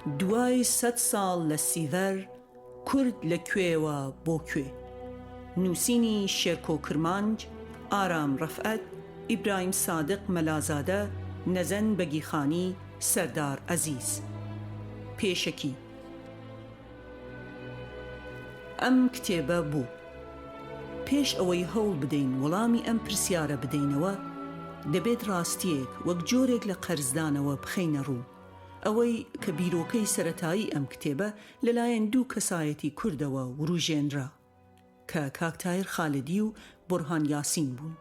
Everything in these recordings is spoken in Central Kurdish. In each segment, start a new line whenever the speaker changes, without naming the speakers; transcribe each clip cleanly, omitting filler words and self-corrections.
دوای 100 ساڵ لە سیڤەر کورد لە کوێوە بۆ کوێ. نووسینی شێرکۆ کرمانج، ئارام ڕەفعەت، ئیبراهیم سادق مەلازادە، نەزەن بەگیخانی، سەردار عەزیز. پێشەکی ئەم کتێبە بوو. پێش ئەوەی هەوڵ بدەین وەڵامی ئەم پرسیارە بدەینەوە، دەبێت ڕاستیەک وەک جۆرێک لە قەرزدانەوە بخەینە ڕوو. ئەوەی کە بیرۆکەی سەرەتایی ئەم کتێبە لەلایەن دوو کەسایەتی کوردەوە وروژێنرا کە کاک تاهیر خالدی و بورهان یاسین بوون.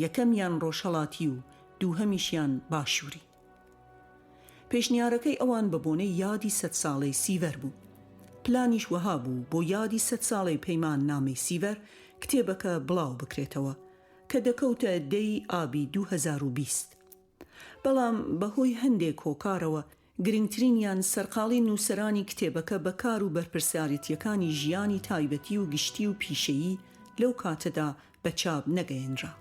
یەکەمیان ڕۆژهەڵاتی و دووهەمیشیان باشووری. پێشنیارەکەی ئەوان بە بۆنەی یادی 100 ساڵەی سیڤەر بوو. پلانیش وەها بوو بۆ یادی 100 ساڵەی پەیمان نامەی سیڤەر کتێبەکە بڵاو بکرێتەوە کە دەکەوتە دەی ئابی 2020. بەڵام بەهۆی هەندێک هۆکارەوە گرنگترینیان سەرقاڵی نووسەرانی کتێبەکە بەکار و بەرپرسیارەتیەکانی ژیانی تایبەتی و گشتی و پیشەیی لەو کاتەدا بە چاپ نەگەیەنرا.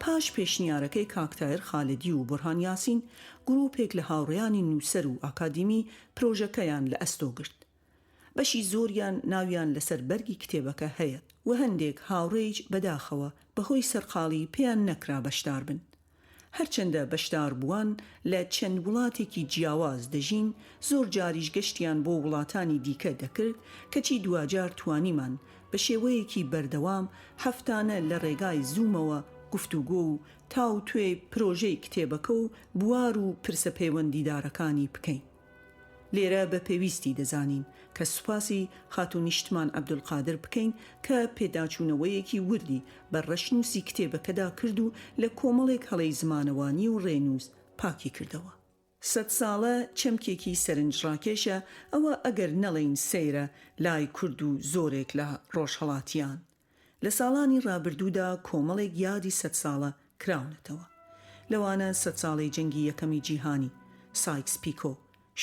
پاش پێشنیارەکەی کاک تاهیر خالدی و بورهان یاسین، گروپێک لە هاوڕێیانی نووسەر و ئاکادیمی پرۆژەکەیان لە ئەستۆ گرت. بەشی زۆریان ناویان لەسەر بەرگی کتێبەکە هەیە و هەندێک هاوڕێیج بەداخەوە بەهۆی سەرقاڵی پێیان نەکرا بەشدار بن. هەرچەندە بەشدار بووان لە چەند وڵاتێکی جیاواز دەژین، زۆر جاریش گەشتیان بۆ وڵاتانی دیکە دەکرد کەچی دوجار توانیمان بە شێوەیەکی بەردەوام هەفتانە لە ڕێگای زوومەوە گفتوگۆ و تاو توێ پرۆژەی کتێبەکە و بوار و پرسە پەیوەندیدارەکانی بکەین. لێرە بە پێویستی دەزانین کە سوپاسی خاتونیشتمان عەبدولقادر بکەین کە پێداچوونەوەیەکی وردی بە ڕەشنووسی کتێبەکەدا کرد و لە کۆمەڵێک هەڵەی زمانەوانی و ڕێنووس پاکی کردەوە. 100 ساڵە چەمکێکی سەرنجڕاکێشە، ئەوە ئەگەر نەڵێین سەیرە لای کورد و زۆرێک لە ڕۆژهەڵاتیان. لە ساڵانی ڕابردوودا کۆمەڵێک یادی 100 ساڵە کراونەتەوە. لەوانە 100 ساڵەی جەنگی یەکەمی جیهانی، سایکس پیکۆ،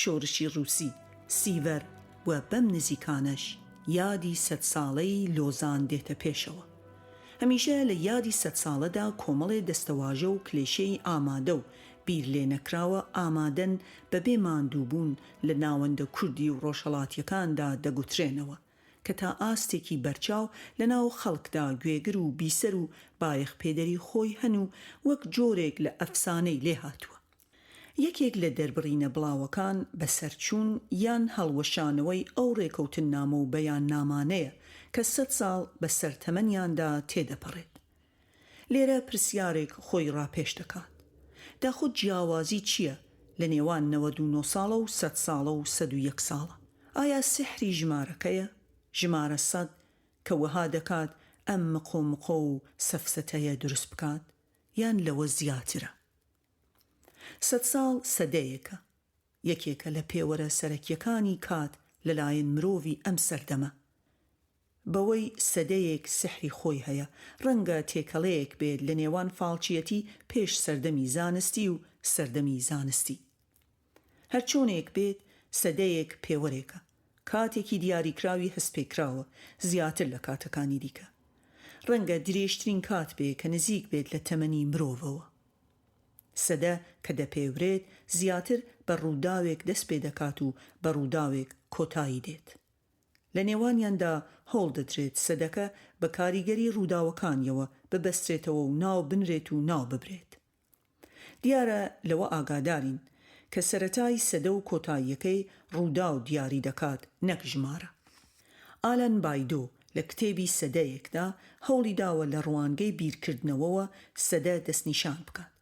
شۆڕشی ڕووسی، سیڤەر و بەم نزیکانەش یادی 100 ساڵەی لۆزان دێتە پێشەوە. هەمیشە لە یادی 100 ساڵەدا کۆمەڵێ دەستەواژە و کلێشەی ئامادە و بیر لێ نەکراوە ئامادەن بەبێ ماندووبوون لە ناوەندە کوردی و ڕۆژهەڵاتیەکاندا دەگوترێنەوە کە تا ئاستێکی بەرچاو لە ناو خەڵکدا گوێگر و بیسەر و بایەخ پێدەری خۆی هەن و وەک جۆرێک لە ئەفسانەی لێ هاتووە. یەکێک لە دەربڕینە بڵاوەکان بەسەرچوون یان هەڵوەشانەوەی ئەو ڕێکەوتن نامە و بەیان نامانەیە کە 100 ساڵ بەسەر تەمەنیاندا تێدەپەڕێت. لێرە پرسیارێک خۆی ڕاپێش دەکات. داخۆ جیاوازی چییە لە نێوان 99 ساڵە و 100 ساڵە و 101 ساڵە؟ ئایا سحری ژمارەکەیە؟ ژمارە 100 کە وەها دەکات ئەم مقۆ و سەفسەتەیە دروست بکات یان لەوە زیاترە؟ 100 ساڵ سەدەیەکە، یەکێکە لە پێوەرە سەرەکیەکانی کات لەلایەن مرۆڤی ئەم سەردەمە. بەوەی سەدەیەک سحری خۆی هەیە، ڕەنگە تێکەڵەیەک بێت لە نێوان فاڵچیەتی پێش سەردەمی زانستی و سەردەمی زانستی. هەرچۆنێک بێت سەدەیەک پێوەرێکە، کاتێکی دیاریکراوی هەستپێکراوە زیاتر لە کاتەکانی دیکە. ڕەنگە درێژترین کات بێت کە نزیک بێت لە تەمەنی مرۆڤەوە. سەدە کە دەپێورێت زیاتر بە ڕووداوێک دەست پێ دەکات و بە ڕووداوێک کۆتایی دێت. لە نێوانیاندا هەوڵ دەدرێت سەدەکە بە کاریگەری ڕووداوەکانیەوە ببەسترێتەوە و ناو بنرێت و ناو ببرێت. دیارە لەوە ئاگادارین کە سەرەتای سەدە و کۆتاییەکەی ڕوودا و دیاری دەکات نەک ژمارە. ئالەن بایدۆ لە کتێبی سەدەیەکدا هەوڵی داوە لە ڕوانگەی بیرکردنەوەوە سەدە دەستنیشان بکات.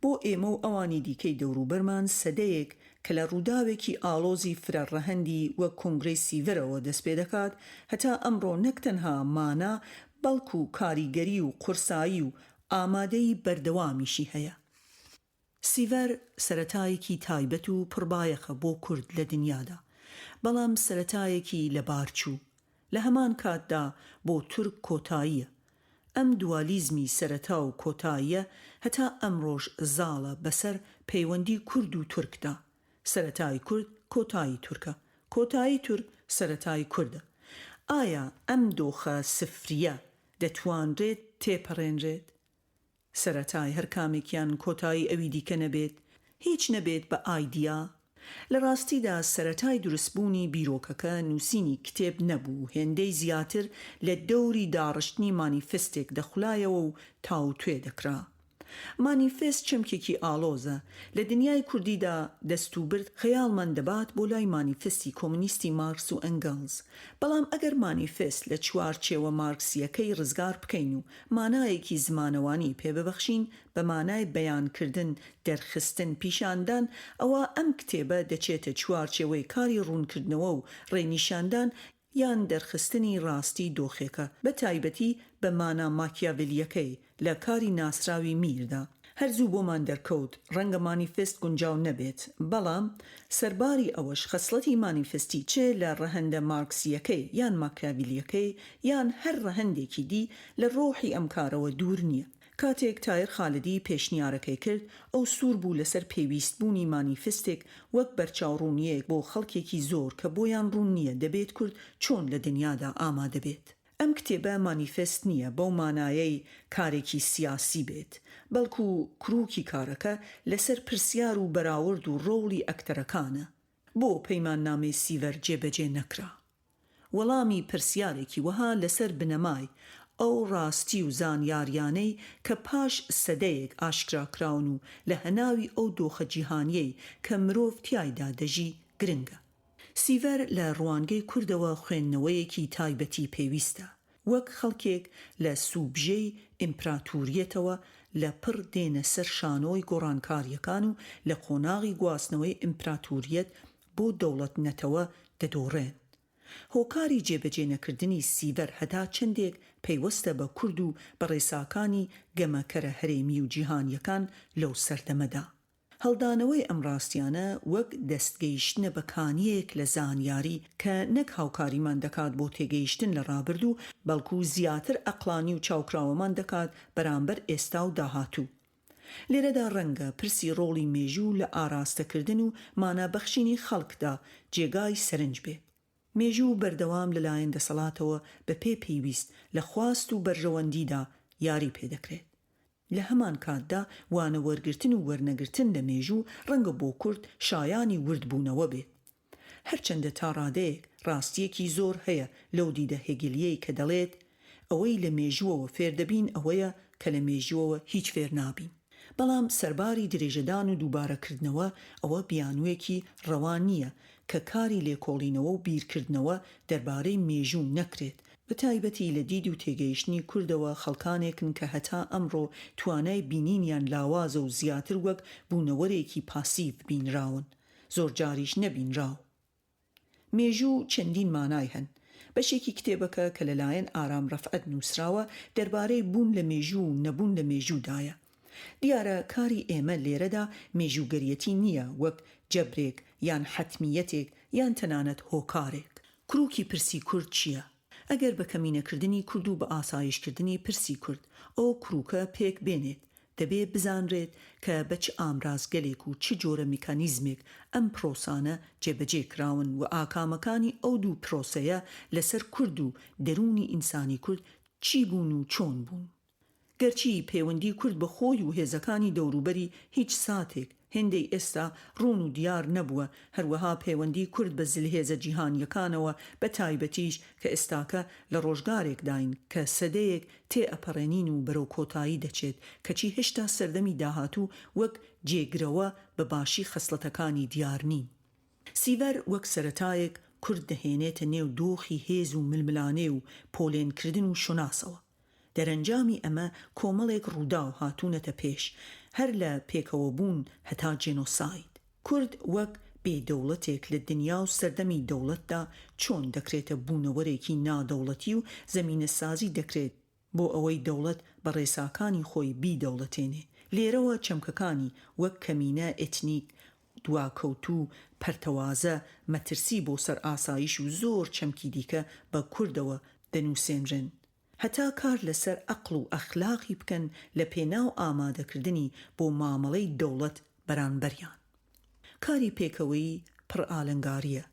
بۆ ئێمە و ئەوانی دیکەی دەوروبەرمان سەدەیەک کە لە ڕووداوێکی ئالۆزی فرەڕەهەندی وەک کۆنگرەی سیڤەرەوە دەست پێ دەکات، هەتا ئەمڕۆ نەک تەنها مانە بەڵکو و کاریگەری و قورسایی و ئامادەی بەردەوامیشی هەیە. سیڤەر سەرەتایەکی تایبەت و پڕبایەخە بۆ کورد لە دنیادا، بەڵام سەرەتایەکی لەبارچوو لە هەمان کاتدا بۆ تورک کۆتاییە. ئەم دوالیزمی سەرەتا و کۆتاییە هەتا ئەمڕۆژ زاڵە بەسەر پەیوەندی کورد و تورکدا. سەرەتای کورد کۆتایی تورکە، کۆتایی تورک سەرەتای کوردە. ئایا ئەم دۆخە سفریە دەتوانرێت تێپەڕێنرێت؟ سەرەتای هەر کامێکیان کۆتایی ئەوی دیکە نەبێت، هیچ نەبێت بە ئایدیا، لە ڕاستیدا سەرەتای دروستبوونی بیرۆکەکە نووسینی کتێب نەبوو، هێندەی زیاتر لە دەوری داڕشتنی مانیفستێک دەخولایەوە و تاوتوێ دەکرا. مانیفست چەمکێکی ئالۆزە. لە دنیای کوردیدا دەستوبرد خەیاڵمان دەبات بۆ لای مانیفستی کۆمونیستی مارکس و ئەنگەڵز. بەڵام ئەگەر مانیفست لە چوارچێوە مارکسیەکەی ڕزگار بکەین و مانایەکی زمانەوانی پێببەخشین بە مانای بەیانکردن، دەرخستن، پیشاندان، ئەوە ئەم کتێبە دەچێتە چوارچێوەی کاری ڕوونکردنەوە و ڕێنیشاندان یان دەرخستنی ڕاستی دۆخێکە، بە تایبەتی بە مانا ماکیاڤلیەکەی لە کاری ناسراوی میردا. هەرزوو بۆمان دەرکەوت ڕەنگە مانیفست گونجاو نەبێت، بەڵام سەرباری ئەوەش خەسڵەتی مانیفستی چێ لە ڕەهەندە مارکسیەکەی یان ماکیاڤلیەکەی یان هەر ڕەهەندێکی دی لە ڕۆحی ئەم کارەوە دوور نییە. کاتێک تایر خالدی پێشنیارەکەی کرد، ئەو سوور بوو لەسەر پێویستبوونی مانیفستێک وەک بەرچاوڕوونیەک بۆ خەڵکێکی زۆر کە بۆیان ڕوون نییە دەبێت کورد چۆن لە دنیادا ئامادە بێت. ئەم کتێبە مانیفست نییە بەو مانایەی کارێکی سیاسی بێت، بەڵکو کروکی کارەکە لەسەر پرسیار و بەراورد و ڕۆڵی ئەکتەرەکانە. بۆ پەیماننامەی سیڤەر جێبەجێ نەکرا؟ وەڵامی پرسیارێکی وەها لەسەر بنەمای ئەو ڕاستی و زانیاریانەی کە پاش سەدەیەک ئاشکراکراون و لە هەناوی ئەو دۆخە جیهانیەی کە مرۆڤ تیایدا دەژی گرنگە. سیڤەر لە ڕوانگەی کوردەوە خوێندنەوەیەکی تایبەتی پێویستە، وەک خەڵکێک لە سوبژەی ئیمپراتوریەتەوە لە پڕ دێنە سەر شانۆی گۆڕانکاریەکان و لە قۆناغی گواستنەوەی ئیمپراتوریەت بۆ دەوڵەت نەتەوە دەدۆڕێن. هۆکاری جێبەجێ نەکردنی سیڤەر هەتا چەندێک پەیوەستە بە کورد و بە ڕێساکانی گەمەکەرە هەرێمی و جیهانیەکان لەو سەردەمەدا. هەڵدانەوەی ئەم ڕاستیانە وەک دەستگەیشتنە بە کانیەک لە زانیاری کە نەک هاوکاریمان دەکات بۆ تێگەیشتن لە ڕابردوو، بەڵکو زیاتر ئەقلانی و چاوکراوەمان دەکات بەرامبەر ئێستا و داهاتوو. لێرەدا ڕەنگە پرسی ڕۆڵی مێژوو لە ئاراستەکردن و مانابەخشینی خەڵکدا جێگای سەرنج بێ. مێژوو بەردەوام لەلایەن دەسەڵاتەوە بە پێ پێویست لە خواست و بەرژەوەندیدا یاری پێدەکرێت. لە هەمان کاتدا وانە وەرگرتن و وەرنەگرتن لە مێژوو ڕەنگە بۆ کورد شایانی وردبوونەوە بێت. هەرچەندە تا ڕادەیەک ڕاستیەکی زۆر هەیە لەو دیدە هێگلیەی کە دەڵێت ئەوەی لە مێژووەوە فێردەبین ئەوەیە کە لە مێژووەوە هیچ فێر نابین. بەڵام سەرباری درێژەدان و دووبارەکردنەوە ئەوە بیانوێکی ڕەوان نییە کە کاری لێکۆڵینەوە و بیرکردنەوە دەربارەی مێژوو نەکرێت، بە تایبەتی لە دید و تێگەیشتنی کوردەوە خەڵکانێکن کە هەتا ئەمڕۆ توانای بینینیان لاوازە و زیاتر وەک بوونەوەرێکی پاسیڤ بینراون، زۆر جاریش نەبینراو. مێژوو چەندین مانای هەن. بەشێکی کتێبەکە کە لەلایەن ئارام ڕەفعەت نووسراوە دەربارەی بوون لە مێژوو و نەبوون لە مێژوودایە. دیارە کاری ئێمە لێرەدا مێژووگەریەتی نییە وەک جەبرێک یان حەتمیەتێک یان تەنانەت هۆکارێک. کروکی پرسی کورد چییە؟ ئەگەر بە کەمینەکردنی کورد و بە ئاسایشکردنی پرسی کورد ئەو کروکە پێک بێنێت، دەبێ بزانرێت کە بە چ ئامرازگەلێک و چ جۆرە میکانیزمێک ئەم پرۆسانە جێبەجێ کراون و ئاکامەکانی ئەو دوو پرۆسەیە لەسەر کورد و دەرونی ئینسانی کورد چی بوون و چۆن بوون. گەرچی پەیوەندی کورد بە خۆی و هێزەکانی دەوروبەری هیچ ساتێک هێندەی ئێستا ڕوون و دیار نەبووە، هەروەها پەیوەندی کورد بە زلهێزە جیهانیەکانەوە بە تایبەتیش کە ئێستاکە لە ڕۆژگارێک داین کە سەدەیەک تێ ئەپەڕێنین و بەرەو کۆتایی دەچێت، کەچی هێشتا سەردەمی داهاتوو وەک جێگرەوە بە باشی خەسڵەتەکانی دیار نین. سیڤەر وەک سەرەتایەک کورد دەهێنێتە نێو دۆخی هێز و ململانێ و پۆلێنکردن و شوناسەوە. دەرەنجامی ئەمە کۆمەڵێک ڕوودا و هاتوونەتە پێش، هەر لە پێکەوە بوون هەتا جێنۆساید. کورد وەک بێدەوڵەتێک لە دنیا و سەردەمی دەوڵەتدا چۆن دەکرێتە بوونەوەرێکی نادەوڵەتی و زەمینە سازی دەکرێت بۆ ئەوەی دەوڵەت بە ڕێساکانی خۆی بیدەوڵەتێنێ. لێرەوە چەمکەکانی وەک کەمینە ئێتنیک، دواکەوتوو، پەرتەوازە، مەترسی بۆ سەر ئاسایش و زۆر چەمکی دیکە بە کوردەوە دەنووسێنرن. هەتا کار لەسەر ئەقڵ و ئەخلاقی بکەن لە پێناو ئامادەکردنی بۆ مامەڵەی دەوڵەت بەرانبەریان. کاری پێکەوەی پڕ ئالنگاریە.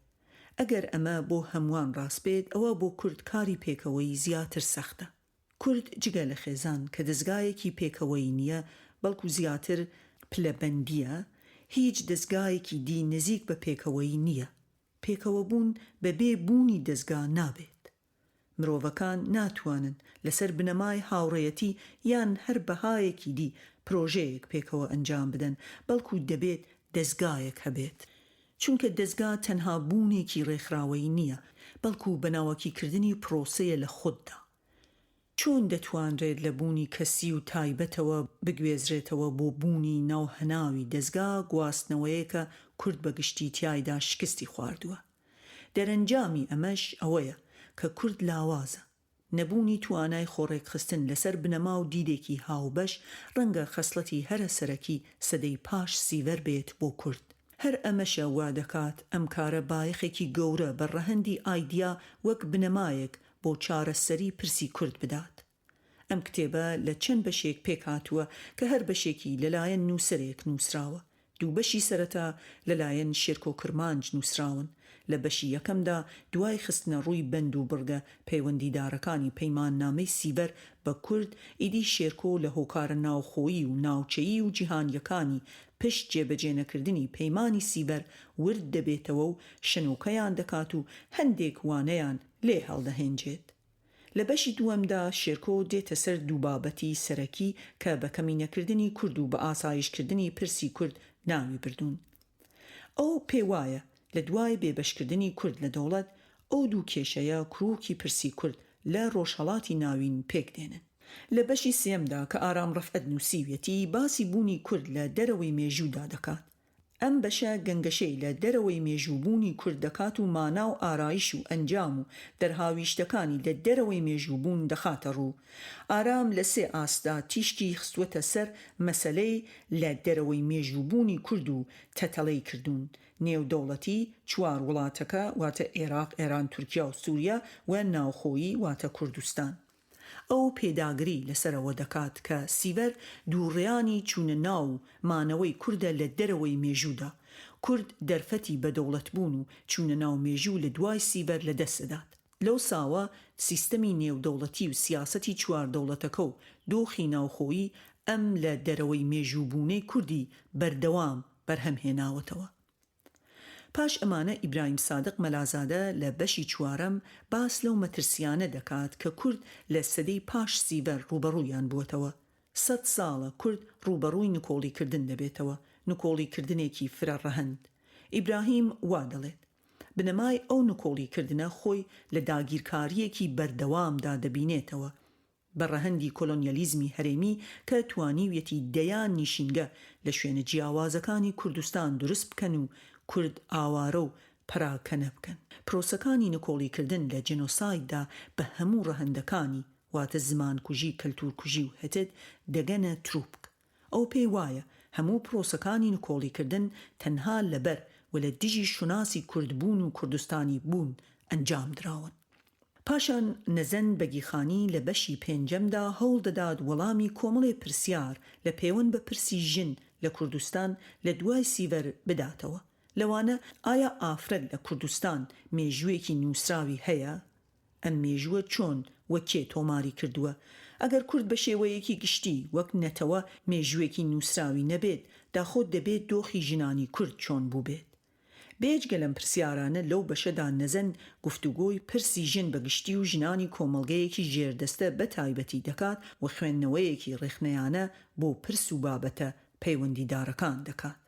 ئەگەر ئەمە بۆ هەمووان ڕاست بێت، ئەوە بۆ کورد کاری پێکەوەی زیاتر سەختە. کورد جگە لە خێزان کە دەستگایەکی پێکەوەی نییە، بەڵکو زیاتر پلەبەندیە، هیچ دەستگایەکی دی نزیک بە پێکەوەی نییە. پێکەوە بوون بە بێبوونی دەستگا نابێت. مرۆڤەکان ناتوانن لەسەر بنەمای هاوڕێیەتی یان هەر بەهایەکی دی پرۆژەیەک پێکەوە ئەنجام بدەن، بەڵکو دەبێت دەستگایەک هەبێت. چونکە دەستگا تەنها بوونێکی ڕێکخراوەی نییە، بەڵکو بەناوەکیکردنی پرۆسەیە لە خوددا. چۆن دەتوانرێت لە بوونی کەسی و تایبەتەوە بگوێزرێتەوە بۆ بوونی ناوهەناوی دەستگا گواستنەوەیەکە کورد بە گشتی تیایدا شکستی خواردووە. دەرەنجامی ئەمەش ئەوەیە کە کورد لاوازە. نەبوونی توانای خۆڕێکخستن لەسەر بنەما و دیدێکی هاوبەش ڕەنگە خەسڵەتی هەرە سەرەکی سەدەی پاش سیڤەر بێت بۆ کورد. هەر ئەمەشە وا دەکات ئەم کارە بایەخێکی گەورە بە ڕەهەندی ئایدیا وەک بنەمایەک بۆ چارەسەری پرسی کورد بدات. ئەم کتێبە لە چەند بەشێک پێک هاتووە کە هەر بەشێکی لەلایەن نووسەرێک نووسراوە. دوو بەشی سەرەتا لەلایەن شێرکۆ کرمانج نووسراون. لە بەشی یەکەمدا دوای خستنە ڕووی بەند و بڕگە پەیوەندیدارەکانی پەیماننامەی سیڤەر بە کورد، ئیدی شێرکۆ لە هۆکارە ناوخۆیی و ناوچەیی و جیهانیەکانی پشت جێبەجێنەکردنی پەیمانی سیڤەر ورد دەبێتەوە و شنووکەیان دەکات و هەندێک وانەیان لێ هەڵدەهێنجێت. لە بەشی دووەمدا شێرکۆ دێتە سەر دوو بابەتی سەرەکی کە بە کەمینەکردنی کورد و بە ئاسایشکردنی پرسی کورد ناوی بردوون. ئەو پێ وایە لە دوای بێبەشکردنی کورد لە دەوڵەت ئەو دوو کێشەیە کروکی پرسی کورد لە ڕۆژهەڵاتی ناوین پێک دێنن. لە بەشی سێمدا کە ئارام ڕەفعەت نووسیویەتی باسی بوونی کورد لە دەرەوەی مێژوودا دەکات. ئەم بەشە گەنگەشەی لە دەرەوەی مێژووبوونی کورد دەکات و مانا و ئارایش و ئەنجام و دەرهاویشتەکانی لە دەرەوەی مێژووبوون دەخاتە ڕوو. ئارام لە سێ ئاستا تیشکی خستوەتە سەر مەسەلەی لە دەرەوەی مێژووبوونی کورد و تەتەڵەی کردوون، نێودەوڵەتی، چوار وڵاتەکە واتە عێراق، ئێران، تورکیا و سووریا و ناوخۆیی واتە کوردستان. ئەو پێداگری لەسەرەوە دەکات کە سیڤەر دووڕێیانی چوونە ناو مانەوەی کوردە لە دەرەوەی مێژوودا. کورد دەرفەتی بەدەوڵەت بوون و چوونە ناو مێژوو لە دوای سیڤەر لە دەستدات. لەو ساوە سیستەمی نێودەوڵەتی و سیاسەتی چوار دەوڵەتەکە و دۆخی ناوخۆیی ئەم لە دەرەوەی مێژووبوونەی کوردی بەردەوام بەرهەمهێناوەتەوە. پاش ئەمانە ئیبراهیم سادق مەلازادە لە بەشی چوارەم باس لەو مەترسیانە دەکات کە کورد لە سەدەی پاش سیڤەر ڕوبەڕوویان بووەتەوە. 100 ساڵە کورد ڕوبەڕووی نکۆڵیکردن دەبێتەوە، نکۆڵیکردنێکی فرە ڕەهەند. ئیبراهیم وا دەڵێت بنەمای ئەو نکۆڵیکردنە خۆی لە داگیرکاریەکی بەردەوامدا دەبینێتەوە، بە ڕەهەندی کۆلۆنیالیزمی هەرێمی کە توانیویەتی دەیان نیشینگە لە شوێنە جیاوازەکانی کوردستان دروست بکەن و کورد ئاوارە و پراکەنە بکەن. پرۆسەکانی نکۆڵیکردن لە جێنۆسایددا بە هەموو ڕەهەندەکانی واتە زمانکوژی، کەلتورکوژی و هەتت دەگەنە تروپک. ئەو پێی وایە هەموو پرۆسەکانی نکۆڵیکردن تەنها لەبەر و لە دژی شوناسی کوردبوون و کوردستانی بوون ئەنجام دراون. پاشان نەزەن بەگیخانی لە بەشی پێنجەمدا هەوڵ دەدات وەڵامی کۆمەڵێ پرسیار لە پەیوەند بە پرسی ژن لە کوردستان لە دوای سیڤەر بداتەوە. لەوانە ئایا ئافرەت لە کوردستان مێژوویەکی نووسراوی هەیە؟ ئەم مێژووە چۆن وەک کێ تۆماری کردووە؟ ئەگەر کورد بە شێوەیەکی گشتی وەک نەتەوە مێژوویەکی نووسراوی نەبێت، داخۆت دەبێت دۆخی ژنانی کورد چۆن بوو بێت؟ بێجگە لەم پرسیارانە لەو بەشەدا نەزەن گفتوگۆی پرسی ژن بە گشتی و ژنانی کۆمەڵگەیەکی ژێردەستە بە تایبەتی دەکات و خوێندنەوەیەکی ڕێخنەیانە بۆ پرس و بابەتە پەیوەندیدارەکان دەکات.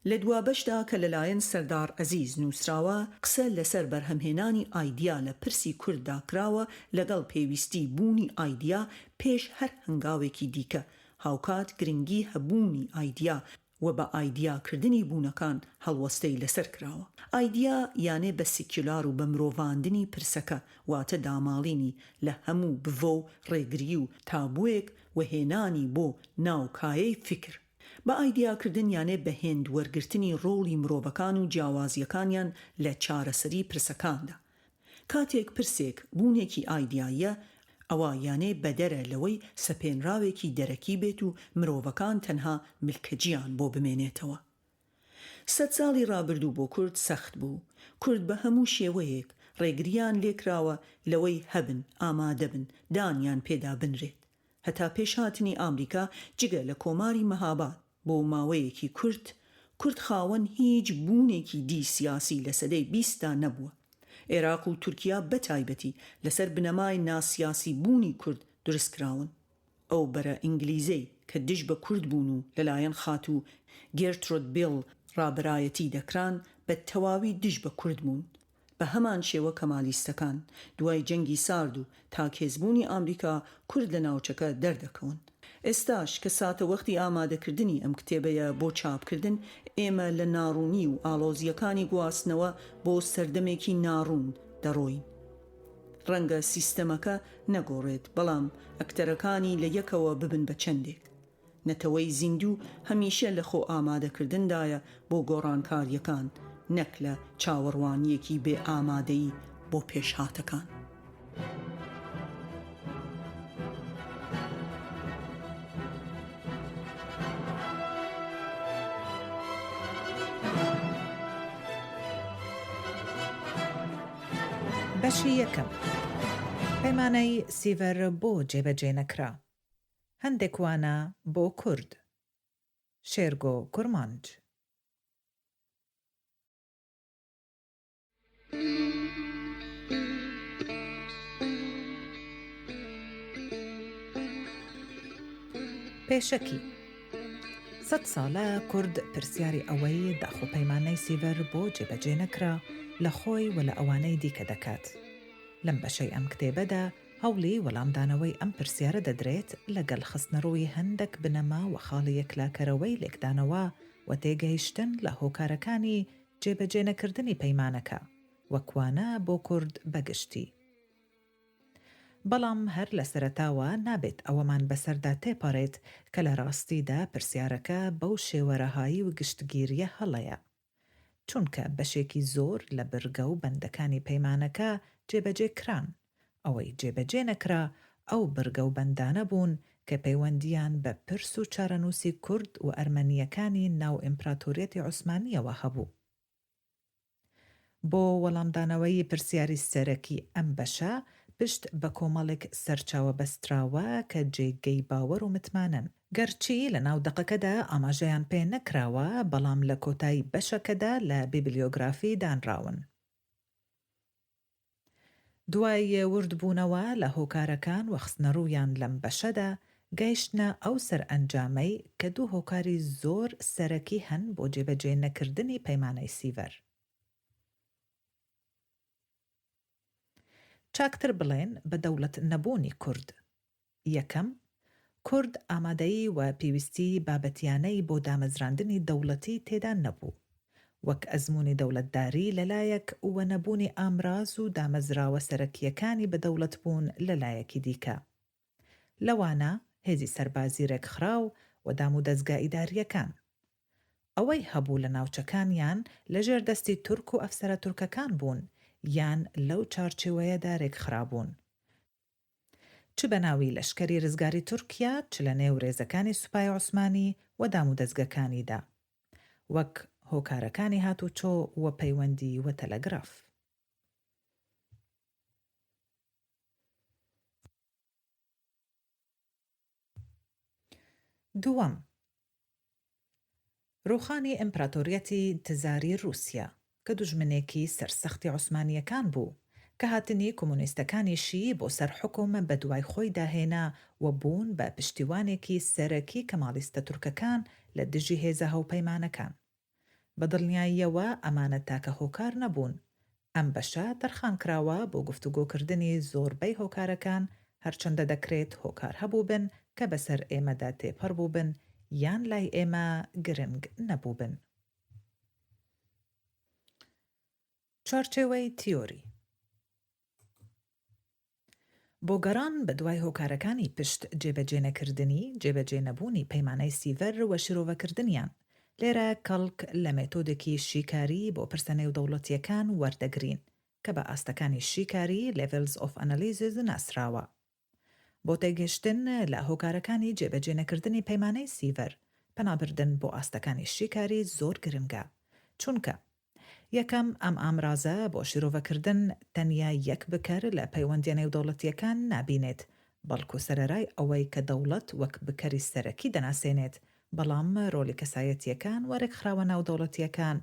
لە دوا بەشدا کە لەلایەن سەردار عەزیز نووسراوە، قسە لەسەر بەرهەمهێنانی ئایدیا لە پرسی کورددا کراوە لەگەڵ پێویستی بوونی ئایدیا پێش هەر هەنگاوێکی دیکە، هاوکات گرنگی هەبوونی ئایدیا و بە ئایدیاکردنی بوونەکان هەڵوەستەی لەسەر کراوە. ئایدیا یانێ بە سیکولار و بە مرۆڤاندنی پرسەکە واتە داماڵینی لە هەموو بڤۆ و ڕێگری و تابوویەک و هێنانی بۆ ناوکایەی فکر. بە ئایدیاکردن یانێ بە هێند وەرگرتنی ڕۆڵی مرۆڤەکان و جیاوازیەکانیان لە چارەسەری پرسەکاندا. کاتێک پرسێک بوونێکی ئایدیاییە، ئەوە یانێ بەدەرە لەوەی سەپێنراوێکی دەرەکی بێت و مرۆڤەکان تەنها ملکەجیان بۆ بمێنێتەوە. 100 ساڵی ڕابردوو بۆ کورد سەخت بوو. کورد بە هەموو شێوەیەک ڕێگریان لێکراوە لەوەی هەبن، ئامادە بن، دانیان پێدا بنرێت. هەتا پێش هاتنی ئامریکا جگە لە کۆماری مەهاباد بۆ ماوەیەکی کورد خاوەن هیچ بوونێکی دی سیاسی لە سەدەی 20دا نەبووە. عێراق و تورکیا بەتایبەتی لەسەر بنەمای ناسیاسی بوونی کورد دروستکراون. ئەو بەرە ئینگلیزەی کە دژ بە کورد بوون و لەلایەن خات و گێرترۆد بیڵ ڕابەرایەتی دەکران بە تەواوی دژ بە کورد بوون. بە هەمان شێوە کەمالیستەکان دوای جەنگی سارد و تاکێزبوونی ئامریکا کورد لە ناوچەکە دەردەکەون. ئێستاش کە ساتە وەختی ئامادەکردنی ئەم کتێبەیە بۆ چاپکردن، ئێمە لە ناڕوونی و ئاڵۆزیەکانی گواستنەوە بۆ سەردەمێکی ناڕوون دەڕۆین. ڕەنگە سیستەمەکە نەگۆڕێت، بەڵام ئەکتەرەکانی لە یەکەوە ببن بە چەندێک. نەتەوەی زیندوو هەمیشە لە خۆ ئامادەکردندایە بۆ گۆڕانکاریەکان، نەک لە چاوەڕوانیەکی بێ ئامادەیی بۆ پێشهاتەکان.
بەشی یەکەم، پەیمانەی سیڤەر بۆ جێبەجێ نەکرا. هەندێک وانە بۆ کورد. شێرگۆ کورمانج. پێشەکی 100 ساڵە کورد پرسیاری ئەوەی داخۆپەیمانەی سیڤەر بۆ جێبەجێ نەکرا لە خۆی و لە ئەوانەی دیکە دەکات. لەم بەشەی ئەم کتێبەدا هەوڵی وەڵامدانەوەی ئەم پرسیارە دەدرێت لەگەڵ خستنەڕووی هەندێک بنەما و خاڵی یەکلاکەرەوەی لێکدانەوە و تێگەیشتن لە هۆکارەکانی جێبەجێ نەکردنی پەیمانەکە وەکوانە بۆ کورد بەگشتی. بەڵام هەر لە سەرەتاوە نابێت ئەوەمان بەسەردا تێپەڕێت کە لە ڕاستیدا پرسیارەکە بەو شێوەرەهایی و گشتگیریە هەڵەیە، چونکە بەشێکی زۆر لە بڕگە و بەندەکانی پەیمانەکە جێبەجێ کران. ئەوەی جێبەجێ نەکرا ئەو بڕگە و بەندانە بوون کە پەیوەندیان بە پرس و چارەنووسی کورد و ئەرمەنیەکانی ناو ئیمپراتۆریەتی عوسمانیەوە هەبوو. بۆ وەڵامدانەوەی پرسیاری سەرەکی ئەم بەشە پشت بە کۆمەڵێک سەرچاوە بەستراوە کە جێگەی باوەڕ و متمانن. گەرچی لە ناو دەقەکەدا ئاماژەیان پێ نەکراوە، بەڵام لە کۆتایی بەشەکەدا لە بیبلیۆگرافی دانراون. دوای وردبوونەوە لە هۆکارەکان و خستنەڕوویان لەم بەشەدا گەیشتنە ئەو سەرئەنجامەی کە دوو هۆکاری زۆر سەرەکی هەن بۆ جێبەجێ نەکردنی پەیمانەی سیڤەر. چاکتر بڵێن بە دەوڵەت نەبوونی کورد. یەکەم، کورد ئامادەیی و پێویستی بابەتیانەی بۆ دامەزراندنی دەوڵەتی تێدا نەبوو، وەک ئەزموونی دەوڵەتداری لەلایەک و نەبوونی ئامراز و دامەزراوە سەرەکیەکانی بە دەوڵەت بوون لەلایەکی دیکە. لەوانە هێزی سەربازی ڕێکخراو و دام و دەستگا ئیداریەکان. ئەوەی هەبوو لە ناوچەکانیان لەژێر دەستی تورک و ئەفسەرە تورکەکان بوون، یان لەو چارچێوەیەدا ڕێکخرابوون، چ بە ناوی لەشکەری ڕزگاری تورکیا، چ لە نێو ڕێزەکانی سوپای عوسمانی و دام و دەستگەکانیدا، وەک هۆکارەکانی هاتوچۆ و پەیوەندی و تەلەگراف. دووەم، ڕووخانی ئیمپراتۆریەتی تزاری رووسیا کە دوژمنێکی سەرسەختی عوسمانیەکان بوو، کە هاتنی کۆمونیستەکانیشی بۆ سەر حکوم بە دوای خۆی داهێنا و بوون بە پشتیوانێکی سەرەکی کەماڵیستە تورکەکان لە دژی هێزە هەوپەیمانەکان. بە دڵنیاییەوە ئەمانە تاکە هۆکار نەبوون. ئەم بەشە تەرخان کراوە بۆ گفتوگۆکردنی زۆربەی هۆکارەکان، هەرچەندە دەکرێت هۆکار هەبوو بن کە بەسەر ئێمەدا تێپەڕ بوو بن یان لای ئێمە گرنگ نەبوو بن. چارچێوەی تیۆری. بۆ گەڕان بە دوای هۆکارەکانی پشت جێبەجێ نەکردنی، جێبەجێ نەبوونی پەیمانەی سیڤەر و شیرۆڤەکردنیان، لێرە کەڵک لە مێتۆدێکی شیکاری بۆ پرسە نێودەوڵەتیەکان وەردەگرین کە بە ئاستەکانی شیکاری Levels of Analysis ناسراوە. بۆ تێگەشتن لە هۆکارەکانی جێبەجێ نەکردنی پەیمانەی سیڤەر، پەنابردن بۆ ئاستەکانی شیکاری زۆر گرنگە، چونکە یەکەم، ئەم ئامرازە بۆ شیرۆڤەکردن تەنیا یەک بکەر لە پەیوەندیە نێودەوڵەتیەکان نابینێت، بەڵکو سەرەرای ئەوەی کە دەوڵەت وەک بکەری سەرەکی دەناسێنێت بەڵام ڕۆلی کەسایەتیەکان وەرەکخراوە ناودەوڵەتیەکان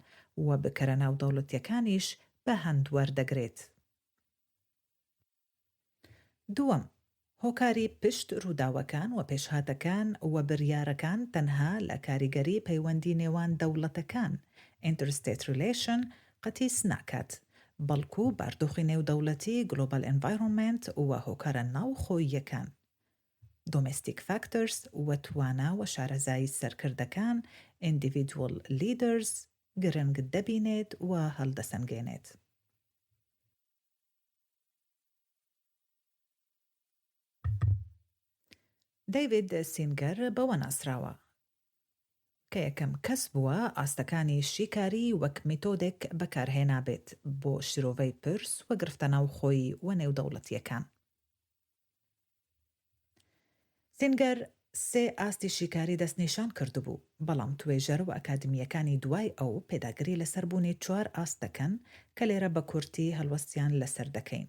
و بکەرە ناودەوڵەتیەکانیش بە هەند وەردەگرێت. دووەم، هۆکاری پشت ڕووداوەکان و پێشهاتەکان و بڕیارەکان تەنها لە کاریگەری پەیوەندی نێوان دەوڵەتەکان Interstate Relation قەتیس ناکات، بەڵکو باردۆخی نێودەوڵەتی Global Environment و هۆکارە ناوخۆییەکان Domestic Factors و توانا و شارەزایی سەرکردەکان Individual Leaders گرنگ دەبینێت و هەڵدەسەنگێنێت. دەیڤید سینگەر بەوە ناسراوە کە یەکەم کەس بووە ئاستەکانی شیکاری وەک میتۆدێک بەکارهێنابێت بۆ شرۆڤەی پرس و گرفتە ناوخۆیی و نێودەوڵەتیەکان. سینگەر 3 ئاستی شیکاری دەستنیشان کردبوو، بەڵام توێژەر و ئەکادمیەکانی دوای ئەو پێداگری لەسەربوونی 4 ئاست دەکەن کە لێرە بە کورتی هەڵوەستیان لەسەر دەکەین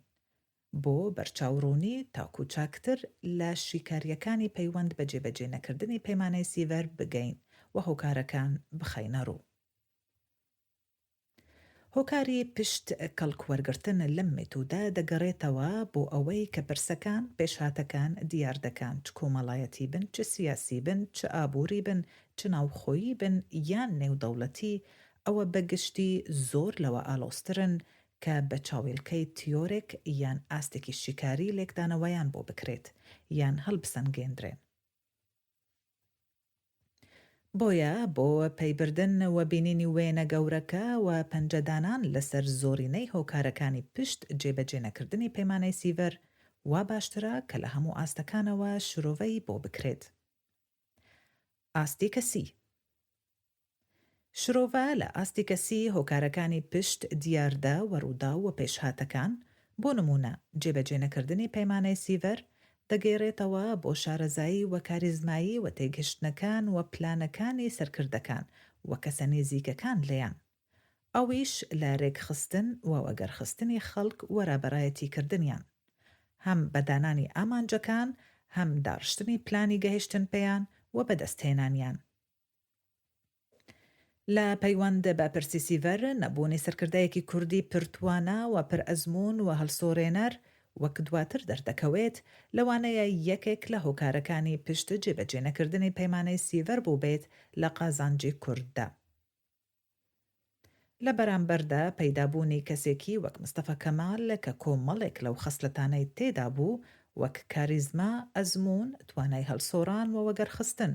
بۆ بەرچاوڕوونی تاکو چاکتر لە شیکاریەکانی پەیوەند بە جێبەجێ نەکردنی پەیمانەی سیڤەر بگەین و هۆکارەکان بخەینە ڕوو. هۆکاری پشت کەڵکوەرگرتن لەم مێتۆدە دەگەڕێتەوە بۆ ئەوەی کە پرسەکان پێشهاتەکان دیار دەکەن چ کۆمەڵایەتی بن، چ سیاسی بن، چ ئابووری بن، چ ناوخۆیی بن یان نێودەوڵەتی، ئەوە بەگشتی زۆر لەوە ئالۆسترن کە بە چاویلکەی تیۆرێک یان ئاستێکی شیکاری لێکدانەوەیان بۆ بکرێت یان هەڵبسەنگێندرێن. بۆیە بۆ پەیبردن و بینینی وێنە گەورەکە و پەنجەدانان لەسەر زۆرینەی هۆکارەکانی پشت جێبەجێ نەکردنی پەیمانەی سیڤەر وا باشترە کە لە هەموو ئاستەکانەوە شرۆڤەی بۆ بکرێت. ئاستی کەسی شرۆڤە لە ئاستی کەسی هۆکارەکانی پشت دیاردە و ڕوودا و پێشهاتەکان بۆ نمونە جێبەجێ نەکردنی پەیمانەی سیڤەر دەگەێڕێتەوە بۆ شارەزایی و کاریزمایی و تێگەشتنەکان و پلانەکانی سەرکردەکان و کەسە نێزیکەکان لێیان، ئەویش لە ڕێکخستن و وەگەرخستنی خەڵک وەرابەرایەتی کردنیان، هەم بەدانانی ئامانجەکان، هەم داڕشتنی پلانی گەهێشتن پێیان و بەدەستهێنانیان. لە پەیوەند بە پرسی سیڤەر نەبوونی سەرکردایەکی کوردی پرتوانە و پرئەزموون و هەڵسۆڕێنەر وەک دواتر دەردەکەوێت لەوانەیە یەکێک لە هۆکارەکانی پشت جێبەجێ نەکردنی پەیمانەی سیڤەر بوو بێت لە قازانجی کورددا. لە بەرامبەردا پەیدابوونی کەسێکی وەک مستەفا کەمال کە کۆمەڵێک لەو خەسلەتانەی تێدا بوو وەک کاریزما، ئەزموون، توانای هەڵسۆڕان و وەگەرخستن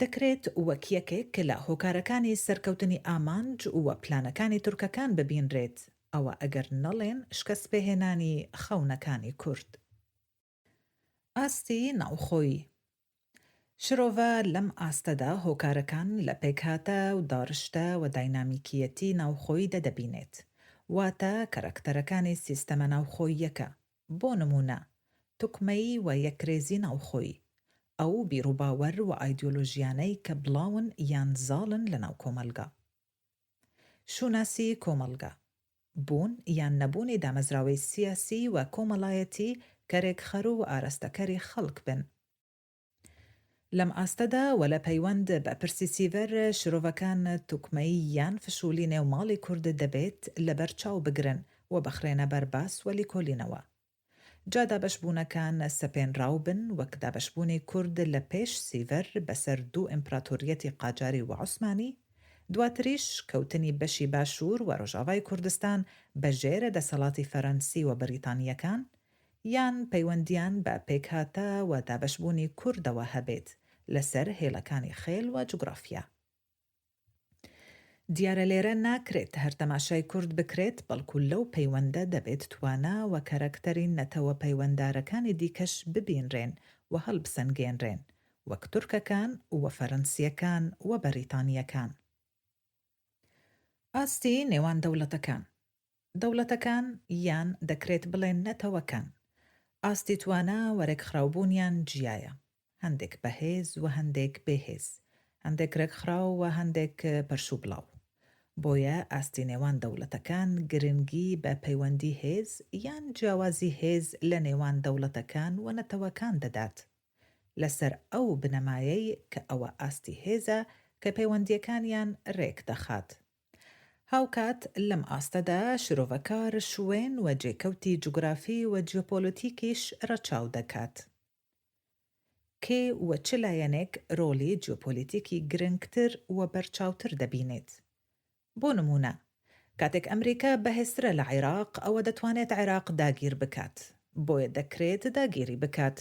دەکرێت وەک یەکێک لە هۆکارەکانی سەرکەوتنی ئامانج و پلانەکانی تورکەکان ببینرێت، ئەوە ئەگەر نەڵێن شکست پێهێنانی خەونەکانی کورد. ئاستی ناوخۆیی شرۆڤە لەم ئاستەدا هۆکارەکان لە پێکهاتە و داڕشتە و داینامیکیەتی ناوخۆیی دەدەبینێت، واتە کەرەکتەرەکانی سیستەمە ناوخۆییەکە، بۆ نمونە توکمەیی و یەکرێزی ناوخۆیی، ئەو بیرروباوەر و ئایدۆلۆژیانەی کە بڵاون یان زاڵن لە ناو کۆمەلگا، شوناسی کۆمەلگا، بوون یان نەبوونی دامەزراوەی سیاسی و کۆمەڵایەتی کە ڕێکخەر و ئاراستەکەری خەڵک بن. لەم ئاستەدا و لە پەیوەند بە پرسی سیڤەر شرۆڤەکان توکمەیی یان فشولی نێوماڵی کورد دەبێت لەبەر چاو بگرن و بەخرێنە بەرباس و لیکۆلینەوە. جا دابەشبوونەکان سەپێنراو بن وەک دابەشبوونی کورد لە پێش سیڤەر بەسەر 2 ئیمپراتۆریەتی قاجاری و عوسمانی، دواتریش کەوتنی بەشی باشوور و ڕۆژاوای کوردستان بەژێرە دەسەڵاتی فەرەنسی و بەریتانیەکان، یان پەیوەندیان بە پێکهاتە و دابەشبوونی کوردەوە هەبێت لەسەر هێڵەکانی خێل و جوگرافیا. دیارە لێرە ناکرێت هەر تەماشای کورد بکرێت، بەڵکو لەو پەیوەندە دەبێت توانە و کەرەکتەری نەتەوە پەیوەنددارەکانی دیکەش ببینرێن و هەڵبسەنگێنرێن وەک تورکەکان و فەرەنسیەکان و بەریتانیەکان. ئاستی نێوان دەوڵەتەکان دەوڵەتەکان یان دەکرێت بڵێن نەتەوەکان ئاستی توانە وەرەکخراوبوونیان جیایە، هەندێک بەهێز و هەندێک بێهێز، هەندێک ڕێکخراو و هەندێک پەرشوبڵاو. بۆیە ئاستی نێوان دەوڵەتەکان گرنگی بە پەیوەندی هێز یان جیاوازی هێز لە نێوان دەوڵەتەکان و نەتەوەکان دەدات. لەسەر ئەو بنەمایەی کە ئەوە ئاستی هێزە کە پەیوەندیەکانیان ڕێک دەخات. هاوکات لەم ئاستەدا شرۆڤەکار شوێن و جێکەوتی جوگرافی و جیۆپۆلیتیکیش ڕەچاو دەکات. کێ و چ لایەنێک ڕۆلی جیۆپۆلیتیکی گرنگتر و بەرچاوتر دەبینێت. بۆ نمونە، کاتێک ئەمریکا بەهێزترە لە عێراق، ئەوە دەتوانێت عێراق داگیر بکات. بۆیە دەکرێت داگیری بکات.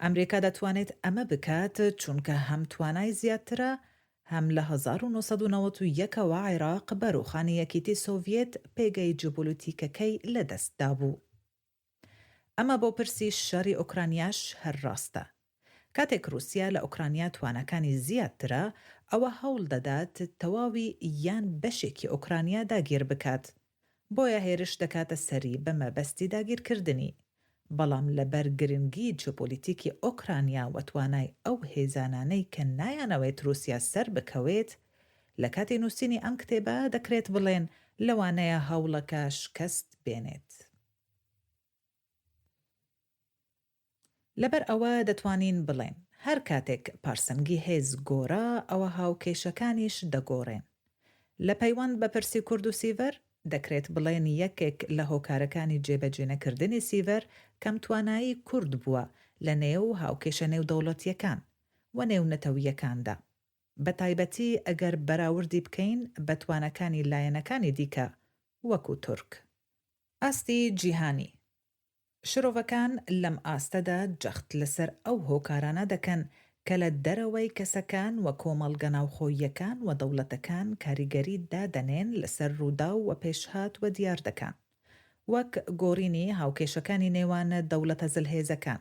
ئەمریکا دەتوانێت ئەمە بکات چونکە هەم توانای زیاترە، هەم لە 1991ەوە عێراق بە ڕووخانی یەکێتی سۆڤیەت پێگەی جیۆپۆلیتیکەکەی لەدەستدا بوو. ئەمە بۆ پرسی شەڕی ئوکرانیاش هەر ڕاستە. کاتێک رووسیا لە ئوکرانیا توانەکانی زیاترە، ئەوە هەوڵ دەدات تەواوی یان بەشێکی ئوکرانیا داگیر بکات. بۆیە هێرش دەکاتە سەری بە مەبەستی داگیرکردنی. بەڵام لەبەر گرنگی جیۆپۆلیتیکی ئوکرانیا و توانای ئەو هێزانانەی کە نایانەوێت رووسیا سەر بکەوێت، لە کاتی نووسینی ئەم کتێبە دەکرێت بڵێن لەوانەیە هەوڵەکە شکست بێنێت. لەبەر ئەوە دەتوانین بڵێن هەر کاتێک پارسەنگی هێز گۆڕا، ئەوە هاوکێشەکانیش دەگۆڕێن. لە پەیوەند بە پرسی کورد و سیڤەر دەکرێت بڵێن یەکێک لە هۆکارەکانی جێبەجێنەکردنی سیڤەر کەم توانایی کورد بووە لە نێو هاوکێشە نێودەوڵەتیەکان و نێونەتەویەکاندا، بە تایبەتی ئەگەر بەراوردی بکەین بە توانەکانی لایەنەکانی دیکە وەکو تورک. ئاستی جیهانی شرۆڤەکان لەم ئاستەدا جەخت لەسەر ئەو هۆکارانە دەکەن کە لە دەرەوەی کەسەکان و کۆمەڵگە ناوخۆییەکان و دەوڵەتەکان کاریگەری دادەنێن لەسەر ڕوودا و پێشهات و دیار دەکەن، وەک گۆڕینی هاوکێشەکانی نێوانە دەوڵەتە زلهێزەکان،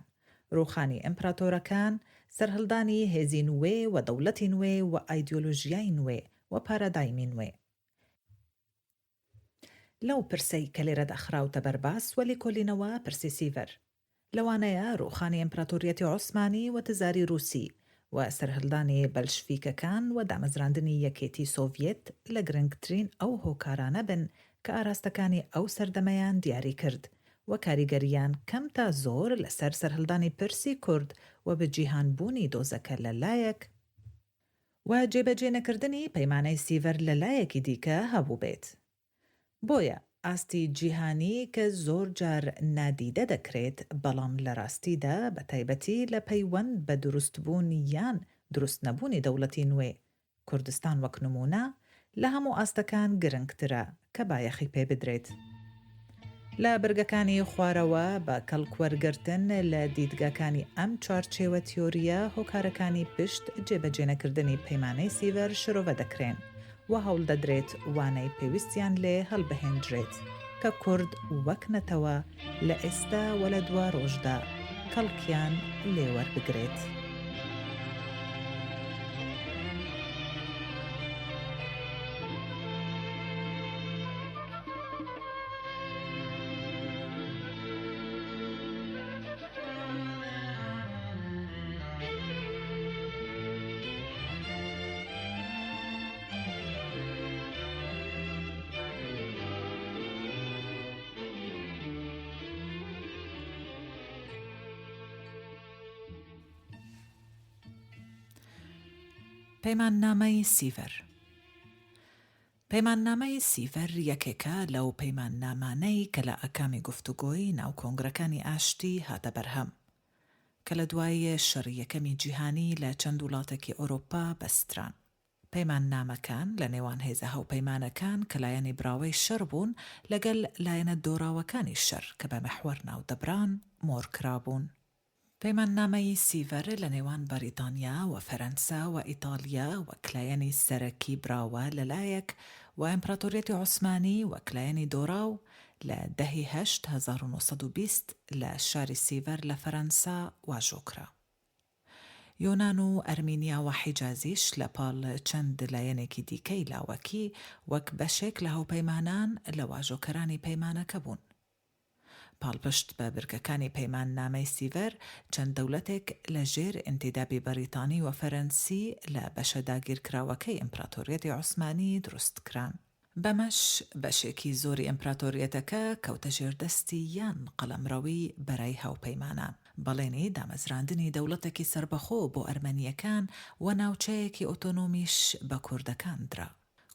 ڕووخانی ئیمپراتۆرەکان، سەرهەڵدانی هێزی نوێ و دەوڵەتی نوێ و ئایدیۆلۆژیای نوێ و پارەدایمی نوێ. لەو پرسەی کە لێرەدا خراوتە بەرباس وەلی کۆلینەوە پرسی سیڤەر، لەوانەیە ڕووخانی ئیمپراتۆریەتی عوسمانی و تزاری رووسی و سەرهەڵدانی بەلشڤیکەکان و دامەزراندنی یەکێتی سۆڤیەت لە گرنگترین ئەو هۆکارانە بن کە ئاراستەکانی ئەو سەردەمەیان دیاری کرد و کاریگەریان کەم تا زۆر لەسەر سەرهەڵدانی پرسی کورد و بەجیهانبوونی دۆزەکە لەلایەک و جێبەجێنەکردنی پەیمانەی سیڤەر لەلایەکی دیکە هەبوو بێت. بۆیە ئاستی جیهانی کە زۆر جار نادیدە دەکرێت، بەڵام لە ڕاستیدا بە تایبەتی لە پەیوەند بە دروستبوون یان دروست نەبوونی دەوڵەتی نوێ، کوردستان وەک نمونە لە هەموو ئاستەکان گرنگترە کە بایەخی پێ بدرێت. لە بەرگەکانی خوارەوە بە کەڵکوەرگرتن لە دیدگاکانی ئەم چوارچێوە تیۆریە، هۆکارەکانی پشت جێبەجێنەکردنی پەیمانەی سیڤەر شرۆڤە دەکرێن و هەوڵ دەدرێت وانەی پێویستیان لێ هەڵبەهێنرێت کە کورد وەک نەتەوە لە ئێستا و لە دوا ڕۆژدا کەڵکیان لێوەربگرێت. پەیماننامەی سیڤەر. پەیماننامەی سیڤەر یەکێکە لەو پەیماننامانەی کە لە ئەکامی گفتوگۆی ناو کۆنگرەکانی ئاشتی هاتە بەرهەم، کە لە دوای شەڕی یەکەمی جیهانی لە چەند وڵاتێکی ئەوڕۆپا بەستران. پەیماننامەکان لە نێوان هێزە هاوپەیمانەکان کە لایەنی براوەی شەڕ بوون لەگەل لایەنە دۆڕاوەکانی شەڕ کە بە مەحوەر ناودەبران مۆرکرابوون. پەیماننامەی سیڤەر لە نێوان بەریتانیا و فەرەنسا و ئیتالیا وەک لایەنی سەرەکی براوە لەلایەک و ئیمپراتۆریەتی عوسمانی وەک لایەنی دۆڕاو لە 1920 لە شاری سیڤەر لە فەرەنسا واژۆکرا. یۆنان و ئەرمینیا و حیجازیش لە پاڵ چەند لایەنێکی دیکەی لاوەکی وەک بەشێک لە هاوپەیمانان لە واژۆکەرانی پەیمانەکە بوون. پاڵپشت بە برگەکانی پەیماننامەی سیڤەر چەند دەوڵەتێک لە ژێر ئینتیدابی بەریتانی و فەرەنسی لە بەشە داگیرکراوەکەی ئیمپراتۆریەتی عوسمانی دروست کران. بەمەش بەشێکی زۆری ئیمپراتۆریەتەکە کەوتە ژێردەستی یان قەڵەمڕەوی بەرای هاوپەیمانان. بەڵێنی دامەزراندنی دەوڵەتێکی سربەخۆ بۆ ئەرمەنیەکان و ناوچەیەکی ئۆتۆنۆمیش بە کوردەکان درا.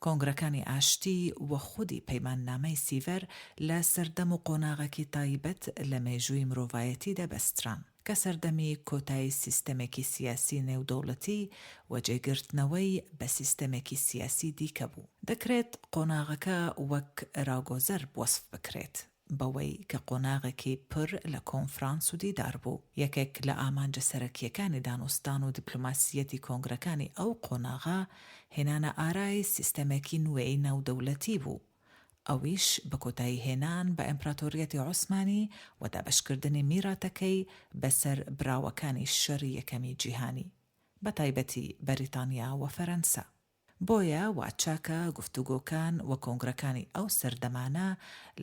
کۆنگرەکانی ئاشتی و خودی پەیماننامەی سیڤەر لە سەردەم و قۆناغێکی تایبەت لە مێژووی مرۆڤایەتی دەبەستران کە سەردەمی کۆتایی سیستەمێکی سیاسی نێودەوڵەتی و جێگرتنەوەی بە سیستەمێکی سیاسی دیکە بوو. دەکرێت قۆناغەکە وەک ڕاگۆزەر وەسف بکرێت بەوەی کە قۆناغێکی پر لە کۆنفرانس و دیدار بوو. یەکێک لە ئامانجە سەرەکیەکانی دانوستان و دیپلۆماسیەتی کۆنگرەکانی ئەو قۆناغا هێنانە ئارای سیستەمێکی نوێی ناودەوڵەتی بوو. ئەویش بە کۆتایی هێنان بە ئیمپراتۆریەتی عوسمانی و دابەشکردنی میراتەکەی بەسەر براوەکانی شەڕی یەکەمی جیهانی، بە تایبەتی بەریتانیا و فەرەنسا. بۆیە واچاکە گفتوگۆکان و کۆنگرەکانی ئەو سەردەمانە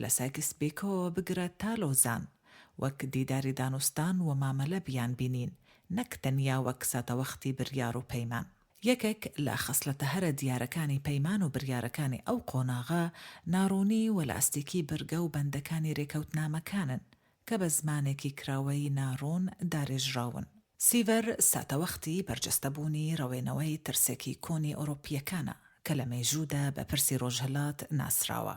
لە سایکس بیکۆ بگرێت تا لۆزان، وەک دیداری دانوستان و مامەلە بیان بینین، نەک تەنیا وەک ساتەوەختی بڕیار و پەیمان. یەکێک لە خەسلەتە هەرە دیارەکانی پەیمان و بڕیارەکانی ئەو قۆناغا ناڕوونی و لاستیکی بەرگە و بەندەکانی ڕێکەوتنامەکانن کە بە زمانێکی کراوەی ناڕوون دارێژراون. سیڤەر ساتەوەختی بەرجەستەبوونی ڕەوێنەوەی ترسێکی کۆنی ئۆروپیەکانە کە لە مێژوودا بە پرسی ڕۆژهەڵات ناسراوە.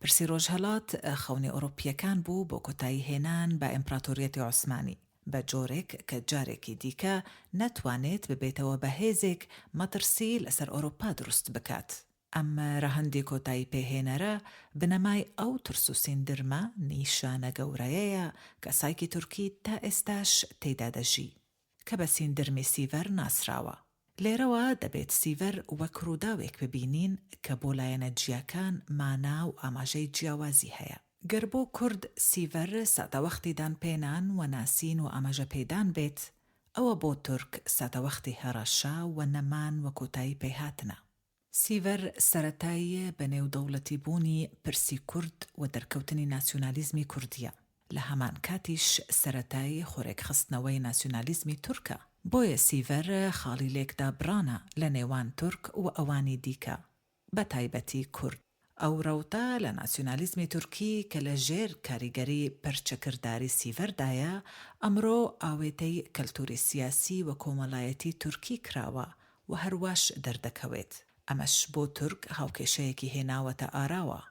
پرسی ڕۆژهەڵات خەونی ئۆروپیەکان بوو بۆ کۆتایی هێنان بە ئیمپراتۆریەتی عوسمانی بە جۆرێک کە جارێکی دیکە نەتوانێت ببێتەوە بە هێزێک مەترسی لەسەر ئۆروپا دروست بکات. ئەمە ڕەهەندی کۆتایی پێهێنەرە بنەمای ئەو ترس و سیندرمە نیشانە گەورەیەیە کە سایکی تورکی تا ئێستاش تێیدا دەژی کە بە سیندرمی سیڤەر ناسراوە. لێرەوە دەبێت سیڤەر وەک ڕووداوێک ببینین کە بۆ لایەنە جیاکان مانا و ئاماژەی جیاوازی هەیە. گەر بۆ کورد سیڤەر ساتەوەختیدان پێنان و ناسین و ئاماژە پێدان بێت، ئەوە بۆ تورک ساتەوەختی هەڕەشا و نەمان و کۆتایی پێهاتنە. سیڤەر سەرەتاییە بە نێودەوڵەتی بوونی پرسی کورد و دەرکەوتنی ناسیۆنالیزمی کوردیە. لە هەمان کاتیش سەرەتایی خۆڕێکخستنەوەی ناسیۆنالیزمی تورکە. بۆیە سیڤەر خاڵی لێکدا بڕانە لە نێوان تورک و ئەوانی دیکە، بە تایبەتی کورد. ئەو ڕەوتە لە ناسیۆنالیزمی تورکی کە لە ژێر کاریگەری پەرچەکرداری سیڤەردایە ئەمڕۆ ئاوێتەی کەلتوری سیاسی و کۆمەڵایەتی تورکی کراوە و هەروەش دەردەکەوێت. ئەمەش بۆ تورک هاوکێشەیەکی هێناوەتە ئاراوە،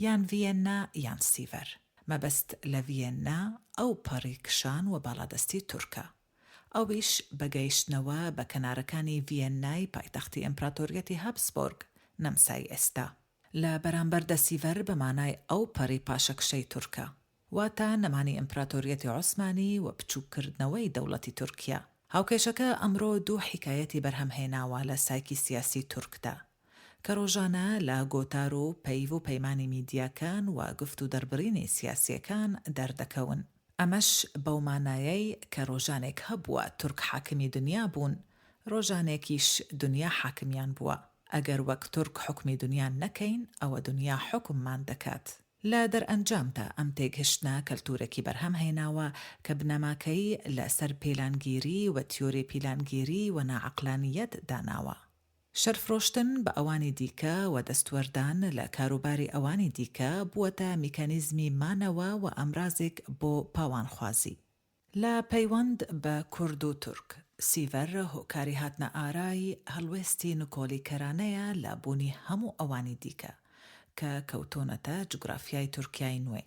یان ڤیەننا یان سیڤەر. مەبەست لە ڤیەننا ئەو پەڕی کشان و باڵادەستی تورکە، ئەویش بەگەیشتنەوە بە کەنارەکانی ڤیەننای پایتەختی ئیمپراتۆریەتی هابسبورگ نەمسای ئێستا لە بەرامبەردە سیڤەر بە مانای ئەو پەڕی پاشەکشەی تورکە، واتە نەمانی ئیمپراتۆریەتی عوسمانی و بچووکردنەوەی دەوڵەتی تورکیا. هاوکێشەکە ئەمڕۆ دوو حیکایەتی بەرهەمهێناوە لە سایکی سیاسی تورکدا کە ڕۆژانە لە گۆتار و پەیو و پەیمانی میدیاکان و گفت و دەربڕینی سیاسیەکان دەردەکەون. ئەمەش بەو مانایەی کە ڕۆژانێک هەبووە تورک حاکمی دنیا بوون، ڕۆژانێکیش دنیا حاکمیان بووە. ئەگەر وەک تورک حکمی دنیان نەکەین، ئەوە دنیا حکممان دەکات. لە دەرئەنجامدا ئەم تێگەشتنە کەلتورێکی بەرهەم هێناوە کە بنەماکەی لەسەر پێلانگیری و تیۆری پیلانگیری و ناعەقلانیەت داناوە. شەرفرۆشتن بە ئەوانی دیکە و دەستوەردان لە کاروباری ئەوانی دیکە بووەتە میکانیزمی مانەوە و ئەمرازێک بۆ پاوانخوازی. لە پەیوەند بە کورد و تورک، سیڤەر هۆکاری هاتنە ئارای هەڵوێستی نکۆلی کەرانەیە لە بوونی هەموو ئەوانی دیکە کە کەوتۆنەتە جوگرافیای تورکیای نوێ.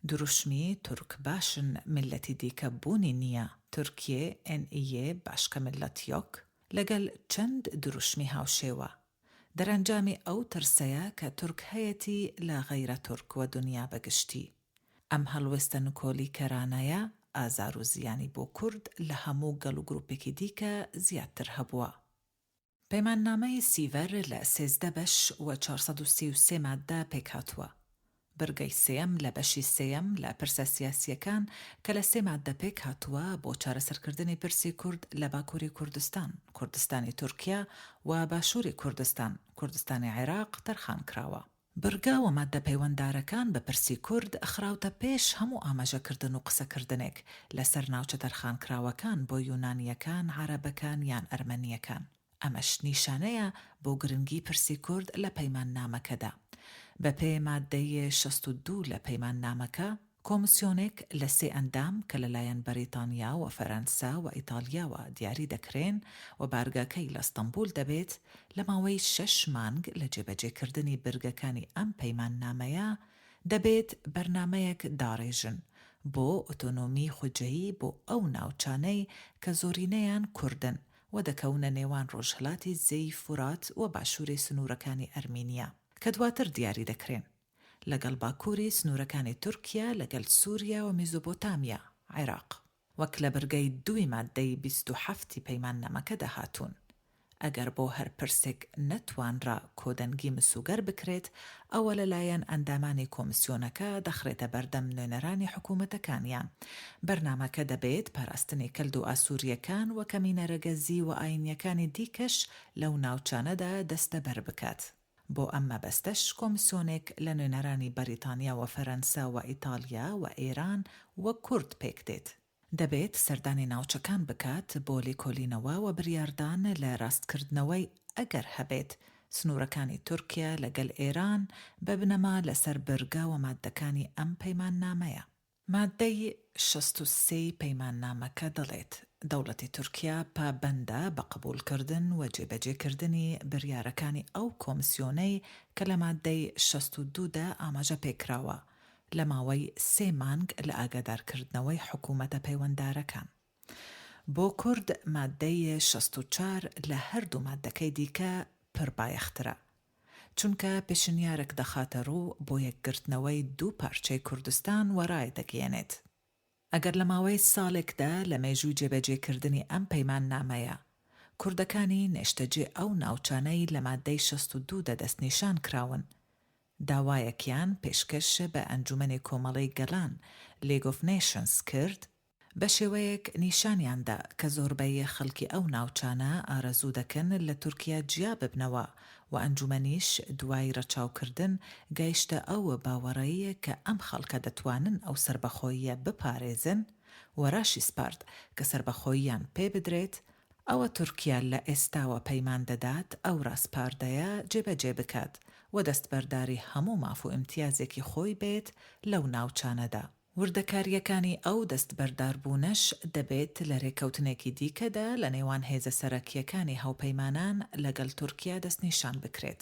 دروشمی تورک باشن ملەتی دیکە بوونی نییە. تورکیە Nİ باشکە ملەت یۆک لەگەل چەند دروشمی هاوشێوە. دەرەنجامی ئەو ترسەیە کە تورک هەیەتی لە غەیرە تورک و دنیا بەگشتی. ئەم هەڵوێستە نکۆلی کەرانەیە ئازار و زیانی بۆ کورد لە هەموو گەڵ و گروپێکی دیکە زیاتر هەبووە. پەیماننامەی سیڤەر لە 13 بەش و 433 مادە پێکهاتووە. بەرگەی سێم لە بەشی سێم لە پرسە سیاسیەکان کە لە 3 مادە پێکهاتووە بۆ چارەسەرکردنی پرسی کورد لە باکووری کوردستان، کوردستانی تورکیا و باشووری کوردستان، کوردستانی عێراق تەرخان کراوە. بەرگا و مادە پەیوەنددارەکان بە پرسی کورد خراوتە پێش هەموو ئاماژەکردن و قسەکردنێک لەسەر ناوچە تەرخانکراوەکان بۆ یۆنانیەکان، عەرەبەکان یان ئەرمەنیەکان. ئەمەش نیشانەیە بۆ گرنگی پرسی کورد لە پەیماننامەکەدا. بە پێی مادەی 62 لە پەیماننامەکە، کۆمسیۆنێک لە 3 ئەندام کە لەلایەن بەریتانیا و فەرەنسا و ئیتالیاوە دیاری دەکرێن و بارگاکەی لە ئەستەمبول دەبێت لە ماوەی 6 مانگ لە جێبەجێکردنی برگەکانی ئەم پەیماننامەیە دەبێت بەرنامەیەک داڕێژن بۆ ئۆتۆنۆمی خوجەیی بۆ ئەو ناوچانەی کە زۆرینەیان کوردن و دەکەونە نێوان ڕۆژهەڵاتی زەی فورات و باشووری سنوورەکانی ئەرمینیا کە دواتر دیاری دەکرێن لەگەڵ باکووری سنوورەکانی تورکیا لەگەڵ سووریا و میزۆپۆتامیا عێراق وەک لە بەرگەی 2 مادەی 27 پەیماننامەکە دەهاتوون. ئەگەر بۆ هەر پرسێک نەتوانرا کۆدەنگی مسوگەر بکرێت ئەوە لەلایەن ئەندامانی کۆمسیۆنەکە دەخرێتە بەردەم نوێنەرانی حکوومەتەکانیان. بەرنامەکە دەبێت پاراستنی کەلد و ئاسووریەکان و کەمینە ڕێگەزی و ئاینیەکانی دیکەش لەو ناوچانەدا دەستەبەر بکات. بۆ ئەم مەبەستەش کۆمسیۆنێک لە نوێنەرانی بەریتانیا و فەرەنسا و ئیتالیا و ئێران و کورد پێک دێت. دەبێت سەردانی ناوچەکان بکات بۆ لێکۆلینەوە و بریاردان لە ڕاستکردنەوەی ئەگەر هەبێت سنوورەکانی تورکیا لەگەڵ ئێران ببنەما لەسەر بەرگا و مادەکانی ئەم پەیماننامەیە. مادەی 63 پەیماننامەکە دەڵێت دەوڵەتی تورکیا پابەندە بە قبولکردن و جێبەجێکردنی بڕیارەکانی ئەو کۆمسیۆنەی کە لە مادەی 62دا ئاماژە پێکراوە لە ماوەی 3 مانگ لە ئاگادارکردنەوەی حکوومەتە پەیوەنددارەکان. بۆ کورد مادەی 64 لە هەردوو مادەکەی دیکە پڕبایەخترە چونکە پێشنیارێک دەخاتە ڕوو بۆ یەکگرتنەوەی 2 پارچەی کوردستان وەڕای دەگەیەنێت. ئەگەر لە ماوەی ساڵێکدا لە مێژووی جێبەجێکردنی ئەم پەیماننامەیە کوردەکانی نێشتەجێ ئەو ناوچانەی لە مادەی 62 دەستنیشان کراون داوایەکیان پێشکەش بە ئەنجومەنی کۆمەڵەی گەلان League of Nations کرد بە شێوەیەک نیشانیاندا کە زۆربەی خەڵکی ئەو ناوچانە ئارەزوو دەکەن لە تورکیا جیا ببنەوە و ئەنجومەنیش دوای ڕەچاوکردن گەیشتە ئەوە باوەڕەیە کە ئەم خەڵکە دەتوانن ئەو سربەخۆییە بپارێزن و ڕاشی سپارد کە سربەخۆییان پێ بدرێت ئەوە تورکیا لە ئێستاوە پەیمان دەدات ئەو ڕاستپاردەیە جێبەجێ بکات و دەستبەرداری هەموو ماف و ئیمتیازێکی خۆی بێت لەو ناوچانەدا. وردەکاریەکانی ئەو دەستبەرداربوونەش دەبێت لە ڕێکەوتنێکی دیکەدا لە نێوان هێزە سەرەکیەکانی هاوپەیمانان لەگەڵ تورکیا دەستنیشان بکرێت.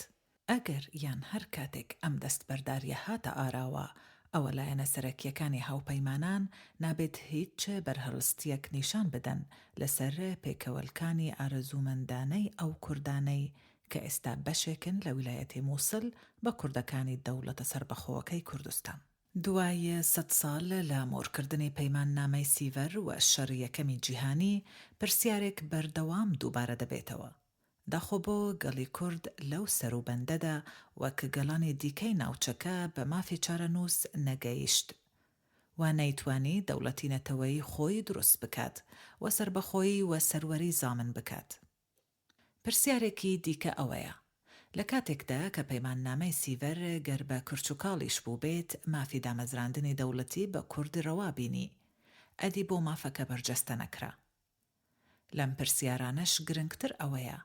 ئەگەر یان هەر کاتێک ئەم دەستبەرداریە هاتە ئاراوە ئەوە لایەنە سەرەکیەکانی هاوپەیمانان نابێت هیچ بەرهەڵستیەک نیشان بدەن لەسەر پێکەوەلکانی ئارەزوومەندانەی ئەو کوردانەی کە ئێستا بەشێکن لە ویلایەتی مووسڵ بە کوردەکانی دەوڵەتە سربەخۆوەکەی کوردستان. دوای 100 ساڵ لە مۆرکردنی پەیماننامەی سیڤەر و شەڕی یەکەمی جیهانی پرسیارێک بەردەوام دووبارە دەبێتەوە. داخۆ بۆ گەڵی کورد لەو سەروبەندەدا وەک گەڵانی دیکەی ناوچەکە بە مافی چارەنووس نەگەیشت و نەیتوانی دەوڵەتی نەتەوەی خۆی دروست بکات و سربەخۆیی و سەروەری زامن بکات. پرسیارێکی دیکە ئەوەیە لە کاتێکدا کە پەیماننامەی سیڤەر گەر بە کرچوکاڵیش بوو بێت مافی دامەزراندنی دەوڵەتی بە کورد ڕەوابینی ئەدی بۆ مافەکە بەرجەستە نەکرا. لەم پرسیارانەش گرنگتر ئەوەیە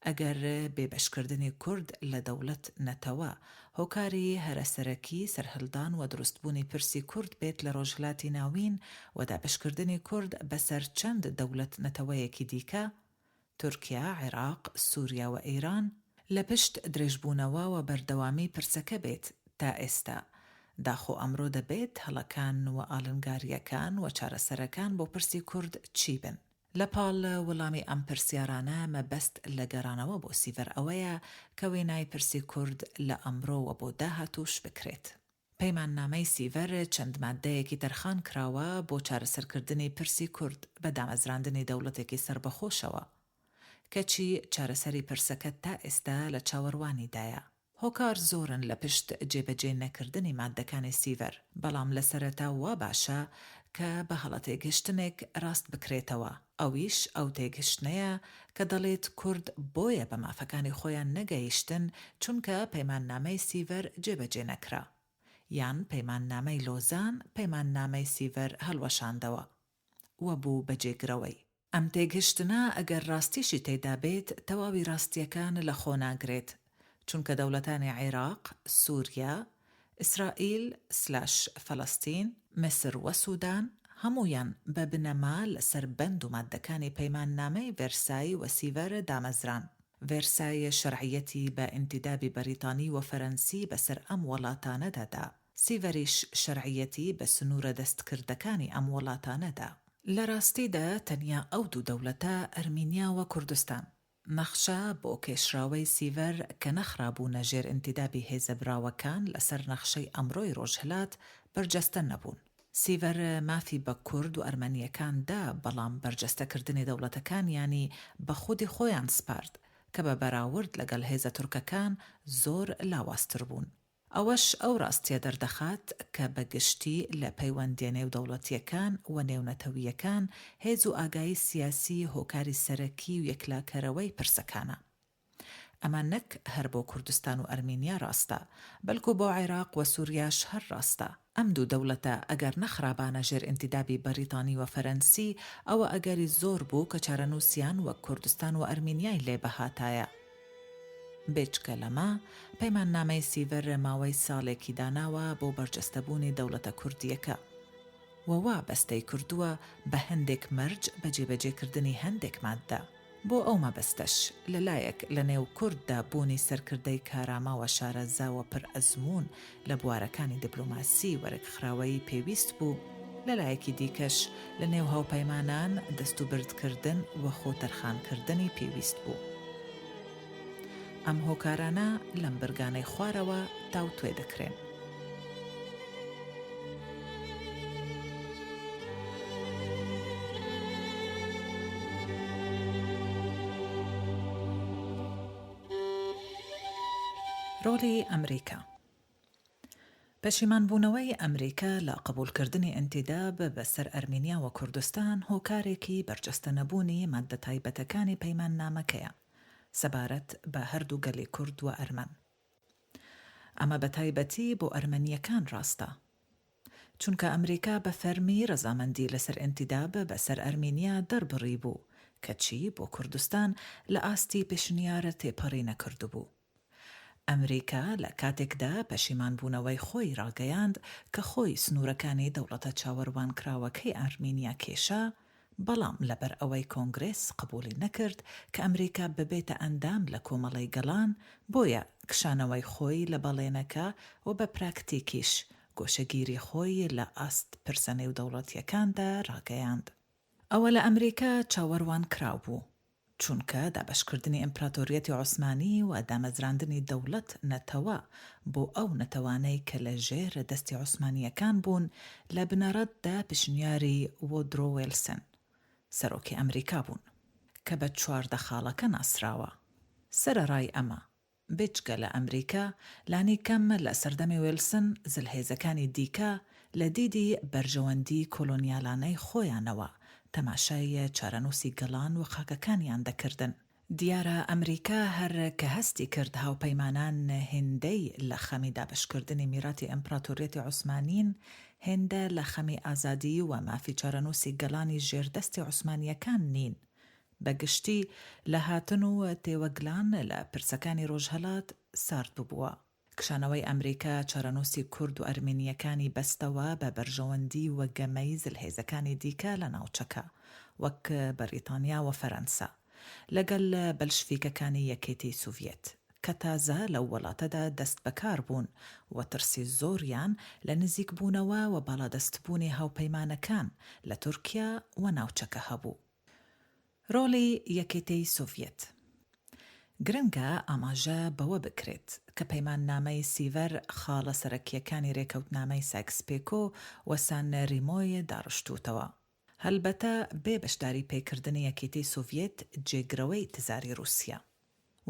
ئەگەر بێبەشکردنی کورد لە دەوڵەت نەتەوە هۆکاری هەرەسەرەکی سەرهەڵدان و دروستبوونی پرسی کورد بێت لە ڕۆژهەڵاتی ناوین و دابەشکردنی کورد بەسەر چەند دەوڵەت نەتەوەیەکی دیکە تورکیا، عێراق، سووریا و ئێران لە پشت درێژبوونەوە و بەردەوامی پرسەکە بێت تا ئێستا. داخۆ ئەمڕۆ دەبێت هەڵەکان و ئاڵنگاریەکان و چارەسەرەکان بۆ پرسی کورد چی بن. لە پاڵ وەڵامی ئەم پرسیارانە مەبەست لە گەڕانەوە بۆ سیڤەر ئەوەیە کە وێنای پرسی کورد لە ئەمڕۆوە بۆ داهاتووش بکرێت. پەیماننامەی سیڤەر چەند مادەیەکی تەرخان کراوە بۆ چارەسەرکردنی پرسی کورد بە دامەزراندنی دەوڵەتێکی سربەخۆشەوە کەچی چارەسەری پرسەکە تا ئێستا لە چاوەڕوانیدایە. هۆکار زۆرن لە پشت جێبەجێ نەکردنی مادەکانی سیڤەر بەڵام لە سەرەتا وا باشە کە بە هەڵە تێگەشتنێک ڕاست بکرێتەوە. ئەویش ئەو تێگەشتنەیە کە دەڵێت کورد بۆیە بە مافەکانی خۆیان نەگەیشتن چونکە پەیماننامەی سیڤەر جێبەجێ نەکرا یان پەیماننامەی لۆزان پەیماننامەی سیڤەر هەڵوەشاندەوە وە بوو بەجێگرەوەی. ئەم تێگەشتنە ئەگەر ڕاستیشی تێدا بێت تەواوی ڕاستیەکان لە خۆ ناگرێت چونکە دەوڵەتانی عێراق، سووریا، ئیسرائیل/فەڵەستین، مسر و سوودان هەمویان بە بنەما لەسەر بەند و مادەکانی پەیماننامەی ڤێرسای و سیڤەر دامەزران. ڤێرسای شەرعیەتی بە ئینتیدابی بەریتانی و فەرەنسی بەسەر ئەم وڵاتانەدادا، سیڤەریش شەرعیەتی بە سنوورە دەستکردەکانی ئەم وڵاتانەدا. لە ڕاستیدا تەنیا ئەو دوو دەوڵەتە ئەرمینیا و کوردستان نەخشە بۆ کێشراوەی سیڤەر کە نەخرابوو نەژێر ئینتیدابی هێزەبراوەکان لەسەر نەخشەی ئەمڕۆی ڕۆژهەلات بەرجەستە نەبوون. سیڤەر مافی بە کورد و ئەرمەنیەکاندا، بەڵام بەرجەستەکردنی دەوڵەتەکانیانی بە خودی خۆیان سپارد کە بە بەراورد لەگەڵ هێزە تورکەکان زۆر لاواستر بوون. ئەوەش ئەو ڕاستیە دەردەخات کە بەگشتی لە پەیوەندیە نێودەوڵەتیەکان و نێونەتەویەکان هێز و ئاگایی سیاسی هۆکاری سەرەکی و یەکلاکەرەوەی پرسەکانە. ئەمە نەک هەر بۆ کوردستان و ئەرمینیا ڕاستە، بەڵکو بۆ عێراق و سووریاش هەر ڕاستە. ئەم دوو دەوڵەتە ئەگەر نەخرابانە ژێر ئینتیدابی بەریتانی و فەرەنسی، ئەوە ئەگەری زۆر بوو کە چارەنووسیان وەک کوردستان و ئەرمینیای لێ بەهاتایە. بێچکە لەمە پەیماننامەی سیڤەر ماوەی ساڵێکی داناوە بۆ بەرجەستەبوونی دەوڵەتە کوردیەکە، وەوا بەستەی کردووە بە هەندێک مەرج بە جێبەجێکردنی هەندێک مادە. بۆ ئەو مەبەستەش لەلایەک لە نێو کورددا بوونی سەرکردەی کاراماوە شارەزاوە پڕ ئەزموون لە بوارەکانی دیپلۆماسی وەرەکخراوەی پێویست بوو، لەلایەکی دیکەش لە نێو هاوپەیمانان دەستوبردکردن و خۆتەرخانکردنی پێویست بوو. ئەم هۆکارانە لەم بەرگانەی خوارەوە تاوتوێ دەکرێن. ڕۆڵی ئەمریکا. پەشیمانبوونەوەی ئەمریکا لە قبولکردنی ئینتیداب بەسەر ئەرمینیا و کوردستان هۆکارێکی بەرجەستە نەبوونی مادە تایبەتەکانی پەیماننامەکەیە سەبارەت بە هەردوو گەلی کورد و ئەرمەن. ئەمە بە تایبەتی بۆ ئەرمەنیەکان ڕاستە، چونکە ئەمریکا بە فەرمی ڕەزامەندی لەسەر ئینتیداب بەسەر ئەرمینیا دەربڕی بوو، کەچی بۆ کوردستان لە ئاستی پێشنیارە تێپەڕی نەکردبوو. ئەمریکا لە کاتێکدا پەشیمانبوونەوەی خۆی ڕاگەیاند کە خۆی سنوورەکانی دەوڵەتە چاوەڕوانکراوەکەی ئەرمینیا کێشا، بەڵام لەبەر ئەوەی کۆنگرێس قبولی نەکرد کە ئەمریکا ببێتە ئەندام لە کۆمەڵەی گەڵان، بۆیە کشانەوەی خۆی لە بەڵێنەکە و بە پراکتیکیش گۆشەگیری خۆی لە ئاست پرسە نێودەوڵەتیەکاندا ڕاگەیاند. ئەوە لە ئەمریکا چاوەڕوان کراو بوو، چونکە دابەشکردنی ئیمپراتۆریەتی عوسمانی و دامەزراندنی دەوڵەت نەتەوە بۆ ئەو نەتەوانەی کە لە ژێر دەستی عوسمانیەکان بوون لە بنەڕەتدا پشنیاری وودرۆ ویلسن سەرۆکی ئەمریکا بوون کە بە 14 خاڵەکە ناسراوە. سەرەڕای ئەمە بێجگە لە ئەمریکا لانی کەم لە سەردەمی ویلسن زلهێزەکانی دیکە لە دیدی بەرژەوەندی کۆلۆنیالانەی خۆیانەوە تەماشای چارەنووسی گەڵان و خاکەکانیان دەکردن. دیارە ئەمریکا هەر کە هەستی کرد هاوپەیمانان هێندەی لە خەمی دابشکردنی میراتی ئیمپراتۆریەتی عوسمانین، هێندە لە خەمی ئازادی و مافی چارەنووسی گەڵانی ژێردەستی عوسمانیەکان نین، بەگشتی لە هاتن و تێوەگلان لە پرسەکانی ڕۆژهەلات سارد ببووە. کشانەوەی ئەمریکا چارەنووسی کورد و ئەرمێنیەکانی بەستەوە بە بەرژەوەندی و گەمەی زلهێزەکانی دیکە لە ناوچەکە وەک بەریتانیا و فەرەنسا لەگەڵ بەلشفیکەکانی یەکێتی سوڤیەت کە تازە لەو وڵاتەدا دەست بەکار بوون و ترسی زۆریان لە نزیکبوونەوە و باڵادەستبوونی هاوپەیمانەکان لە تورکیا و ناوچەکە هەبوو. ڕۆڵی یەکێتی سوڤیەت. گرنگە ئاماژە بەوە بکرێت کە پەیماننامەی سیڤەر خاڵە سەرەکیەکانی ڕێکەوتنامەی ساکس-پیکۆ و سان ریمۆی داڕشتوتەوە. هەلبەتە بێ بەشداری پێکردنی یەکێتی سوڤیەت جێگرەوەی تزاری رووسیا،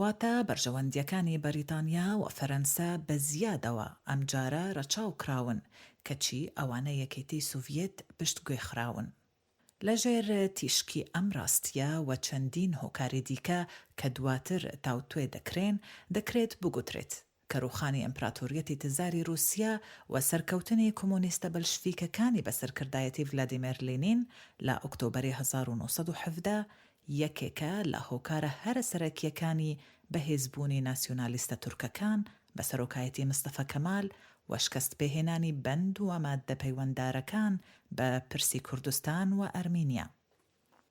واتە بەرژەوەندیەکانی بەریتانیا و فەرەنسا بە زیادەوە ئەمجارە ڕەچاو کراون، کەچی ئەوانە یەکێتی سوڤیەت پشتگوێ خراون. لەژێر تیشکی ئەم ڕاستیە و چەندین هۆکاری دیکە کە دواتر تاوتوێ دەکرێت بگوترێت کە ڕووخانی ئیمپراتۆریەتی تزاری رووسیا و سەرکەوتنی کۆمۆنیستە بەلشفیکەکانی بەسەرکردایەتی ڤلادیمیر لێنین لە ئۆکتۆبەری 1917 یەکێکە لە هۆکارە هەرە سەرەکیەکانی بەهێزبوونی ناسیۆنالیستە تورکەکان بە سەرۆکایەتی مستەفا کەمال و شکست پێهێنانی بەند و ماددە پەیوەنددارەکان بە پرسی کوردستان و ئەرمینیا.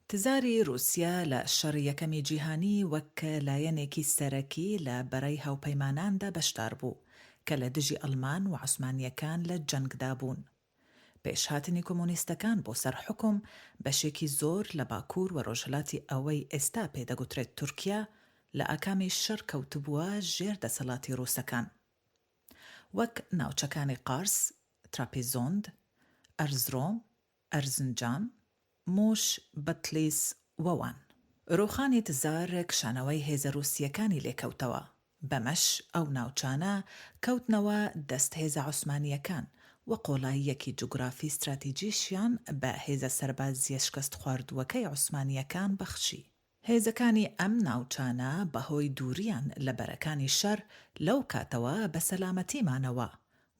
تزاری رووسیا لە شەڕی یەکەمی جیهانی وەک لایەنێکی سەرەکی لە بەرەی هاوپەیماناندا بەشدار بوو کە لە دژی ئەڵمان و عوسمانیەکان لە جەنگدا بوون. پێشهاتنی کۆمۆنیستەکان بۆ سەر حکم بەشێکی زۆر لە باکوور و ڕۆژهەڵاتی ئەوەی ئێستا پێدەگوترێت تورکیا لە ئاکامی شەڕ کەوتبووە ژێر دەسەڵاتی ڕووسەکان، وەک ناوچەکانی قارس، تراپیزۆند، ئەرزڕۆم، ئەرزنجان، موش، بەتلیس وەوان. ڕۆخانی تزار کشانەوەی هێزە رووسیەکانی لێکەوتەوە. بەمەش ئەو ناوچانە کەوتنەوە دەست هێزە عوسمانیەکان و قۆڵاییەکی جوگرافی استراتیجیشیان بە هێزە سەربازیە شکست خواردووەکەی عوسمانیەکان بەخشی. هێزەکانی ئەم ناوچانە بەهۆی دووریان لە بەرەکانی شەڕ لەو کاتەوە بە سەلامەتیمانەوە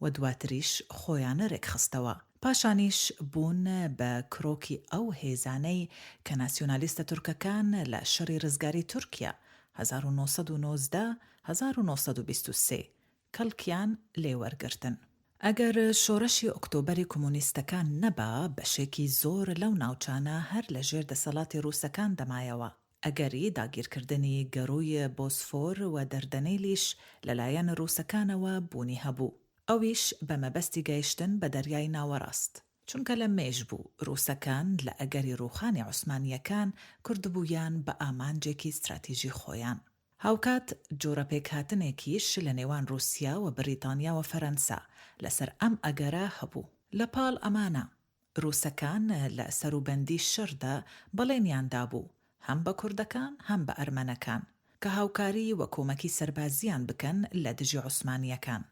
و دواتریش خۆیانە ڕێکخستەوە. پاشانیش بوون بە کرۆکی ئەو هێزانەی کە ناسیۆنالیستە تورکەکان لە شەڕی ڕزگاری تورکیا 1919-1923 کەڵکیان لێوەرگرتن. ئەگەر شۆڕەشی ئۆکتۆبەری کۆمۆنیستەکان نەبا، بەشێکی زۆر لەو ناوچانە هەر لە ژێر دەسەڵاتی ڕووسەکان دەمایەوە. ئەگەری داگیرکردنی گەڕووی بۆسفۆر و دەردەنێلیش لەلایەن ڕووسەکانەوە بوونی هەبوو. ئەویش بە مەبەستی گەیشتن بە دەریای ناوەڕاست، چونکە لە مێژ بوو ڕووسەکان لە ئەگەری ڕووخانی عوسمانیەکان کردبوویان بە ئامانجێکی استراتیژی خۆیان. هاوکات جۆرە پێکهاتنێکیش لە نێوان رووسیا و بریتانیا و فەرەنسا لەسەر ئەم ئەگەرە هەبوو. لە پاڵ ئەمانە رووسەکان لە سەروبەندی شەڕدا بەڵێنیاندا بوو هەم بە کوردەکان هەم بە ئەرمەنەکان کە هاوکاری و کۆمەکی سەربازیان بکەن لە دژی عوسمانیەکان.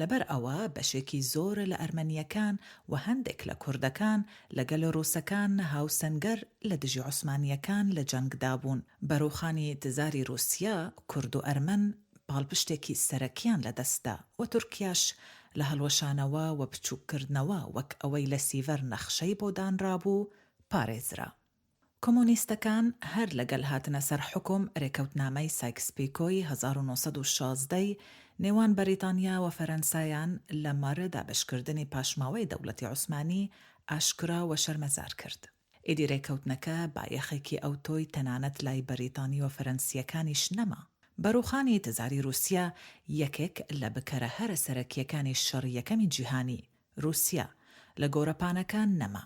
لەبەر ئەوە بەشێکی زۆر لە ئەرمەنیەکان و هەندێک لە کوردەکان لەگەڵ ڕووسەکان هاوسەنگەر لە دژی عوسمانیەکان لە جەنگدا بوون. بەڕووخانی تزاری رووسیا کورد و ئەرمەن پاڵپشتێکی سەرەکیان لەدەستدا و تورکیاش لە هەڵوەشانەوە و بچووکردنەوە وەک ئەوەی لە سیڤەر نەخشەی بۆ دانرابوو پارێزرا. کۆمۆنیستەکان هەر لەگەڵ هاتنە سەر حکم ڕێکەوتنامەی سایکس-پیکۆی 1960 نێوان بەریتانیا و فەرەنسایان لە مەڕە دابەشکردنی پاشماوەی دەوڵەتی عوسمانی ئاشکرا و شەرمەزار کرد. ئیدی ڕێکەوتنەکە بایەخێکی ئەوتۆی تەنانەت لای بەریتانی و فەرەنسیەکانیش نەما. بەڕووخانی تزاری رووسیا یەکێک لە بکەرە هەرە سەرەکیەکانی شەڕی یەکەمی جیهانی رووسیا لە گۆرەپانەکان نەما.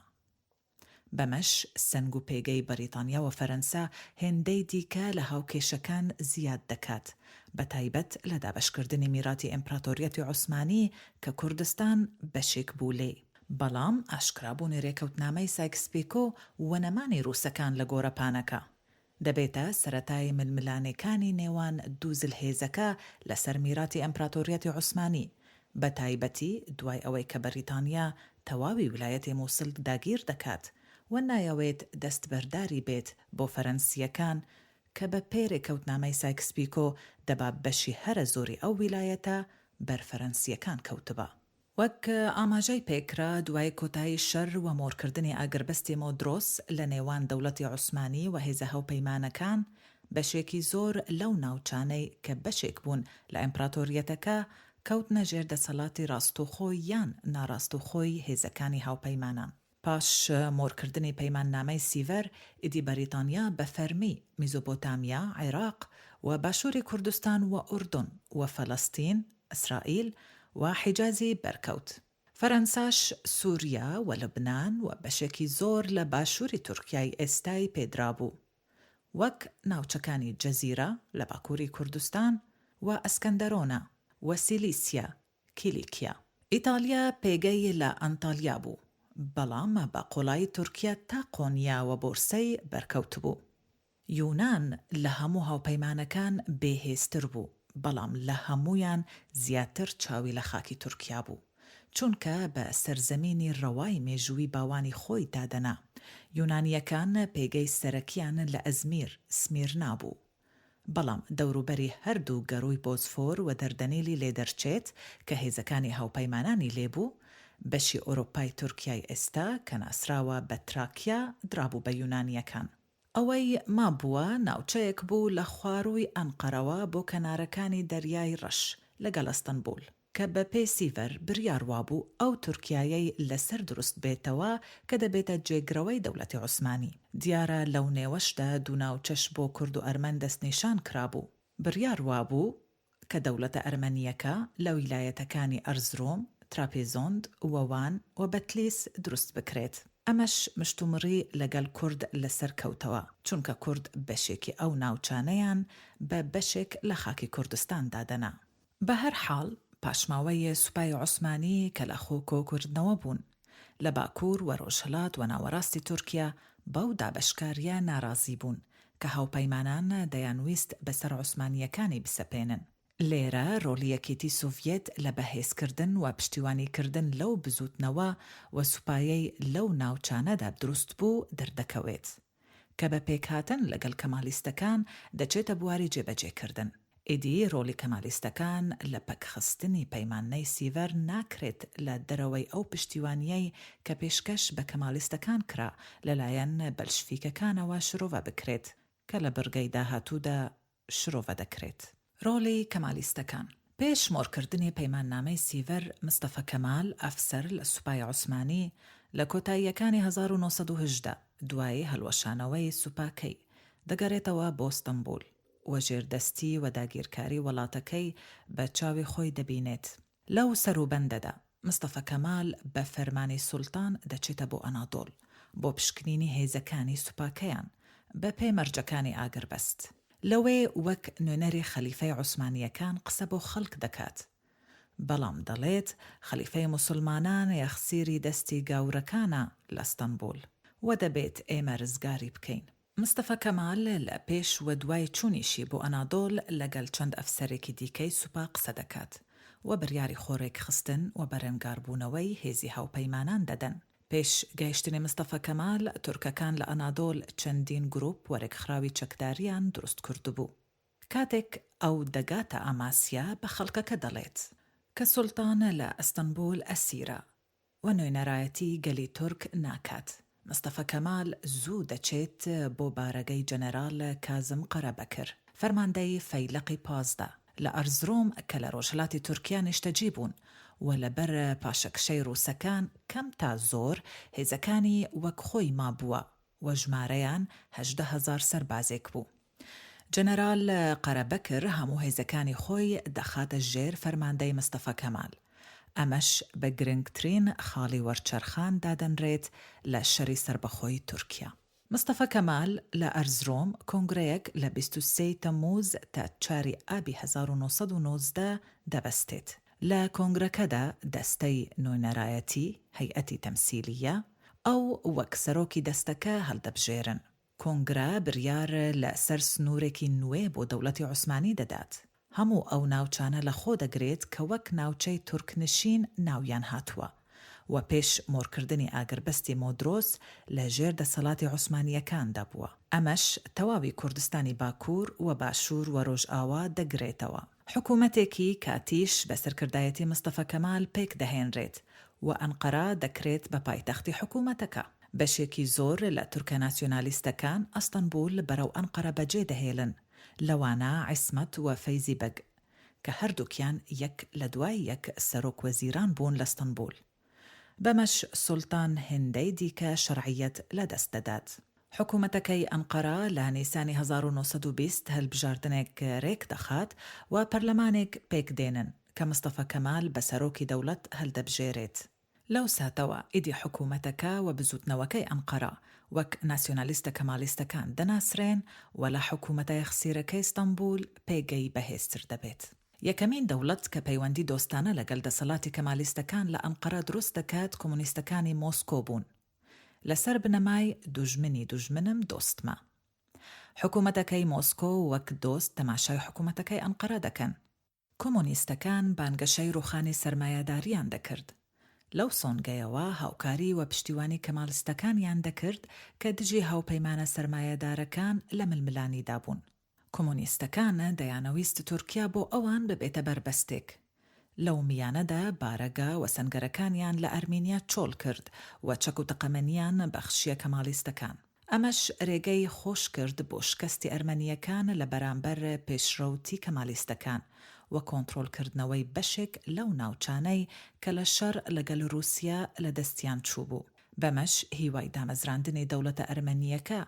بەمەش سەنگ و پێگەی بەریتانیا و فەرەنسا هێندەی دیکە لە هاوکێشەکان زیاد دەکات، بە تایبەت لە دابەشکردنی میراتی ئیمپراتۆریەتی عوسمانی کە کوردستان بەشێک بوو لێ. بەڵام ئاشکرابوونی ڕێکەوتنامەی سایکس-پیکۆ وەنەمانی ڕووسەکان لە گۆرەپانەکە دەبێتە سەرەتای ململانەکانی نێوان دوو زلهێزەکە لەسەر میراتی ئیمپراتۆریەتی عوسمانی، بە تایبەتی دوای ئەوەی کە بەریتانیا تەواوی ویلایەتی مووسڵ داگیر دەکات و نایەوێت دەستبەرداری بێت بۆ فەرەنسیەکان کە بە پێڕێکەوتنامەی سایکس-پیکۆ دەبا بەشی هەرە زۆری ئەو ویلایەتە بەر فەرەنسیەکان کەوتبە. وەک ئاماژەی پێکرا دوای کۆتایی شەڕ و مۆرکردنی ئاگربەستی مۆدرۆس لە نێوان دەوڵەتی عوسمانی و هێزە هاوپەیمانەکان، بەشێکی زۆر لەو ناوچانەی کە بەشێک بوون لە ئیمپراتۆریەتەکە کەوتنە ژێر دەسەڵاتی ڕاستوخۆی یان ناڕاستوخۆی هێزەکانی هاوپەیمانان. پاش مۆرکردنی پەیماننامەی سیڤەر، ئیدی بەریتانیا بە فەرمی میزۆپۆتامیا، عێراق و باشووری کوردستان و ئوردن و فەلەستین، ئیسرائیل و حیجازی بەرکەوت. فەرەنساش سووریا و لەبنان و بەشێکی زۆر لە باشووری تورکیای ئێستای پێدرابوو، وەک ناوچەکانی جەزیرە لە باکووری کوردستان و ئەسکەندەرۆنە و سیلیسیا، کیلیکیا. ئیتالیا پێگەی لە ئەنتالیا بوو، بەڵام بە قۆڵایی تورکیا تا قۆنیا و بۆرسەی بەرکەوت بوو. یونان لە هەموو هاوپەیمانەکان بێهێزتر بوو، بەڵام لە هەمویان زیاتر چاوی لە خاکی تورکیا بوو، چونکە بە سەرزەمینی ڕەوای مێژووی باوانی خۆی دادەنا. یونانیەکان پێگەی سەرەکیان لە ئەزمیر، سمیرنا بوو، بەڵام دەوروبەری هەردوو گەڕووی بۆسفۆر و دەردەنیلی لێدەرچێت کە هێزەکانی هاوپەیمانانی لێبوو، بەشی ئۆروپای تورکیای ئێستا کە ناسراوە بە تراکیا درابوو بە یونانیەکان. ئەوەی مابووە ناوچەیەک بوو لە خوارووی ئەنقەرەوە بۆ کەنارەکانی دەریای ڕەش لەگەڵ ئەستەنبول کە بە پێی سیڤەر بریار وابوو ئەو تورکیایەی لەسەر دروست بێتەوە کە دەبێتە جێگرەوەی دەوڵەتی عوسمانی. دیارە لەو نێوەشدا دوو ناوچەش بۆ کورد و ئەرمەن دەستنیشان کرابوو. بریار وابوو کە دەوڵەتە ئەرمەنیەکە لە ویلایەتەکانی ئەرزروم، تراپێزۆند، وەوان و بەتلیس دروست بکرێت. ئەمەش مشتومڕی لەگەڵ کورد لەسەر کەوتەوە چونکە کورد بەشێکی ئەو ناوچانەیان بە بەشێک لە خاکی کوردستان دادەنا. بە هەر حاڵ پاشماوەی سوپای عوسمانی کە لە خۆ کۆکردنەوە بوون لە باکوور و ڕۆژهەڵات و ناوەڕاستی تورکیا بەو دابەشکاریە ناڕازی بوون کە هاوپەیمانان دەیانویست بەسەر عوسمانیەکانی بسەپێنن. لێرە ڕۆڵی یەکێتی سۆڤیەت لە بەهێزکردن و پشتیوانیکردن لەو بزوتنەوە و سوپایەی لەو ناوچانەدا دروست بوو دەردەکەوێت کە بە پێکهاتن لەگەڵ کەمالیستەکان دەچێتە بواری جێبەجێکردن. ئیدی ڕۆڵی کەمالیستەکان لە پەکخستنی پەیمانەی سیڤەر ناکرێت لە دەرەوەی ئەو پشتیوانیەی کە پێشکەش بە کەمالیستەکان کرا لەلایەن بەلشفیکەکانەوە شرۆڤە بکرێت کە لە بڕگەی داهاتوودا شرۆڤە دەکرێت. ڕۆڵی کەمالیستەکان پێش مۆرکردنی پەیماننامەی سیڤەر مستەفە کەمال ئەفسەر لە سوپای عوسمانی لە کۆتاییەکانی 1970 دوای هەڵوەشانەوەی سوپاکەی دەگەڕێتەوە بۆ ئەستەنبول و ژێردەستی و داگیرکاری وڵاتەکەی بە چاوی خۆی دەبینێت. لەو سەروبەندەدا مستەفە کەمال بە فەرمانی سوڵتان دەچێتە بۆ ئەنادۆڵ بۆ پشکنینی هێزەکانی سوپاکەیان بە پێی مەرجەکانی ئاگربەست. لەوێ وەک نوێنەری خەلیفەی عوسمانیەکان قسە بۆ خەڵک دەکات. بەڵام دەڵێت خەلیفەی موسڵمانان یەخسیری دەستی گاورەکانە لە ئەستەنبول و دەبێت ئێمە ڕزگاری بکەین. مستەفە کەمال لە پێش و دوای چوونیشی بۆ ئەنادۆڵ لەگەڵ چەند ئەفسەرێکی دیکەی سوپا قسە دەکات و بڕیاری خۆڕێک خستن و بەرەنگاربوونەوەی هێزی هاوپەیمانان دەدەن. پێش گەیشتنی مستەفە کەمال تورکەکان لە ئەنادۆڵ چەندین گروپ وەرەکخراوی چەکداریان دروست کردبوو. کاتێک ئەو دەگاتە ئاماسیا بە خەڵکەکە دەڵێت کە سوڵتانە لە ئەستەنبول ئەسیرە و نوێنەرایەتی گەلی تورک ناکات. مستەفە کەمال زوو دەچێت بۆ بارەگەی جەنەرال کازم قەرەبەکر فەرماندەی فەیلقی 15 لە ئەرزروم کە لە ڕۆژهەڵاتی تورکیا نیشتەجی بوون و لەبەر پاشەکشەی ڕووسەکان کەم تا زۆر هێزەکانی وەک خۆی مابووە و ژمارەیان 18,000 سەربازێک بوو. جەنەرال قەرەبەکر هەموو هێزەکانی خۆی دەخاتە ژێر فەرماندەی مستەفە کەمال. ئەمەش بە گرنگترین خاڵی وەرچەرخان دادەنرێت لە شەری سربەخۆی تورکیا. مستەفە کەمال لە ئەرزروم کۆنگرەیەک لە 23 تەمووز تا 4 ئابی 1990 دەبەستێت. لە کۆنگرەکەدا دەستەی نوێنەرایەتی هەیئەتی تەمسیلیە ئەو وەک سەرۆکی دەستەکە هەڵدەبژێرن. کۆنگرە بڕیار لە سەر سنوورێکی نوێ بۆ دەوڵەتی عوسمانی دەدات. هەموو ئەو ناوچانە لە خۆ دەگرێت کە وەک ناوچەی تورکنشین ناویان هاتووە و پێش مۆرکردنی ئاگربەستی مۆدرۆس لە ژێر دەسەڵاتی عوسمانیەکاندا بووە. ئەمەش تەواوی کوردستانی باکوور و باشوور و ڕۆژئاوا دەگرێتەوە. حکوومەتێکی کاتیش بە سەرکردایەتی مستەفە کەمال پێک دەهێنرێت و ئەنقەرە دەکرێت بە پایتەختی حکوومەتەکە. بەشێکی زۆر لە تورکە ناسیۆنالیستەکان ئەستەنبول بەرەو ئەنقەرە بەجێ دەهێڵن، لەوانە عیسمەت و فەیزی بەگ کە هەردووکیان یەک لە دوای یەک سەرۆک وەزیران بوون لە ئەستەنبول. بەمەش سوڵتان هێندەی دیکە شەرعیەت لەدەست دەدات. حکوومەتەکەی ئەنقەرە لە نیسانی 1920 هەلبژاردنێک ڕێک دەخات و پەرلەمانێک پێک دێنن کە مستەفە کەمال بە سەرۆکی دەوڵەت هەلدەبژێرێت. لەو ساتەوە ئیدی حکوومەتەکە و بزوتنەوەکەی ئەنقەرە وەک ناسیۆنالیستە کەمالیستەکان دەناسرێن و لە حکوومەتە یەخسیرەکەی ئەستەنبول پێگەی بەهێزتر دەبێت. یەکەمین دەوڵەت کە پەیوەندی دۆستانە لەگەڵ دەسەڵاتی کەمالیستەکان لە ئەنقەرە دروست دەکات کۆمونیستەکانی مۆسکۆ بوون. لەسەر بنەمای دوژمنی دوژمنم دۆستمە. حکوومەتەکەی مۆسکۆ وەک دۆست تەماشای حکوومەتەکەی ئەنقەرە دەکەن. کۆمونیستەکان بانگەشەی ڕوخانی سەرمایەداریان دەکرد. لەو سۆنگەیەوە هاوکاری و پشتیوانی کەمالیستەکانیان دەکرد کە دژی هاوپەیمانە سەرمایەدارەکان لە ململانی دابوون. کۆمونیستەکان دەیانەویست تورکیا بۆ ئەوان ببێتە بەربەستێک. لەو میانەدا بارەگە و سەنگەرەکانیان لە ئەرمینیا چۆڵ کرد و چەک و تەقەمەنیان بەخشیە کەمالیستەکان. ئەمەش ڕێگەی خۆش کرد بۆ شکستی ئەرمەنیەکان لە بەرامبەر پێشڕەوتی کەمالیستەکان و کۆنتڕۆڵکردنەوەی بەشێک لەو ناوچانەی کە لە شەڕ لەگەڵ رووسیا لە دەستیان چوو بوو. بەمەش هیوای دامەزراندنی دەوڵەتە ئەرمەنیەکە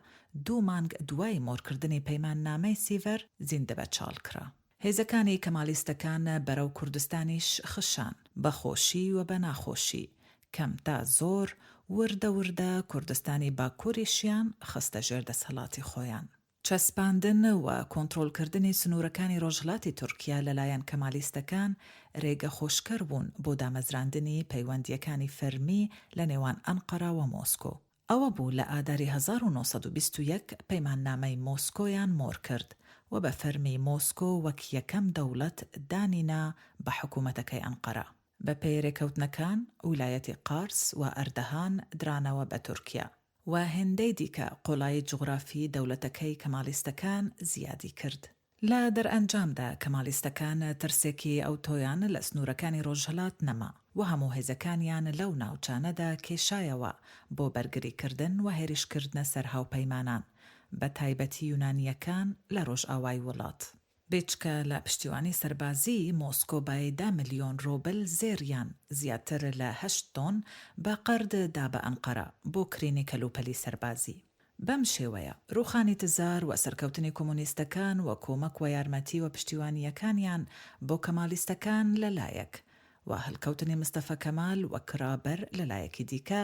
2 مانگ دوای مۆرکردنی پەیماننامەی سیڤەر زیندە بەچاڵ کرا. هێزەکانی کەمالیستەکان بەرەو کوردستانیش خشان بە خۆشی و بە ناخۆشی، کەم تا زۆر وردە وردە کوردستانی باکووریشیان خستە ژێر دەسەڵاتی خۆیان. چەسپاندن و کۆنتڕۆڵکردنی سنوورەکانی ڕۆژهەڵاتی تورکیا لەلایەن کەمالیستەکان ڕێگە خۆشکەر بوون بۆ دامەزراندنی پەیوەندیەکانی فەرمی لە نێوان ئەنقەرە و مۆسکۆ. ئەوە بوو لە ئاداری 1921 پەیماننامەی مۆسکۆیان مۆر کرد و بە فەرمی مۆسکۆ وەک یەکەم دەوڵەت دانینا بە حکوومەتەکەی ئەنقەرە. بە پێیرێکەوتنەکان ویلایەتی قارس و ئەردەهان درانەوە بە تورکیا و هێندەی دیکە قۆڵایی جوغرافی دەوڵەتەکەی کەمالیستەکان زیادی کرد. لە دەرئەنجامدا کەمالیستەکان ترسێکی ئەوتۆیان لە سنوورەکانی ڕۆژهەڵات نەما و هەموو هێزەکانیان لەو ناوچانەدا کێشایەوە بۆ بەرگریکردن و هێرشکردنە سەر هاوپەیمانان بە تایبەتی یونانیەکان لە ڕۆژئاوای وڵات. بێچکە لە پشتیوانی سەربازی مۆسکۆ بای 10 ملیۆن ڕۆبل زێریان زیاتر لە 8 تۆن بە قەرد دا بە ئەنقەرە بۆ کرینی کەلوپەلی سەربازی. بەم شێوەیە ڕووخانی تزار و سەرکەوتنی کۆمونیستەکان و کۆمەک و یارمەتی و پشتیوانیەکانیان بۆ کەمالیستەکان لەلایەک و هەلکەوتنی مستەفا کەمال و کرابەر لەلایەکی دیکە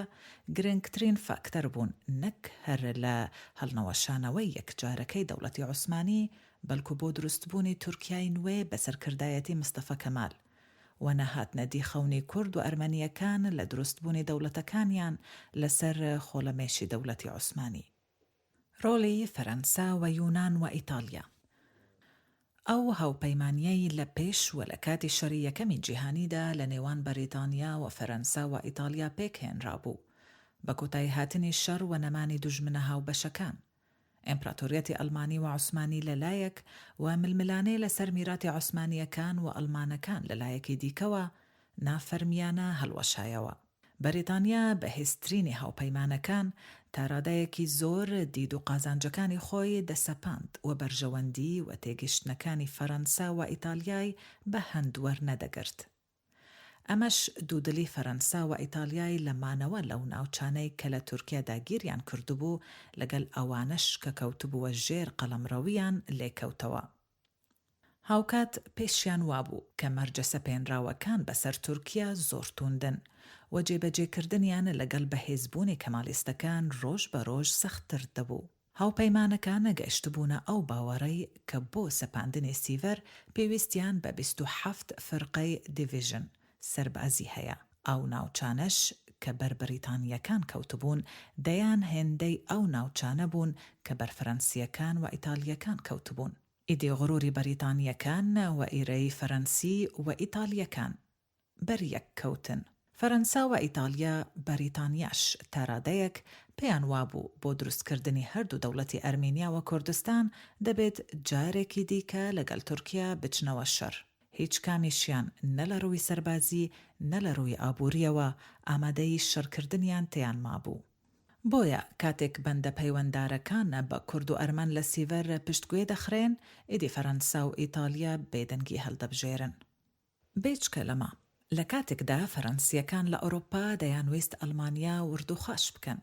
گرنگترین فاکتەر بوون، نەک هەر لە هەڵنەوەشانەوەی یەکجارەکەی دەوڵەتی عوسمانی، بەڵکو بۆ دروستبوونی تورکیای نوێ بەسەرکردایەتی مستەفا کەمال و نەهاتنە دیخەونی کورد و ئەرمەنیەکان لە دروستبوونی دەوڵەتەکانیان لەسەر خۆڵەمێشی دەوڵەتی عوسمانی. ڕۆڵی فەرەنسا و یونان و ئیتالیا. ئەو هاوپەیمانیەی لە پێش و لە کاتی شەڕی یەکەمی جیهانیدا لە نێوان بەریتانیا و فەرەنسا و ئیتالیا پێکهێنرابوو بە کۆتایی هاتنی شەڕ و نەمانی دوژمنە هاوبەشەکان. ئیمپراتۆریەتی ئەڵمانی و عوسمانی لەلایەک و ململانەی لەسەر میراتی عوسمانیەکان و ئەڵمانەکان لەلایەکی دیکەوە نافەرمیانە هەڵوەشایەوە. بەریتانیا بە هێزترینی هاوپەیمانەکان تا ڕادایەکی زۆر دید و قازانجەکانی خۆی دەسەپاند و بەرژەوەندی و تێگەشتنەکانی فەرەنسا و ئیتالیای بە هەندوەر نەدەگرت. ئەمەش دوودلی فەرەنسا و ئیتالیای لەمانەوە لەو ناوچانەی کە لە تورکیا داگیریان کردبوو لەگەڵ ئەوانەش کە کەوتبووە ژێر قەڵەمڕەویان لێکەوتەوە. هاوکات پێشیان وابوو کە مەرجە پێنراوەکان بەسەر تورکیا زۆر توندن و جێبەجێکردنیان لەگەڵ بەهێزبوونی کەمالیستەکان ڕۆژ بە ڕۆژ سەختتر دەبوو. هاوپەیمانەکان نەگەیشتبوونە ئەو باوەڕەی کە بۆ سەپاندنی سیڤەر پێویستیان بە 27 فەرقەی دیڤیژن سەربازی هەیە. ئەو ناوچانەش کە بەربەریتانیەکان کەوتبوون دەیان هێندەی ئەو ناوچانە بوون کە بەرفەرەنسیەکان و ئیتالیەکان کەوتبوون. ئیدی غڕوری بەریتانیەکان و ئیرەی فەرەنسی و ئیتالیەکان بەریەک کەوتن. فەرەنسا و ئیتالیا بەریتانیاش تاڕادەیەک پێیان وابوو بۆ دروستکردنی هەردوو دەوڵەتی ئەرمینیا و کوردستان دەبێت جارێکی دیکە لەگەڵ تورکیا بچنەوە شەڕ. هیچ کامیشیان نە لە ڕووی سەربازی نە لە ڕووی ئابووریەوە ئامادەی شەڕکردنیان تیان مابوو. بۆیە کاتێک بەندە پەیوەنددارەکانە بە کورد و ئەرمەن لە سیڤەر پشتگوێ دەخرێن، ئیدی فەرەنسا و ئیتالیا بێدەنگی هەڵدەبژێرن. بێچکە لەما لە کاتێکدا فەرەنسیەکان لە ئەوروپا دەیانویست ئەڵمانیا وردوخاش بکەن،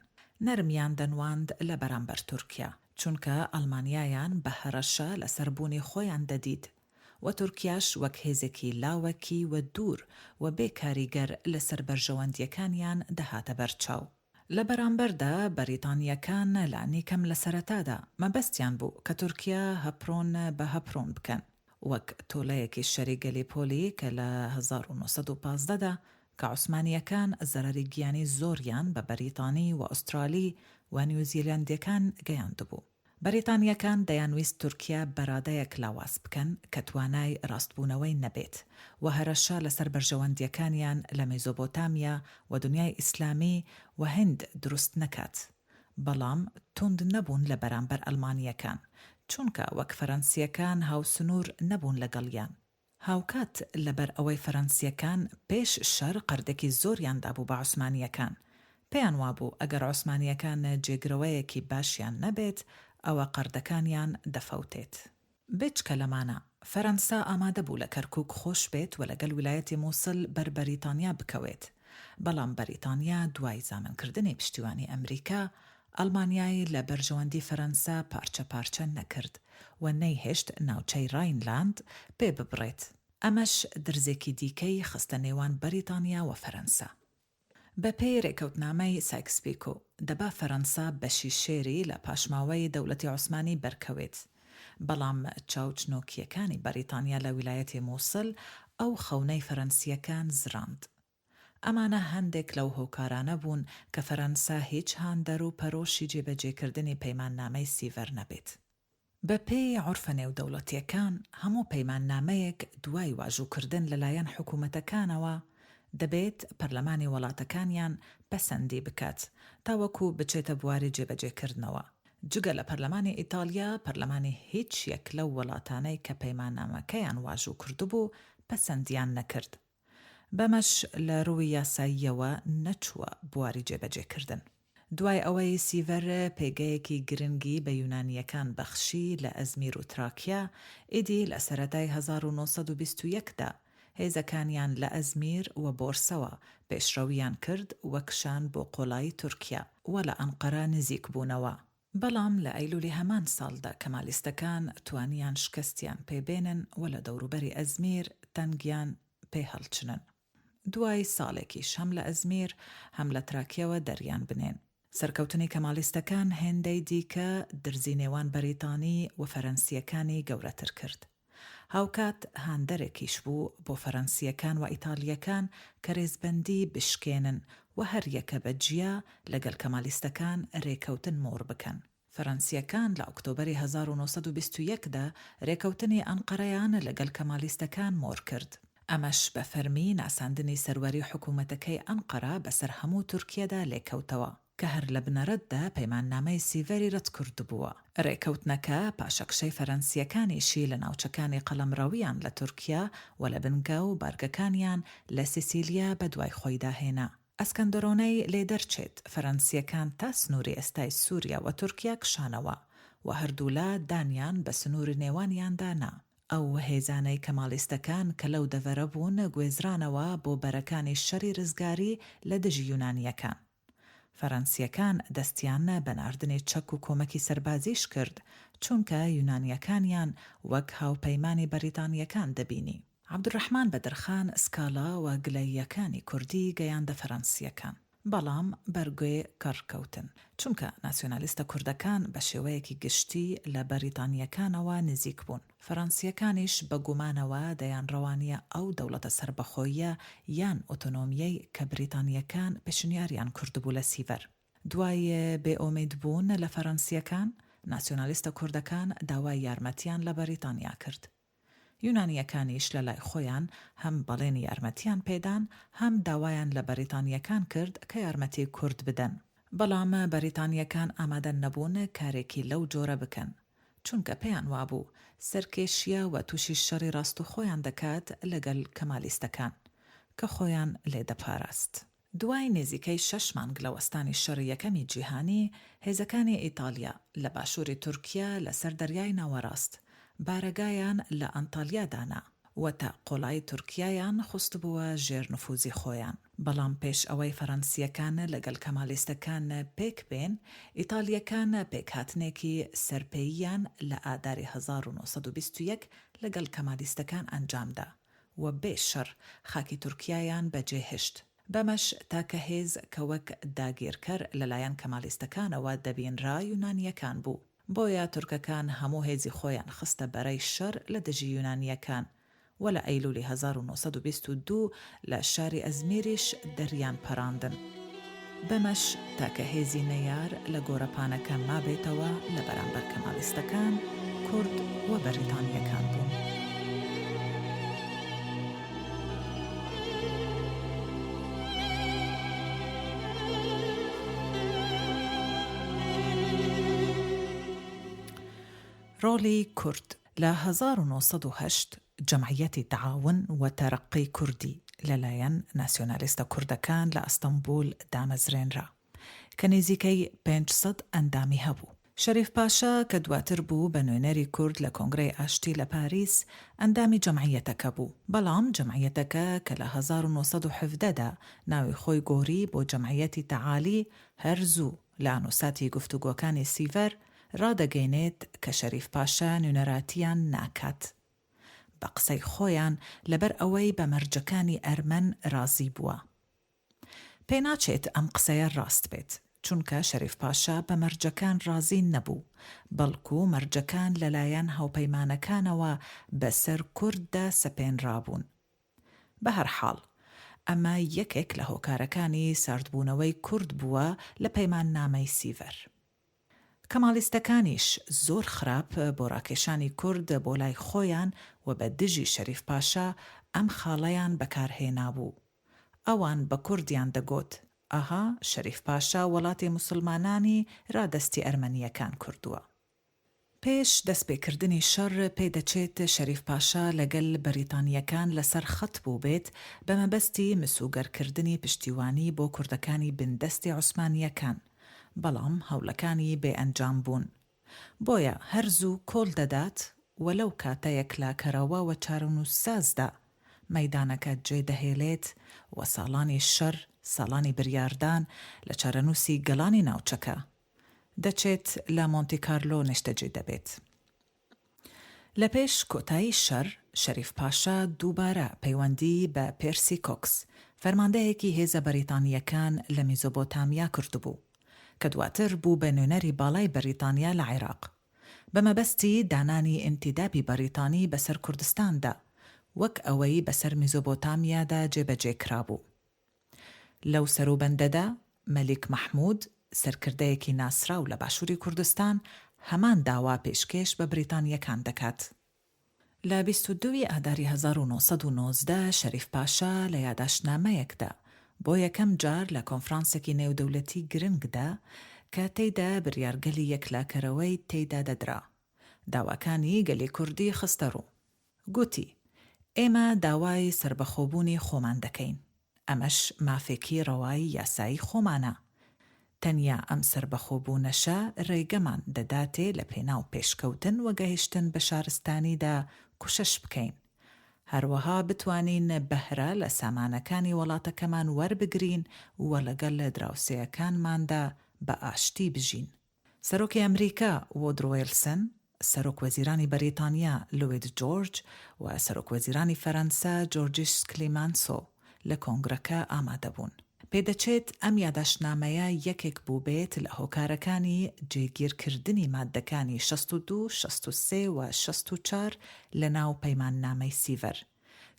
نەرمیان دەنواند لە بەرامبەر تورکیا، چونکە ئەڵمانیایان بە هەرەشە لە سەربوونی خۆیان دەدید و تورکیاش وەک هێزێکی لاوەکی و دوور و بێکاریگەر لەسەر بەرژەوەندیەکانیان دەهاتە بەرچاو. لە بەرامبەردا بەریتانیەکان لانی کەم لە سەرەتادا مەبەستیان بوو کە تورکیا هەپڕۆن بە هەپڕۆن بکەن، وەک تۆلەیەکی شەری گەلیپۆلی کە لە 1915دا کە عوسمانیەکان زەرەری گیانی زۆریان بە بەریتانی و ئوسترالی و نیوزیلەندیەکان گەیاندبوو. بەریتانیەکان دەیانویست تورکیا بەرادەیەک لاواز بکەن کە توانای ڕاستبوونەوەی نەبێت و هەرەشە لەسەر بەرژەوەندیەکانیان لە مێزۆپۆتامیا و دنیای ئیسلامی و هند دروست نەکات. بەڵام توند نەبوون لە بەرامبەر ئەڵمانیەکان، چونکە وەک فەرەنسیەکان هاوسنوور نەبوون لەگەڵیان. هاوکات لەبەر ئەوەی فەرەنسیەکان پێش شەڕ قەردێکی زۆریان دابوو بە عوسمانیەکان، پێیان وابوو ئەگەر عوسمانیەکان جێگرەوەیەکی باشیان نەبێت ئەوە قەردەکانیان دەفەوتێت. بچکە لەمانە فەرەنسا ئامادە بوو لە کەرکووک خۆش بێت و لەگەڵ ویلایەتی مووسڵ بەر بەریتانیا بکەوێت، بەڵام بەریتانیا دوای زامنکردنی پشتیوانی ئەمریکا ئەڵمانیای لە بەرژەوەندی فەرەنسا پارچە پارچە نەکرد و نەیهێشت ناوچەی ڕاینلاند پێ ببڕێت. ئەمەش درزێکی دیکەی خستە نێوان بەریتانیا و فەرەنسا. بە پێی ڕێکەوتنامەی سایکس-پیکۆ دەبا فەرەنسا بەشی شێری لە پاشماوەی دەوڵەتی عوسمانی بەرکەوێت، بەڵام چاوچنۆکیەکانی بەریتانیا لە ویلایەتی مووسڵ ئەو خەونەی فەرەنسیەکان زراند. ئەمانە هەندێک لەو هۆکارانە بوون کە فەرەنسا هیچ هاندەر و پەرۆشی جێبەجێکردنی پەیماننامەی سیڤەر نەبێت. بە پێی عورفە نێودەوڵەتیەکان هەموو پەیماننامەیەک دوای واژووکردن لەلایەن حکوومەتەکانەوە دەبێت پەرلەمانی وڵاتەکانیان پەسەندی بکات تاوەکو بچێتە بواری جێبەجێکردنەوە. جگە لە پەرلەمانی ئیتالیا پەرلەمانی هیچ یەک لەو وڵاتانەی کە پەیماننامەکەیان واژوو کردبوو پەسەندیان نەکرد. بەمەش لە ڕووی یاساییەوە نەچووە بواری جێبەجێکردن. دوای ئەوەی سیڤەر پێگەیەکی گرنگی بە یونانیەکان بەخشی لە ئەزمیر و تراکیا، ئیدی لە سەرەتای 1921دا هێزەکانیان لە ئەزمیر و بۆرسەوە پێشڕەویان کرد وەکشان بۆ قۆڵایی تورکیا و لە ئەنقەرە نزیک بوونەوە. بەڵام لە ئەیلولی هەمان ساڵدا کەمالیستەکان توانیان شکستیان پێبێنن و لە دەوروبەری ئەزمیر تەنگیان پێ هەڵچنن. دوای ساڵێکیش هەم لە ئەزمیر هەم لە تراکیەوە دەریان بنێن. سەرکەوتنی کەمالیستەکان هێندەی دیکە درزی نێوان بەریتانی و فەرەنسیەکانی گەورەتر کرد. هاوکات هاندەرێکیش بوو بۆ فەرەنسیەکان و ئیتالیەکان کە ڕێزبەندی بشکێنن و هەر یەکە بەجیا لەگەڵ کەمالیستەکان ڕێکەوتن مۆڕ بکەن. فەرەنسیەکان لە ئۆکتۆبەری 1921دا ڕێکەوتنی ئەنقەرەیان لەگەڵ کەمالیستەکان مۆڕ کرد. ئەمەش بە فەرمی ناساندنی سەروەری حکوومەتەکەی ئەنقەرە بەسەر هەموو تورکیەدا لێکەوتەوە کە هەر لە بنەرەتدا پەیماننامەی سیڤەری ڕەت کردبووە. ڕێکەوتنەکە پاشەکشەی فەرەنسیەکانیشی لە ناوچەکانی قەڵەمڕەویان لە تورکیا و لە بنگا و بارگەکانیان لە سیسیلیا بە دوای خۆی داهێنا. ئەسکەندەرۆنەی لێ دەرچێت فەرەنسیەکان تا سنووری ئێستای سووریا و تورکیا کشانەوە و هەردوولا دانیان بە سنووری نێوانیاندانا. ئەو هێزانەی کەمالیستەکان کە لەو دەڤەرە بوون گوێزرانەوە بۆ بەرەکانی شەری ڕزگاری لە دژی یونانیەکان. فەرەنسیەکان دەستیان بە ناردنی چەک و کۆمەکی سەربازیش کرد چونکە یونانیەکانیان وەک هاوپەیمانی بەریتانیەکان دەبینی. عەبدوڕەحمان بەدرخان سکاڵا و گلەییەکانی کوردی گەیاندە فەرەنسیەکان، بەڵام بەرگوێ کەڕکەوتن چونکە ناسیۆنالیستە کوردەکان بە شێوەیەکی گشتی لە بەریتانیەکانەوە نزیک بوون. فەرەنسیەکانیش بە گومانەوە دەیان ڕەوانیە ئەو دەوڵەتە سەربەخۆیە یان ئۆتۆنۆمیەی کە بریتانیەکان پێشنیاریان کردبوو لە سیڤەر. دوای بێئۆمێدبوون لە فەرەنسیەکان، ناسیۆنالیستە کوردەکان داوای یارمەتیان لە بەریتانیا کرد. یونانیەکانیش لە لای خۆیان هەم بەڵێنی یارمەتیان پێدان هەم داوایان لە بەریتانیەکان کرد کە یارمەتی کورد بدەن. بەڵام بەریتانیەکان ئامادە نەبوون کارێکی لەو جۆرە بکەن چونکە پێیان وابوو سەرکێشیە و تووشی شەڕی ڕاست و خۆیان دەکات لەگەڵ کەمالیستەکان کە خۆیان لێدەپاراست. دوای نێزیکەی 6 مانگ لە وەستانی شەڕی یەکەمی جیهانی، هێزەکانی ئیتالیا لە باشووری تورکیا لەسەر دەریای ناوەڕاست بارەگایان لە ئەنتالیا دانا و تا قۆڵایی تورکیایان خستبووە ژێر نفوزی خۆیان. بەڵام پێش ئەوەی فەرەنسیەکان لەگەڵ کەمالیستەکان پێک بێن، ئیتالیەکان پێکهاتنێکی سەرپێییان لە ئاداری 1921 لەگەڵ کەمالیستەکان ئەنجامدا و بێشەڕ خاکی تورکیایان بەجێهێشت. بەمەش تاکە هێز کە وەک داگیرکەر لەلایەن کەمالیستەکانەوە دەبینرا یونانیەکان بوو. بۆیە تورکەکان هەموو هێزی خۆیان خستە بەرەی شەڕ لە دژی یونانیەکان و لە ئەیلولی 1922 لە شاری ئەزمیریش دەریان پەڕاندن. بەمەش تاکە هێزی نەیار لە گۆرەپانەکە مابێتەوە لە بەرامبەر کەمالیستەکان، کورد و بەریتانیەکان بوون. ڕۆڵی کورد لە 1908 جەمعیەتی تەعاون و تەرەقی کوردی لەلایەن ناسیۆنالیستە کوردەکان لە ئەستەمبول دامەزرێنرا. کە نێزیکەی 500 ئەندامی هەبوو. شەریف پاشا کە دواتر بوو بە نوێنەری کورد لە کۆنگرەی ئاشتی لە پاریس ئەندامی جەمعیەتەکە بوو. بەڵام جەمعیەتەکە کە لە 1970دا ناوی خۆی گۆڕی بۆ جەمعیەتی تەعالی هەرزوو لە ئانوساتی گفتوگۆکانی سیڤەر ڕادەگەینێت کە شەریف پاشا نوێنەراتیان ناکات. بە قسەی خۆیان لەبەر ئەوەی بە مەرجەکانی ئەرمەن رازی بووە. پێناچێت ئەم قسەیە ڕاست بێت، چونکە شەریف پاشا بە مەرجەکان رازی نەبوو، بەڵکو مەرجەکان لەلایەن هاوپەیمانەکانەوە بەسەر کورددا سەپێنرابوون. بە هەر حاڵ، ئەمە یەکێک لە هۆکارەکانی ساردبوونەوەی کورد بووە لە پەیماننامەی سیڤەر. کەماڵیستەکانیش زۆر خراپ بۆ ڕاکێشانی کورد بۆ لای خۆیان و بە دژی شەریف پاشا ئەم خاڵەیان بەکارهێنابوو. ئەوان بە کوردیان دەگوت ئەها شەریف پاشا وڵاتی موسڵمانانی ڕادەستی ئەرمەنیەکان کردووە. پێش دەستپێکردنی شەڕ پێدەچێت شەریف پاشا لەگەل بەریتانیەکان لەسەر خەت بوو بێت بە مەبەستی مسوگەرکردنی پشتیوانی بۆ کوردەکانی بندەستی عوسمانیەکان، بەڵام هەوڵەکانی بێئەنجام بوون. بۆیە هەرزوو کۆڵ دەدات و لەو کاتە یەکلاکەرەوە و چارەنووسسازدا مەیدانەکە جێدەهێڵێت و ساڵانی شەڕ، ساڵانی بریاردان لە چارەنووسی گەڵانی ناوچەکە دەچێت لە مۆنتی کارلۆ نیشتەجێ دەبێت. لە پێش کۆتایی شەڕ شەریف پاشا دووبارە پەیوەندی بە پێرسی کۆکس، فەرماندەیەکی هێزە بەریتانیەکان لە میزۆبۆتامیا کردبوو کە دواتر بوو بە نوێنەری باڵای بەریتانیا لە عێراق بە مەبەستی دانانی ئینتیدابی بەریتانی بەسەر کوردستاندا وەک ئەوەی بەسەر میزۆبۆتامیادا جێبەجێکرابوو. لەو سەروبەندەدا مەلیک مەحموود سەرکردەیەکی ناسراو لە باشووری کوردستان هەمان داوا پێشکەش بە بریتانیەکان دەکات. لە 22 ئاداری 1990 شەریف پاشا لە یادداشتنامەیەکدا بۆ یەکەم جار لە کۆنفرانسێکی نێودەوڵەتی گرنگدا کە تێیدا بریارگەلی یەکلاکەرەوەی تێیدا دەدرا، داواکانی گەلی کوردی خستە ڕوو. گوتی ئێمە داوای سربەخۆبوونی خۆمان دەکەین، ئەمەش مافێکی ڕەوایی یاسایی خۆمانە. تەنیا ئەم سربەخۆبوونەشە ڕێگەمان دەداتێ لە پێناو پێشکەوتن و گەهیشتن بە شارستانیدا کوشش بکەین. هەروەها بتوانین بەهرە لە سامانەکانی وڵاتەکەمان وەربگرین و لەگەڵ لە دراوسێیەکانماندا بە ئاشتی بژین. سەرۆکی ئەمریکا وودرۆ ویلسن، سەرۆک وەزیرانی بەریتانیا لوید جۆرج و سەرۆک وەزیرانی فەرەنسا جۆرجیس کلیمانسۆ لە کۆنگرەکە ئامادە بوون. پێدەچێت ئەم یادداشتنامەیە یەکێک بوو بێت لە هۆکارەکانی جێگیرکردنی ماددەکانی 62، 63 و 64 لە ناو پەیماننامەی سیڤەر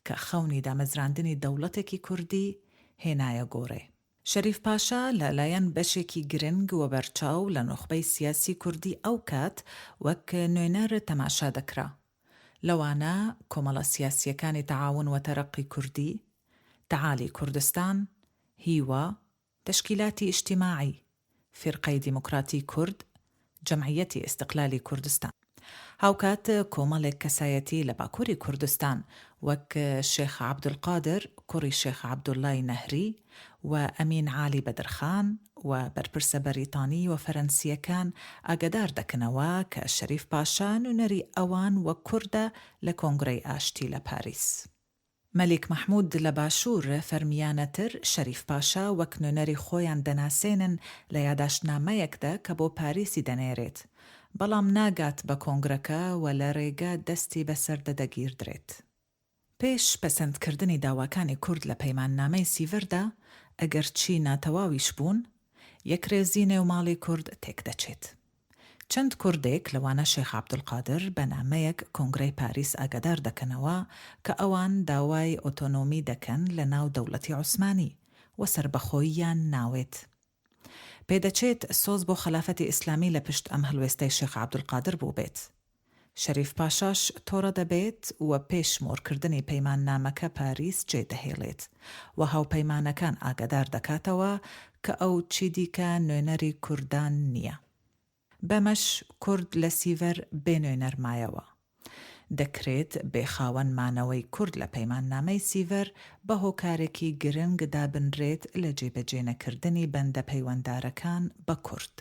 کە خەونی دامەزراندنی دەوڵەتێکی کوردی هێنایە گۆڕێ. شەریف پاشا لەلایەن بەشێکی گرنگ و بەرچاو لە نۆخبەی سیاسی کوردی ئەو کات وەک نوێنەر تەماشا دەکرا. لەوانە کۆمەڵە سیاسیەکانی تەعاون و تەرەقی کوردی، تەعالی کوردستان، هیوا، تشکیلاتی اجتماعی، فرقەی دیموکراتی کورد، جەمعیەتی ئیستیقلالی کوردستان. هاوکات کۆمەڵێک کەسایەتی لە باکووری کوردستان وەک شێخ عەبدولقادر کوڕی شێخ عەبدوڵڵای نەهری و ئەمین عالی بەدرخان و بەرپرسە بەریتانی و فەرەنسیەکان ئاگادار دەکەنەوە کە شەریف پاشا نوێنەری ئەوان وە کووردە لە کۆنگرەی ئاشتی لە پاریس. مەلیک مەحموود لە باشوور فەرمیانەتر شەریف پاشا وەک نوێنەری خۆیان دەناسێنن لە یادداشتنامەیەکدا کە بۆ پاریسی دەنێرێت، بەڵام ناگات بە کۆنگرەکە و لە ڕێگە دەستی بەسەر دەدەگیردرێت. پێش پەسەندکردنی داواکانی کورد لە پەیماننامەی سیڤەردا ئەگەر چی ناتەواویش بوون، یەکرێزی نێوماڵی کورد تێک دەچێت. چەند کوردێک لەوانە شێخ عەبدولقادر بە نامەیەک کۆنگرەی پاریس ئاگادار دەکەنەوە کە ئەوان داوای ئۆتۆنۆمی دەکەن لە ناو دەوڵەتی عوسمانی و سربەخۆییان ناوێت. پێدەچێت سۆز بۆ خلافەتی ئیسلامی لە پشت ئەم هەڵوێستەی شێخ عەبدولقادر بوو بێت. شەریف پاشاش تۆڕە دەبێت و پێش مۆرکردنی پەیماننامەکە پاریس جێدەهێڵێت و هاوپەیمانەکان ئاگادار دەکاتەوە کە ئەو چی دیکە نوێنەری کوردان نییە. بەمەش کورد لە سیڤەر بێ نوێنەر مایەوە. دەکرێت بێخاوەن مانەوەی کورد لە پەیماننامەی سیڤەر بە هۆکارێکی گرنگ دابنرێت لە جێبەجێنەکردنی بەندە پەیوەنددارەکان بە کورد.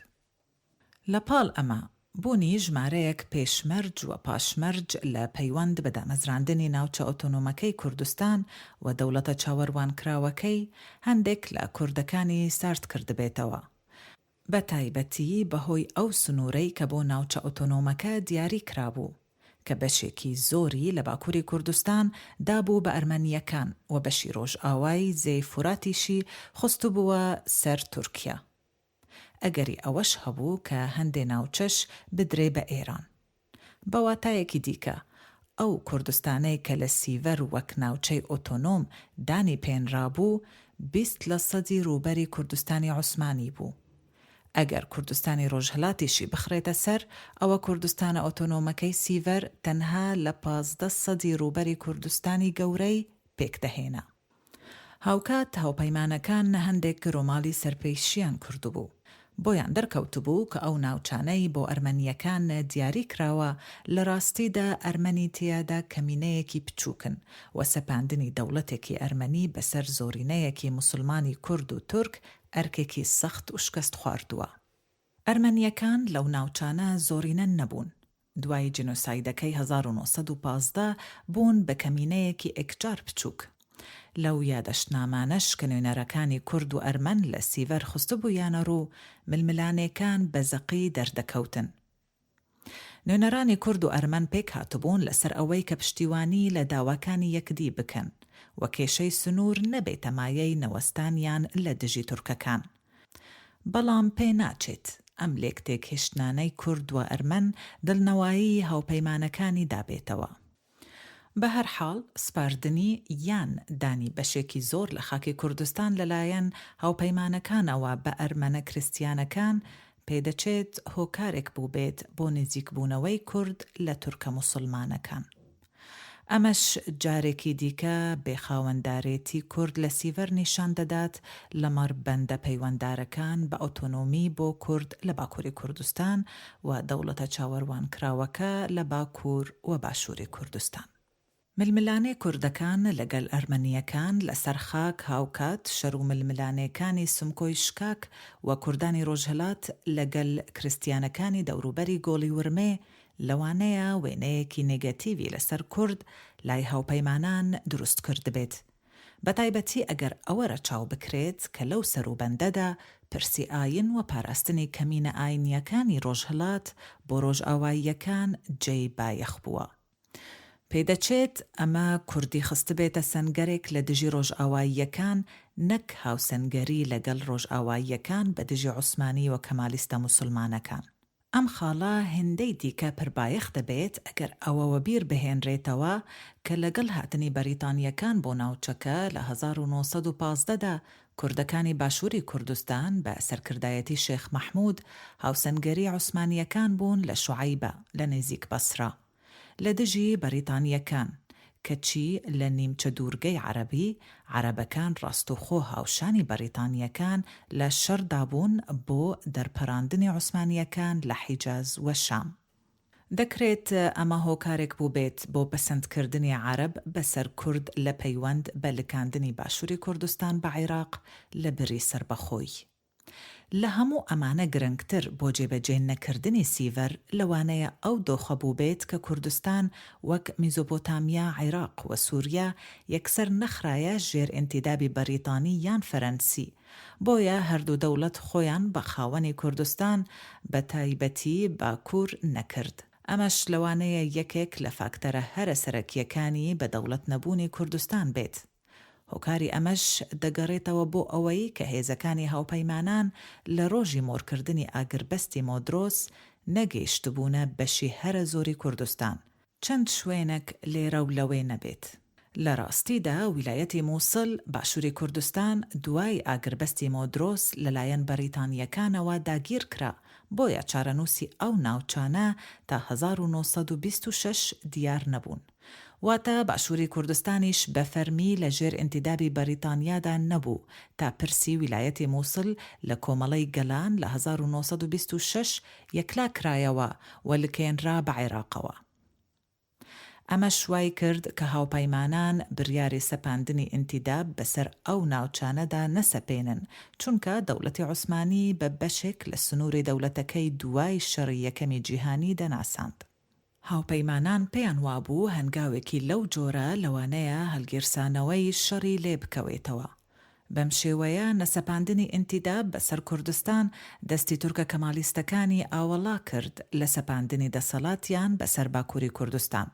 لە پاڵ ئەمە بوونی ژمارەیەک پێشمەرج و پاشمەرج لە پەیوەند بە دامەزراندنی ناوچە ئۆتۆنۆمەکەی کوردستان و دەوڵەتە چاوەڕوانکراوەکەی هەندێک لە کوردەکانی سارد کردبێتەوە، بە تایبەتی بەهۆی ئەو سنوورەی کە بۆ ناوچە ئۆتۆنۆمەکە دیاری کرابوو کە بەشێکی زۆری لە باکووری کوردستان دابوو بە ئەرمەنیەکان و بەشی ڕۆژئاوای زەی فوراتیشی خستبووە سەر تورکیا. ئەگەری ئەوەش هەبوو کە هەندێ ناوچەش بدرێ بە ئێران. بەواتایەکی دیکە ئەو کوردستانەی کە لە سیڤەر وەک ناوچەی ئۆتۆنۆم دانی پێنرابوو 20% ڕووبەری کوردستانی عوسمانی بوو. ئەگەر کوردستانی ڕۆژهەڵاتیشی بخرێتە سەر، ئەوە کوردستانە ئۆتۆنۆمەکەی سیڤەر تەنها لە 15% ڕووبەری کوردستانی گەورەی پێکدەهێنا. هاوکات هاوپەیمانەکان هەندێک گرۆماڵی سەرپێشیان کردبوو، بۆیان دەرکەوتبوو کە ئەو ناوچانەی بۆ ئەرمەنیەکان دیاری کراوە لە ڕاستیدا ئەرمەنی تیادا کەمینەیەکی بچووکن و سەپاندنی دەوڵەتێکی ئەرمەنی بەسەر زۆرینەیەکی موسڵمانی کورد و تورک ئەرکێکی سەخت و شکست خواردووە. ئەرمەنیەکان لەو ناوچانە زۆرینە نەبوون. دوای جنۆسایدەکەی 1915 بوون بە کەمینەیەکی ئەکجار بچووک. لەو یادەشتنامانەش کە نوێنەرەکانی کورد و ئەرمەن لە سیڤەر خستبوویانە ڕوو، ململانێکان بە زەقی دەردەکەوتن. نوێنەرانی کورد و ئەرمەن پێک هاتبوون لەسەر ئەوەی کە پشتیوانی لە داواکانی یەکدی بکەن و کێشەی سنوور نەبێتە مایەی نەوەستانیان لە دژی تورکەکان. بەڵام پێ ناچێت ئەم لێکتێکهێشتانەی کورد و ئەرمەن دڵنەوایی هاوپەیمانەکانی دابێتەوە. بە هەر حاڵ سپاردنی یان دانی بەشێکی زۆر لە خاکی کوردستان لەلایەن هاوپەیمانەکانەوە بە ئەرمەنە کریستیانەکان پێدەچێت هۆکارێک بوو بێت بۆ نزیکبوونەوەی کورد لە تورکە موسڵمانەکان. ئەمەش جارێکی دیکە بێخاوەنددارێتی کورد لە سیڤەر نیشان دەدات لەمەڕ بەندە پەیوەنددارەکان بە ئۆتۆنۆمی بۆ کورد لە باکووری کوردستان و دەوڵەتە چاوەڕوانکراوەکە لە باکوور و باشووری کوردستان. ململانەی کوردەکان لەگەڵ ئەرمەنیەکان لەسەر خاک هاوکات شەر و ململانەکانی سمکۆی شکاک و کوردانی ڕۆژهەڵات لەگەڵ کریستیانەکانی دەوروبەری گۆڵی ورمێ لەوانەیە وێنەیەکی نێگەتیڤی لەسەر کورد لای هاوپەیمانان دروست کرد بێت. بەتایبەتی ئەگەر ئەوە ڕەچاو بکرێت کە لەو سەروبەندەدا پرسی ئاین و پاراستنی کەمینە ئاینیەکانی ڕۆژهەڵات بۆ ڕۆژئاواییەکان جێی بایەخ بووە. پێدەچێت ئەمە کوردی خستبێتە سەنگەرێک لە دژی ڕۆژئاواییەکان، نەک هاوسەنگەری لەگەڵ ڕۆژئاواییەکان بە دژی عوسمانی و کەمالیستە موسڵمانەکان. ئەم خاڵە هێندەی دیکە پربایەخ دەبێت ئەگەر ئەوەوە بیر بهێنرێتەوە کە لەگەڵ هاتنی بەریتانیەکان بۆ ناوچەکە لە 1915دا کوردەکانی باشووری کوردستان بە سەرکردایەتی شێخ مەحموود هاوسەنگەری عوسمانیەکان بوون لە شوعەیبە لە نێزیک بەسرا لە دژی بەریتانیەکان، کەچی لە نیمچە دوورگەی عەرەبەکان ڕاستوخۆ هاوشانی بەریتانیەکان لە شەردابوون بۆ دەرپەراندنی عوسمانیەکان لە حیجاز و شام. دەکرێت ئەمە هۆکارێک بوو بێت بۆ پەسەندکردنی عەرەب بەسەر کورد لە پەیوەند بە لکاندنی باشووری کوردستان بە عێراق لە بری سربەخۆی. لە هەموو ئەمانە گرنگتر بۆ جێبەجێ نەکردنی سیڤەر لەوانەیە ئەو دۆخە بوو بێت کە کوردستان وەک میزۆپۆتامیا، عێراق و سووریا یەکسەر نەخرایە ژێر ئینتیدابی بەریتانی یان فەرەنسی، بۆیە هەردوو دەوڵەت خۆیان بە خاوەنی کوردستان بە تایبەتی باکوور نەکرد. ئەمەش لەوانەیە یەکێک لە فاکتەرە هەرە سەرەکیەکانی بە دەوڵەت نەبوونی کوردستان بێت. هۆکاری ئەمەش دەگەڕێتەوە بۆ ئەوەی کە هێزەکانی هاوپەیمانان لە ڕۆژی مۆرکردنی ئاگربەستی مۆدرۆس نەگەیشتبوونە بەشی هەرە زۆری کوردستان، چەند شوێنێک لێرە و لەوێ نەبێت. لە ڕاستیدا ویلایەتی مووسڵ باشووری کوردستان دوای ئاگربەستی مۆدرۆس لەلایەن بەریتانیەکانەوە داگیر کرا، بۆیە چارەنووسی ئەو ناوچانە تا 1926 دیار نەبوون. واتە باشووری کوردستانیش بە فەرمی لە ژێر ئینتیدابی بەریتانیادا نەبوو تا پرسی ویلایەتی مووسڵ لە کۆمەڵەی گەلان لە 1926 یەکلا کرایەوە و لکێنرا بە عێراقەوە. ئەمە شوای کرد کە هاوپەیمانان بڕیاری سەپاندنی ئینتیداب بەسەر ئەو ناوچانەدا نەسەپێنن، چونکە دەوڵەتی عوسمانی بە بەشێک لە سنووری دەوڵەتەکەی دوای شەڕی یەکەمی جیهانی دەناساند. هاوپەیمانان پێیان وابوو هەنگاوێکی لەو جۆرە لەوانەیە هەڵگیرسانەوەی شەڕی لێ بکەوێتەوە. بەم شێوەیە نەسەپاندنی ئینتیداب بەسەر کوردستان دەستی تورکە کەمالیستەکانی ئاوەڵا کرد لە سەپاندنی دەسەڵاتیان بەسەر باکووری کوردستان.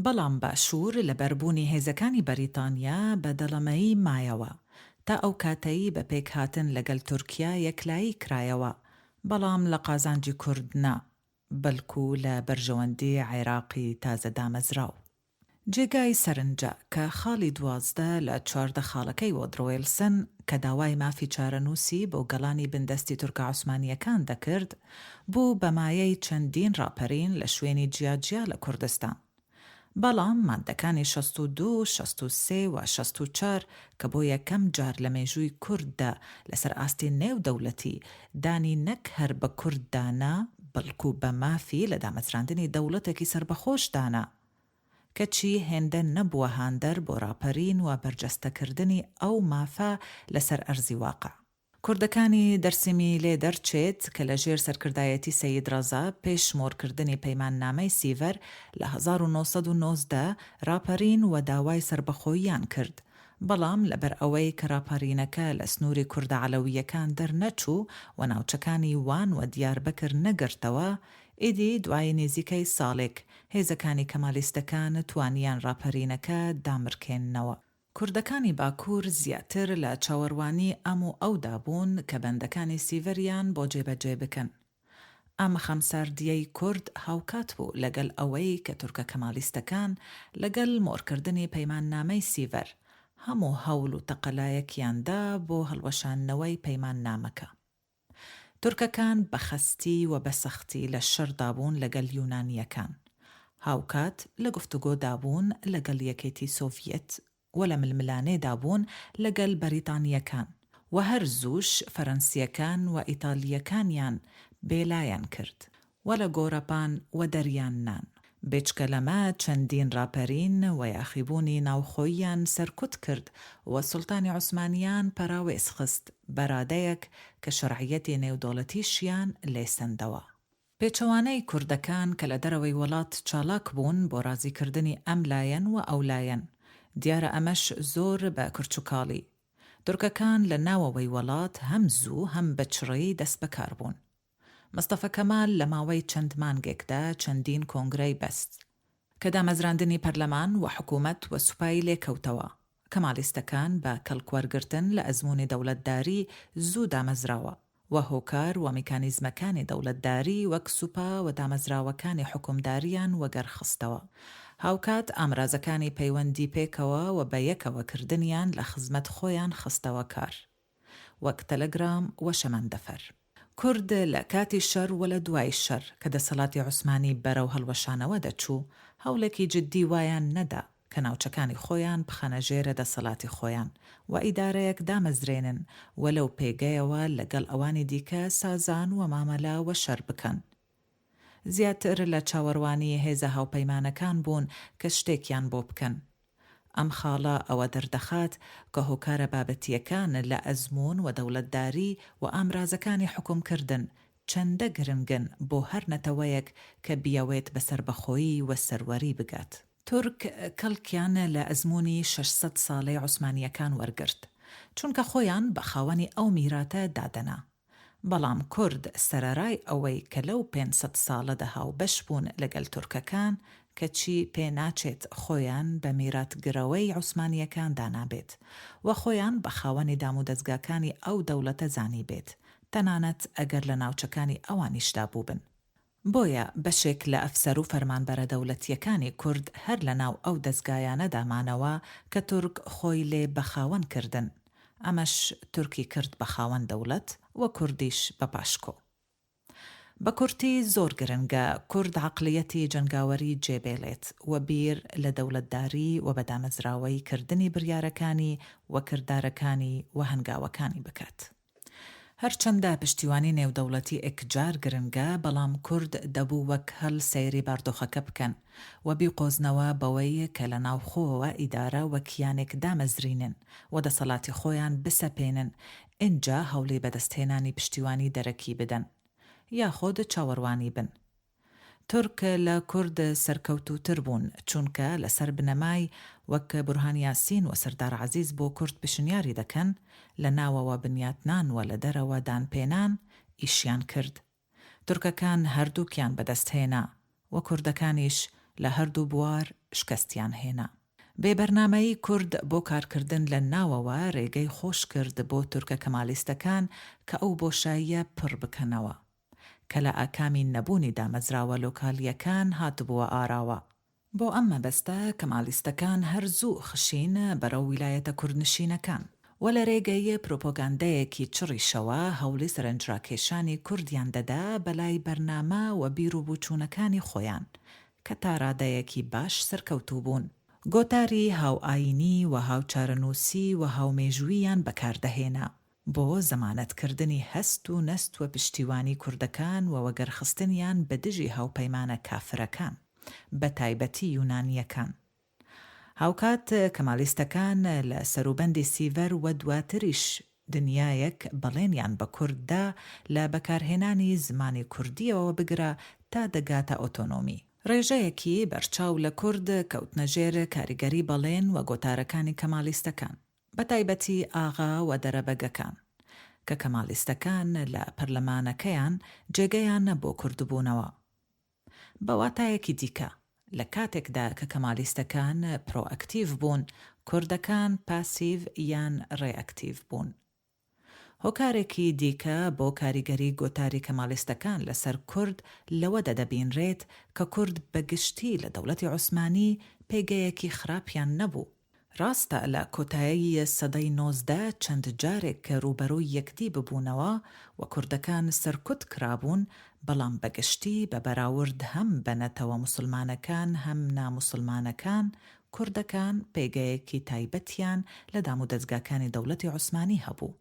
بەڵام باشوور لە بەربوونی هێزەکانی بەریتانیا بە دەڵەمەیی مایەوە تا ئەو کاتەی بە پێک هاتن لەگەڵ تورکیا یەکلایی کرایەوە، بەڵام لە قازانجی کوردنا، بەلکو لە بەرژەوەندی عێراقی تازە دامەزراو. جێگای سەرنجە کە خاڵی 12 لە 14 خاڵەکەی وۆدرۆ-ویلسن کە داوای مافی چارەنووسی بۆ گەڵانی بندەستی تورکە عوسمانیەکان دەکرد، بوو بەمایەی چەندین ڕاپەرین لە شوێنی جیاجیا لە کوردستان. بەڵام مادەکانی 62، 63 و 64 کە بۆ یەکەم جار لە مێژووی کورددا لەسەر ئاستی نێودەوڵەتی دانی نەک هەر بە کورد دانا، بەڵکو بە مافی لە دامەزراندنی دەوڵەتێکی سربەخۆش دانا، کەچی هێندە نەبووە هاندەر بۆ ڕاپەرین و بەرجەستەکردنی ئەو مافە لەسەر ئەرزی واقع. کوردەکانی دەرسیمی لێ دەرچێت کە لە ژێر سەرکردایەتی سەید ڕەزا پێش شمۆرکردنی پەیماننامەی سیڤەر لە 1990 ڕاپەرین و داوای سربەخۆییان کرد، بەڵام لەبەر ئەوەی کە ڕاپەرینەکە لە سنووری کوردە عەلەویەکان دەرنەچوو و ناوچەکانی وان و دیاربەکر نەگرتەوە، ئیدی دوای نێزیکەی ساڵێک هێزەکانی کەمالیستەکان توانیان ڕاپەرینەکە دامرکێننەوە. کوردەکانی باکوور زیاتر لە چاوەڕوانی ئەم و ئەودا بوون کە بەندەکانی سیڤەریان بۆ جێبەجێ بکەن. ئەم خەمساردیەی کورد هاوکات بوو لەگەڵ ئەوەی کە تورکە کەمالیستەکان لەگەڵ مۆرکردنی پەیماننامەی سیڤەر هەموو هەوڵ و تەقەلایەکیاندا بۆ هەڵوەشاندنەوەی پەیماننامەکە. تورکەکان بەخەستی و بەسەختی لە شەڕدا بوون لەگەڵ یونانیەکان، هاوکات لە گفتوگۆدا بوون لەگەڵ یەکێتی سۆڤیەت و لە ململانێدا بوون لەگەڵ بەریتانیەکان، و هەر زووش فەرەنسیەکان و ئیتالیەکانیان بێلایان کرد و لە گۆرەپان و دەریاننان. بێچکە لەمە چەندین ڕاپەرین و یاخیبوونی ناوخۆییان سەرکوت کرد و سوڵتانی عوسمانیان پەراوێز خست بەرادەیەک کە شەرعیەتی نێودەوڵەتیشیان لێسەندەوە. پێچەوانەی کوردەکان کە لە دەرەوەی وڵات چالاک بوون بۆ ڕازیکردنی ئەم لایەن و ئەو لایەن، دیارە ئەمەش زۆر بە کرچوکاڵی. تورکەکان لە ناوەوەی وڵات هەم زوو هەم بەچڕەیی دەست بەکار بوون. مستەفە کەمال لە ماوەی چەند مانگێکدا چەندین کۆنگرەی بەست کە دامەزراندنی پەرلەمان و حکوومەت و سوپایی لێکەوتەوە. کەمالیستەکان بە کەڵکوەرگرتن لە ئەزموونی دەوڵەتداری زوو دامەزراوە و هۆکار و میکانیزمەکانی دەوڵەتداری وەک سوپا و دامەزراوەکانی حکومداریان وەگەرخستەوە. هاوکات ئامرازەکانی پەیوەندی پێکەوە و بە یەکەوەکردنیان لە خزمەت خۆیان خستەوە کار، وەک تەلەگرام و شەمەندەفەر. کورد لە کاتی شەڕ و لە دوای شەڕ کە دەسەڵاتی عوسمانی بەرەو هەڵوەشانەوە دەچوو، هەوڵێکی جددی وایان نەدا کە ناوچەکانی خۆیان بخەنە ژێرە دەسەڵاتی خۆیان و ئیدارەیەک دامەزرێنن و لەو پێگەیەوە لەگەڵ ئەوانی دیکە سازان و مامەلا و شەڕ بکەن. زیاتر لە چاوەڕوانی هێزە هاوپەیمانەکان بوون کە شتێکیان بۆ بکەن. ئەم خاڵە ئەوە دەردەخات کە هۆکارە بابەتیەکان لە ئەزموون و دەوڵەتداری و ئامرازەکانی حکومکردن چەندە گرنگن بۆ هەر نەتەوەیەک کە بیاوێت بەسەر بەخۆیی و سەروەری بگات. تورک کەڵکیان لە ئەزموونی 600 ساڵەی عوسمانیەکان وەرگرت، چونکە خۆیان بە خاوەنی ئەو میراتە دادەنا. بەڵام کورد سەرەڕای ئەوەی کە لەو 500 ساڵەدا هاوبەش بوون لەگەڵ تورکەکان کەچی پێ ناچێت خۆیان بە میراتگرەوەی عوسمانیەکان دانابێت و خۆیان بە خاوەنی دام و دەستگاکانی ئەو دەوڵەتە زانی بێت، تەنانەت ئەگەر لە ناوچەکانی ئەوانیشدا بووبن. بۆیە بەشێک لە ئەفسەر و فەرمانبەرە دەوڵەتیەکانی کورد هەر لە ناو ئەو دەستگایانە دامانەوە کە تورک خۆی لێ بەخاوەن کردن، ئەمەش تورکی کرد بە خاوەن دەوڵەت و کوردیش بە پاشکۆ. بە کورتی زۆر گرنگە کورد عەقلیەتی جەنگاوەری جێبێڵێت و بیر لە دەوڵەتداری و بەدامەزراوەی کردنی بڕیارەکانی و کردارەکانی و هەنگاوەکانی بکات. هەرچەندە پشتیوانی نێودەوڵەتی ئێکجار گرنگە، بەڵام کورد دەبوو وەک هەڵ سەیری باردۆخەکە بکەن و بیقۆزنەوە بەوەی کە لە ناوخۆوە ئیدارە وەکیانێک دامەزرینن و دەسەڵاتی خۆیان بسەپێنن، ئینجا هەوڵی بەدەستهێنانی پشتیوانی دەرەکی بدەن یاخۆد چاوەڕوانی بن. تورک لە کورد سەرکەوتوتر بوون، چونکە لەسەر بنەمای وەک بورهان یاسین و سەردار عەزیز بۆ کورد پشنیاری دەکەن، لە ناوەوە بنیاتنان و لە دەرەوە دانپێنان ئیشیان کرد. تورکەکان هەردووکیان بەدەستهێنا و کوردەکانیش لە هەردوو بوار شکستیان هێنا. بێبەرنامەیی کورد بۆ کارکردن لە ناوەوە ڕێگەی خۆش کرد بۆ تورکە کەمالیستەکان کە ئەو بۆشاییە پڕ بکەنەوە، کە لە ئاکامی نەبوونی دامەزراوە لۆکالیەکان هاتبووە ئاراوە. بۆ ئەم مەبەستە کەمالیستەکان هەرزوو خشین بەرەو ویلایەتە کوردنشینەکان و لە ڕێگەی پرۆپۆگاندەیەکی چڕیشەوە هەوڵی سەرنجڕاکێشانی کوردیان دەدا بەلای بەرنامە و بیر و بوچوونەکانی خۆیان کە تا ڕادەیەکی باش سەرکەوتوو بوون. گۆتاری هاوئاینی و هاوچارەنووسی و هاومێژووییان بەکاردەهێنا بۆ زەمانەتکردنی هەست و نەست و پشتیوانی کوردەکان و وەگەرخستنیان بە دژی هاوپەیمانە کافرەکان، بە تایبەتی یونانیەکان. هاوکات کەمالیستەکان لە سەروبەندی سیڤەر و دواتریش دنیایەک بەڵێنیان بە کورددا لە بەکارهێنانی زمانی کوردیەوە بگرە تا دەگاتە ئۆتۆنۆمی. ڕێژەیەکی بەرچاو لە کورد کەوتنەژێر کاریگەری بەڵێن و گۆتارەکانی کەمالیستەکان، بە تایبەتی ئاغا و دەرەبەگەکان، کە کەمالیستەکان لە پەرلەمانەکەیان جێگەیان بۆ کوردبوونەوە. بەواتایەکی دیکە لە کاتێکدا کە کەمالیستەکان پرۆئەکتیڤ بوون، کوردەکان پاسیڤ یان ڕێئەکتیڤ بوون. هۆکارێکی دیکە بۆ کاریگەری گۆتاری کەمالیستەکان لەسەر کورد لەوە دەدەبینرێت کە کورد بەگشتی لە دەوڵەتی عوسمانی پێگەیەکی خراپیان نەبوو. ڕاستە لە کۆتایی سەدەی 19 چەند جارێک کە ڕوبەرۆی یەکدی ببوونەوە و کوردەکان سەرکوت کرابوون، بەڵام بەگشتی بە بەراورد هەم بەنەتەوە موسڵمانەکان هەم ناموسڵمانەکان، کوردەکان پێگەیەکی تایبەتیان لە دام و دەستگاکانی دەوڵەتی عوسمانی هەبوو.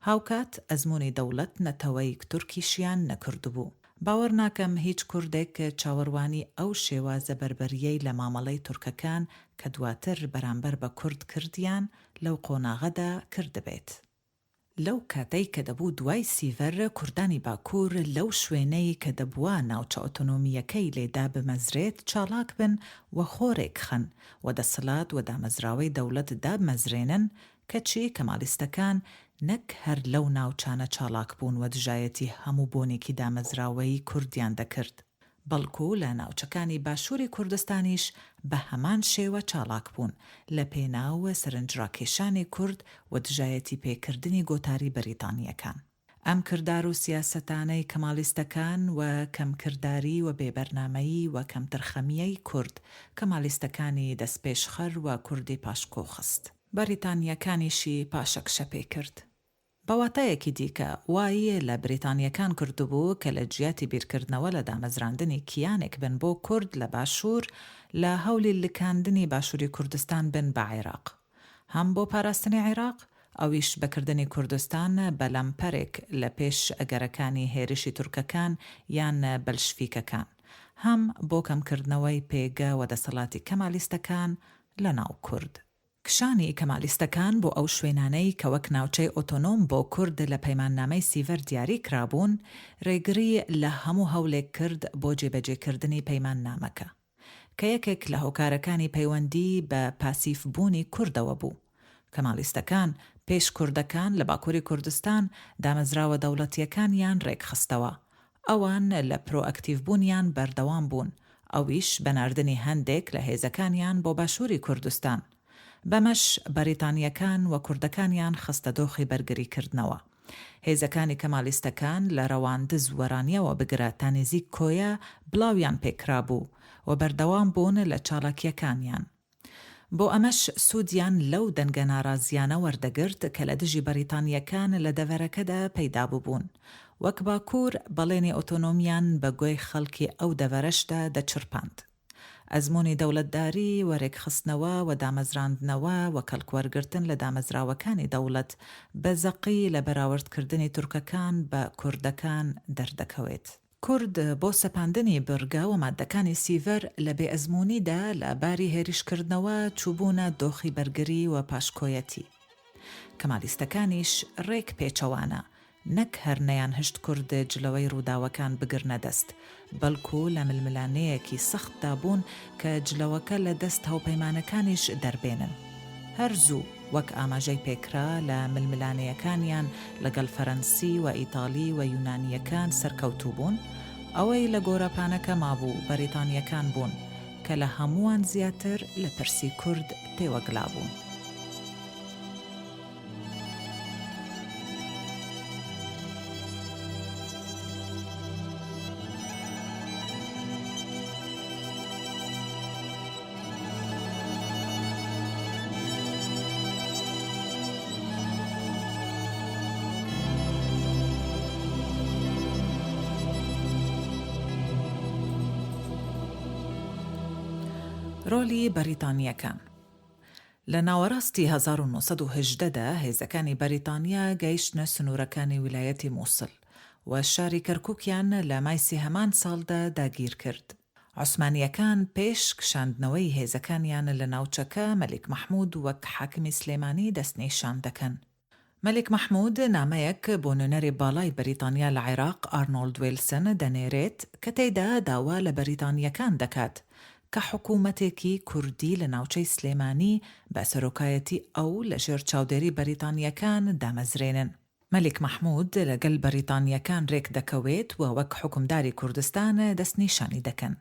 هاوکات ئەزموونی دەوڵەت نەتەوەی تورکیشیان نەکردبوو. باوەڕ ناکەم هیچ کوردێک چاوەڕوانی ئەو شێوازە بەربەریەی لە مامەڵەی تورکەکان کە دواتر بەرامبەر بە کورد کردیان لەو قۆناغەدا کردبێت. لەو کاتەی کە دەبوو دوای سیڤەر کوردانی باکوور لەو شوێنەی کە دەبووە ناوچە ئۆتۆنۆمیەکەی لێدا بمەزرێت چالاک بن و خۆرێک خەن و دەسەڵات و دامەزراوەی دەوڵەت دابمەزرێنن، کەچی کەمالیستەکان نەک هەر لەو ناوچانە چالاک بوون و دژایەتی هەموو بۆنێکی دامەزراوەی کوردیان دەکرد، بەڵکو لە ناوچەکانی باشووری کوردستانیش بە هەمان شێوە چالاک بوون لە پێناو سەرنجڕاکێشانی کورد و دژایەتی پێکردنی گۆتاری بەریتانیەکان. ئەم کردار و سیاسەتانەی کەمالیستەکان و کەمکرداری و بێبەرنامەیی و کەمترخەمیەی کورد کەمالیستەکانی دەستپێشخەر و کوردی پاشکۆ خست. بەریتانیەکانیشی پاشەکشە پێ کرد. بەواتایەکی دیکە وایە لە بریتانیەکان کردبوو کە لە جیاتی بیرکردنەوە لە دامەزراندنی کیانێک بن بۆ کورد لە باشوور لە هەولی لکاندنی باشووری کوردستان بن بە عێراق، هەم بۆ پاراستنی عێراق ئەویش بەکردنی کوردستان بە لەمپەرێک لە پێش ئەگەرەکانی هێرشی تورکەکان یان بەلشفیکەکان، هەم بۆ کەمکردنەوەی پێگە و دەسەڵاتی کەمالیستەکان لە ناو کورد. کشانی کەمالیستەکان بۆ ئەو شوێنانەی کە وەک ناوچەی ئۆتۆنۆم بۆ کورد لە پەیماننامەی سیڤەر دیاری کرابوون، ڕێگری لە هەموو هەولێک کرد بۆ جێبەجێکردنی پەیماننامەکە، کە یەکێک لە هۆکارەکانی پەیوەندی بە پاسیفبوونی کوردەوە بوو. کەمالیستەکان پێش کوردەکان لە باکووری کوردستان دامەزراوە دەوڵەتیەکانیان ڕێکخستەوە، ئەوان لە پرۆئەکتیڤبوونیان بەردەوام بوون، ئەویش بەناردنی هەندێک لە هێزەکانیان بۆ باشووری کوردستان. بەمەش بەریتانیەکان و کوردەکانیان خستە دۆخی بەرگریکردنەوە. هێزەکانی کەمالیستەکان لە ڕەواندز وەرانیەوە بگرە تا نزیک کۆیە بڵاویان پێکرابوو و بەردەوام بوون لە چالاکیەکانیان. بۆ ئەمەش سوودیان لەو دەنگە ناڕازیانە وەردەگرت کە لە دژی بەریتانیەکان لە دەڤەرەکەدا پەیدا بوون، وەک باکوور بەڵێنی ئۆتۆنۆمیان بە گوێی خەڵکی ئەو دەڤەرەشدا دەچرپاند. ئەزمموی دەوڵەتداری وەرێکخستنەوە و دامەزراندنەوە و کەڵکوەرگرتن لە دامەزراوەکانی دەوڵەت بە زەقی لە بەراوردکردنی تورکەکان بە کوردەکان دەردەکەوێت. کورد بۆ سەپاندنی بڕگە و مادەکانی سیڤەر لە بێ ئەزممونیدا لە باری هێریشکردنەوە چوبوونە دۆخی بەرگری و پاشکۆیەتی. کەمالیستەکانیش ڕێک پێچەوانە، نەک هەرنەیان هشت کورد جلەوەی ڕووداوەکان بگرنە دەست، بەڵکو لە ململانەیەکی سەختدا بوون کە جلەوەکە لە دەست هەوپەیمانەکانیش دەربێنن. هەرزوو وەک ئاماژەی پێکرا لە ململانەیەکانیان لەگەڵ فەرەنسی و ئیتاڵی و یونانیەکان سەرکەوتوو بوون، ئەوەی لە گۆرەپانەکە مابوو بەریتانیەکان بوون کە لە هەمووان زیاتر لە پرسی کورد تێوەگلا بوون. ڕۆلی بەریتانیەکان لە ناوەڕاستی 1918دا هێزەکانی بەریتانیا گەیشتنە سنوورەکانی ویلایەتی مووسڵ و شاری کەرکووکیان لە مایسی هەمان ساڵدا داگیر کرد. عوسمانیەکان پێش کشاندنەوەی هێزەکانیان لە ناوچەکە مەلیک مەحموود وەک حاکمی سلێمانی دەستنیشان دەکەن. مەلیک مەحموود نامەیەک بۆ نوێنەری باڵای بەریتانیا لە عێراق ئارنۆڵد وێلسن دەنێرێت کە تێیدا داوا لە بەریتانیەکان دەکات کە حکوومەتێکی کوردی لە ناوچەی سلێمانی بە سەرۆکایەتی ئەو لە ژێر چاودێری بەریتانیەکان دامەزرێنن. مەلیک مەحموود لەگەڵ بەریتانیەکان ڕێک دەکەوێت و وەک حکومداری کوردستان دەستنیشانی دەکەن.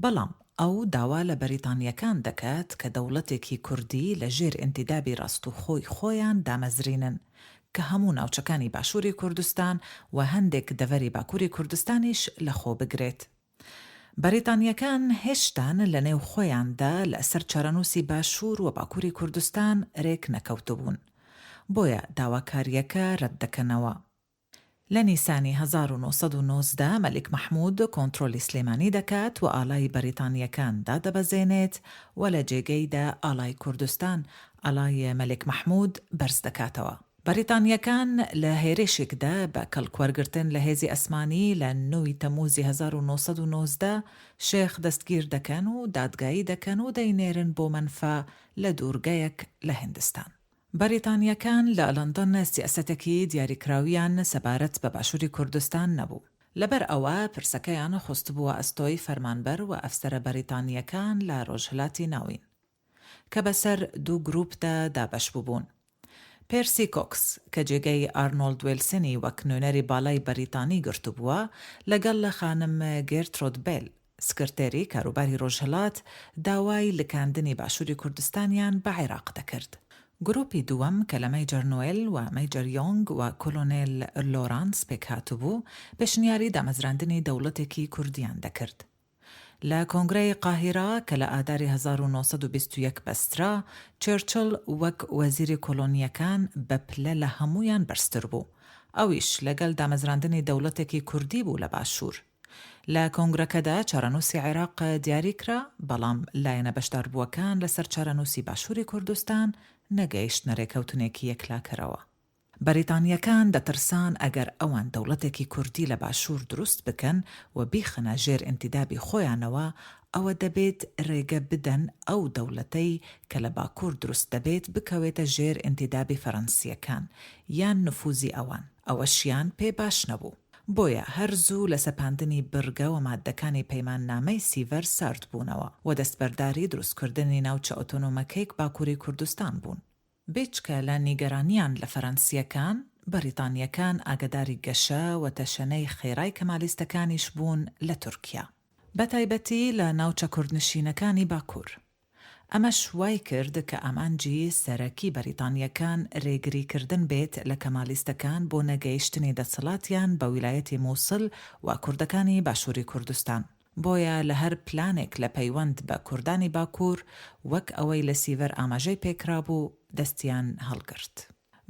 بەڵام ئەو داوا لە بەریتانیەکان دەکات کە دەوڵەتێکی کوردی لە ژێر ئینتیدابی ڕاستوخۆی خۆیان دامەزرێنن کە هەموو ناوچەکانی باشووری کوردستان و هەندێک دەڤەری باکووری کوردستانیش لەخۆ بگرێت. بەریتانیەکان هێشتان لە نێو خۆیاندا لە سەر چارەنووسی باشوور و باکووری کوردستان ڕێک نەکەوتبوون، بۆیە داواکاریەکە ڕەتدەکەنەوە. لە نیسانی 1990 مەلیک مەحموود کۆنتڕۆلی سلێمانی دەکات و ئالای بەریتانیەکان دادەبەزێنێت و لە جێگەیدا ئالای کوردستان ئالای مەلیک مەحموود بەرز دەکاتەوە. بەریتانیەکان لە هێرشێکدا بە کەڵکوەرگرتن لە هێزی ئەسمانی لە 9 تەمووزی 1990 شێخ دەستگیر دەکەن و دادگایی دەکەن و دەینێرن بۆ مەنفە لە دوورگەیەک لە هیندستان. بەریتانیەکان لە لەندەن سیاسەتێکی دیاریکراویان سەبارەت بە باشووری کوردستان نەبوو. لەبەر ئەوە پرسەکەیان خستبووە ئەستۆی فەرمانبەر و ئەفسەرە بەریتانیەکان لە ڕۆژهەلاتی ناوین کە بەسەر دوو گروپدا دابەش بوون. پێرسی کۆکس کە جێگەی ئارنۆڵد وێلسنی وەک نوێنەری باڵای بەریتانی گرتوبووە لەگەڵ لە خانم گێرترۆد بیل سکرتێری کاروباری ڕۆژهەلات داوای لکاندنی باشووری کوردستانیان بە عێراق دەکرد. گروپی دووەم کە لە مەیجەر نوێل و مەیجەر یۆنگ و کۆلۆنێل لۆرانس پێک هاتوبوو پێشنیاری دامەزراندنی دەوڵەتێکی کوردیان دەکرد. لە کۆنگرەی قاهیرا کە لە ئاداری 1921 بەسترا، چێرچڵ وەک وەزیری کۆلۆنیەکان بە پلە لە هەمویان بەرزتر بوو. ئەویش لەگەڵ دامەزراندنی دەوڵەتێکی کوردی بوو لە باشوور. لە کۆنگرەکەدا چارەنووسی عێراق دیاریکرا، بەڵام لایەنە بەشداربووەکان لەسەر چارەنووسی باشووری کوردستان نەگەیشتنە ڕێکەوتنێکی یەکلاکەرەوە. بەریتانیەکان دەترسان ئەگەر ئەوان دەوڵەتێکی کوردی لە باشوور دروست بکەن و بیخەنە ژێر ئینتیدابی خۆیانەوە، ئەوە دەبێت ڕێگە بدەن ئەو دەوڵەتەی کە لە باکوور دروست دەبێت بکەوێتە ژێر ئینتیدابی فەرەنسیەکان یان نفوزی ئەوان. ئەوەشیان پێ باش نەبوو. بۆیە هەرزوو لە سەپاندنی بڕگە و مادەکانی پەیماننامەی سیڤەر سارد بوونەوە و دەستبەرداری دروستکردنی ناوچە ئۆتۆنۆمەکەی باکووری کوردستان بوون. بێچکە لە نیگەرانیان لە فەرەنسیەکان، بەریتانیەکان ئاگداری گەشە و تەشەنەی خێرای کەمالیستەکانیش بوون لە تورکیا، بەتایبەتی لە ناوچە کوردنشینەکانی باکوور. ئەمەش وای کرد کە ئامانجی سەرەکی بەریتانیەکان ڕێگریکردن بێت لە کەمالیستەکان بۆ نەگەیشتنی دەسەڵاتیان بە ویلایەتی مووسڵ و کوردەکانی باشووری کوردستان. بۆیە لە هەر پلانێک لە پەیوەند بە کوردانی باکوور وەک ئەوەی لە سیڤەر ئاماژەی پێکرابوو دەستیان هەڵگرت.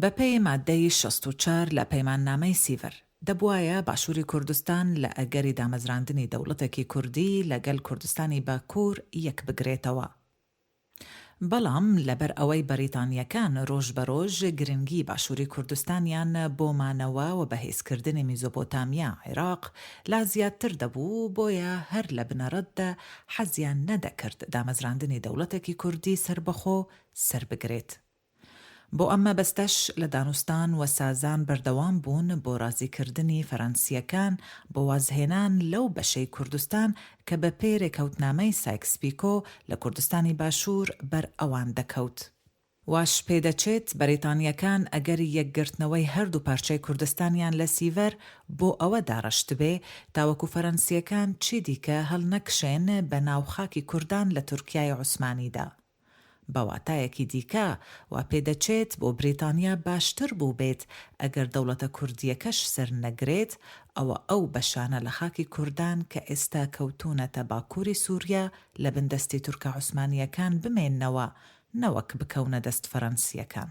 بەپێی مادەی 64 لە پەیماننامەی سیڤەر، دەبوایە باشووری کوردستان لە ئەگەری دامەزراندنی دەوڵەتێکی کوردی لەگەڵ کوردستانی باکوور یەک بگرێتەوە. بەڵام لەبەر ئەوەی بەریتانیەکان ڕۆژ بە ڕۆژ گرنگی باشووری کوردستانیان بۆ مانەوە و بەهێزکردنی میزۆپۆتامیا عێراق لا زیاتر دەبوو، بۆیە هەر لە بنەڕەتدا حەزیان نەدەکرد دامەزراندنی دەوڵەتێکی کوردی سربەخۆ سەر بگرێت. بۆ ئەمە بەستەش لە دانوستان و سازان بەردەوام بوون بۆ ڕازیکردنی فەرەنسیەکان بۆ وازهێنان لەو بەشەی کوردستان کە بە پێرێکەوتنامەی سایکس-پیکۆ لە کوردستانی باشوور بەر ئەوان دەکەوت. واش پێدەچێت بەریتانیەکان ئەگەری یەکگرتنەوەی هەردوو پارچەی کوردستانیان لە سیڤەر بۆ ئەوە داڕەشت بێ تاوەکو فەرەنسیەکان چی دیکە هەڵنەکشێن بە ناوخاکی کوردان لە تورکیای عوسمانیدا. بەواتایەکی دیکە وا پێدەچێت بۆ بریتانیا باشتر بوو بێت ئەگەر دەوڵەتە کوردیەکەش سەر نەگرێت، ئەوە ئەو بەشانە لە خاکی کوردان کە ئێستا کەوتونەتە باکووری سووریا لە بندەستی تورکە عوسمانیەکان بمێننەوە، نەوەک بکەونە دەست فەرەنسیەکان.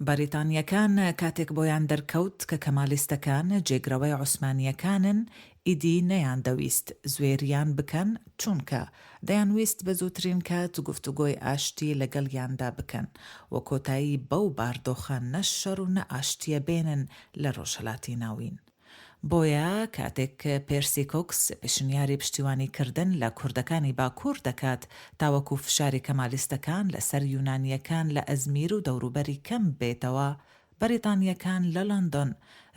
بەریتانیەکان کاتێک بۆیان دەرکەوت کە کەمالیستەکان جێگرەوەی عوسمانیەکانن، ئیدی نەیان دەویست زوێریان بکەن، چونکە دەیانویست بە زووترین کات گفتوگۆی ئاشتی لەگەڵیاندا بکەن و کۆتایی بەو باردۆخە نەشەڕ و نە ئاشتیە بێنن لە ڕۆژهەڵاتی ناوین. بۆیە کاتێک پێرسی کۆکس پێشنیاری پشتیوانیکردن لە کوردەکانی باکوور دەکات تاوەکو فشاری کەمالیستەکان لەسەر یونانیەکان لە ئەزمیر و دەوروبەری کەم بێتەوە، بەریتانیەکان لە لەندۆن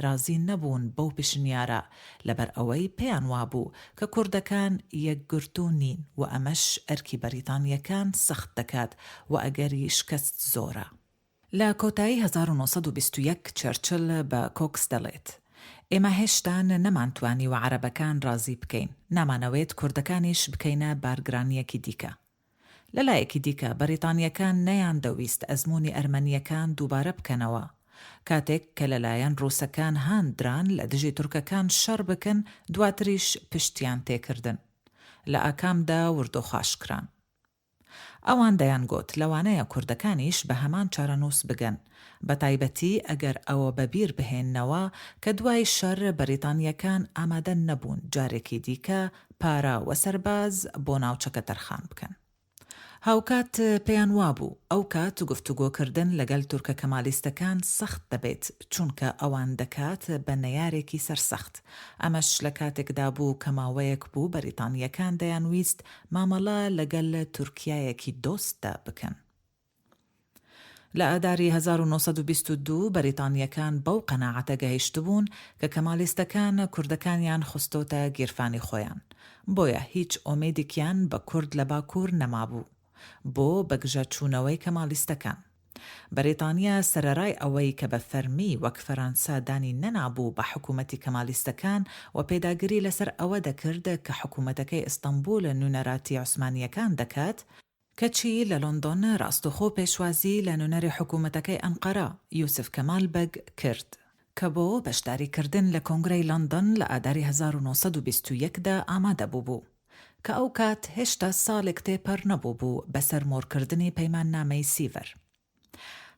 رازی نەبوون بەو پێشنیارە لەبەر ئەوەی پێیان وابوو کە کوردەکان یەکگرتوو نین و ئەمەش ئەرکی بەریتانیەکان سەخت دەکات و ئەگەری شکست زۆرە. لە کۆتایی 1921 چەرچل بە کۆکس دەڵێت: ئێمە هێشتان نەمانتوانی و عەرەبەکان رازی بکەین، نامانەوێت کوردەکانیش بکەینە بارگرانیەکی دیکە. لەلایەکی دیکە بەریتانیەکان نەیان دەویست ئەزموونی ئەرمەنیەکان دووبارە بکەنەوە، کاتێک کە لەلایەن ڕووسەکان هاندران لە دژی تورکەکان شەڕ بکەن، دواتریش پشتیان تێکردن، لە ئاکامدا وردۆخاشکران. ئەوان دەیانگوت لەوانەیە کوردەکانیش بە هەمان چارەنووس بگەن، بە تایبەتی ئەگەر ئەوە بەبیر بهێننەوە کە دوای شەڕ بەریتانیەکان ئامادە نەبوون جارێکی دیکە پارە و سەرباز بۆ ناوچەکە تەرخان بکەن. هاوکات پێیان وابوو ئەو کات گفتوگۆکردن لەگەڵ تورکە کەمالیستەکان سەخت دەبێت، چونکە ئەوان دەکات بە نەیارێکی سەرسەخت. ئەمەش لە کاتێکدا بوو کە ماوەیەک بوو بەریتانیەکان دەیانویست مامەڵە لەگەڵ تورکیایەکی دۆستدا بکەن. لە ئاداری 1922 بەریتانیەکان بەو قەناعەتە گەیشت بوون کە کەمالیستەکان کوردەکانیان خستۆتە گیرفانی خۆیان، بۆیە هیچ ئۆمێدێکیان بە کورد لە باکوور نەمابوو بۆ بەگژە چوونەوەی کەمالیستەکان. بەریتانیا سەرەڕای ئەوەی کە بە فەرمی وەک فەرەنسا دانی نەنابوو بە حکوومەتی کەمالیستەکان و پێداگیری لەسەر ئەوە دەکرد کە حکوومەتەکەی ئیستەنبوڵ نونەراتی عوسمانیەکان دەکات، کەچی لە لۆندۆن ڕاستەوخۆ پێشوازی لە نونەری حکوومەتەکەی ئەنقەرە یوسف کەمال بەگ کرد کە بۆ بەشداریکردن لە کۆنگرەی لەندۆن لە ئاداری 1921دا ئامادە بوو کە ئەو کات هێشتا ساڵێک تێپەر نەبوو بوو بەسەر مۆرکردنی پەیماننامەی سیڤەر.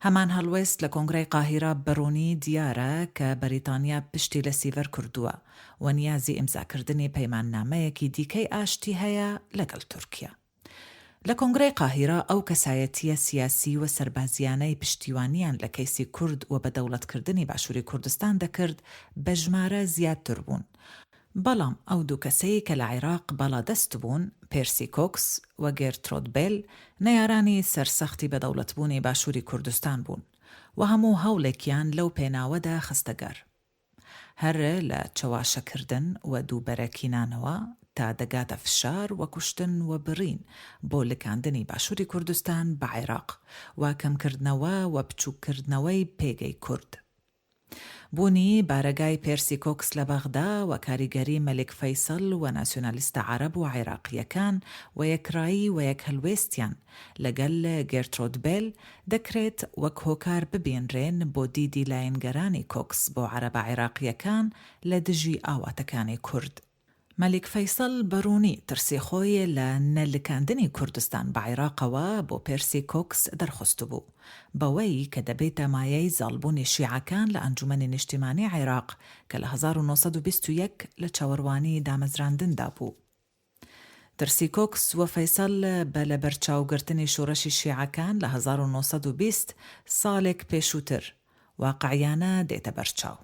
هەمان هەڵوێست لە کۆنگرەی قاهیرە بەڕوونی دیارە کە بەریتانیا پشتی لە سیڤەر کردووە و نیازی ئیمزاکردنی پەیماننامەیەکی دیکەی ئاشتی هەیە لەگەڵ تورکیا. لە کۆنگرەی قاهیرە ئەو کەسایەتیە سیاسی و سەربازیانەی پشتیوانیان لە کەیسی کورد و بە دەوڵەتکردنی باشووری کوردستان دەکرد بە ژمارە زیاتر بوون، بەڵام ئەو دوو کەسەی کە لە عێراق بەڵادەست بوون، پێرسی کۆکس و گێرترۆد بێل، نەیارانی سەرسەختی بە دەوڵەتبوونی باشووری کوردستان بوون و هەموو هەوڵێکیان لەو پێناوەدا خستەگەر، هەر لە چەواشەکردن و دووبەرەکینانەوە تا دەگاتە فشار و کوشتن و بڕین بۆ لکاندنی باشووری کوردستان بە عێراق و کەمکردنەوە و بچووکردنەوەی پێگەی کورد. بوونی بارەگای پێرسی کۆکس لە بەغدا و کاریگەری مەلک فەیسەڵ و ناسیۆنالیستە عەرەب و عێراقیەکان و یەکڕایی و یەکهەلوێستیان لەگەڵ گێرترۆد بێل دەکرێت وەک هۆکار ببێنرێن بۆ دیدی لایەنگەرانی کۆکس بۆ عەرەبە عێراقیەکان لە دژی ئاواتەکانی کورد. مەلیک فەیسەڵ بەڕوونی ترسی خۆی لە نەلکاندنی کوردستان بە عێراقەوە بۆ پێرسی کۆکس دەرخست بوو بەوەی کە دەبێتە مایەی زاڵبوونی شیعەکان لە ئەنجومەنی نیشتیمانی عێراق کە لە 1921 لە چاوەڕوانی دامەزراندندا بوو. ترسی کۆکس و فەیسەڵ بە لە بەرچاوگرتنی شۆڕەشی شیعەکان لە 1920 ساڵێک پێشووتر واقعیانە دێتە بەرچاو.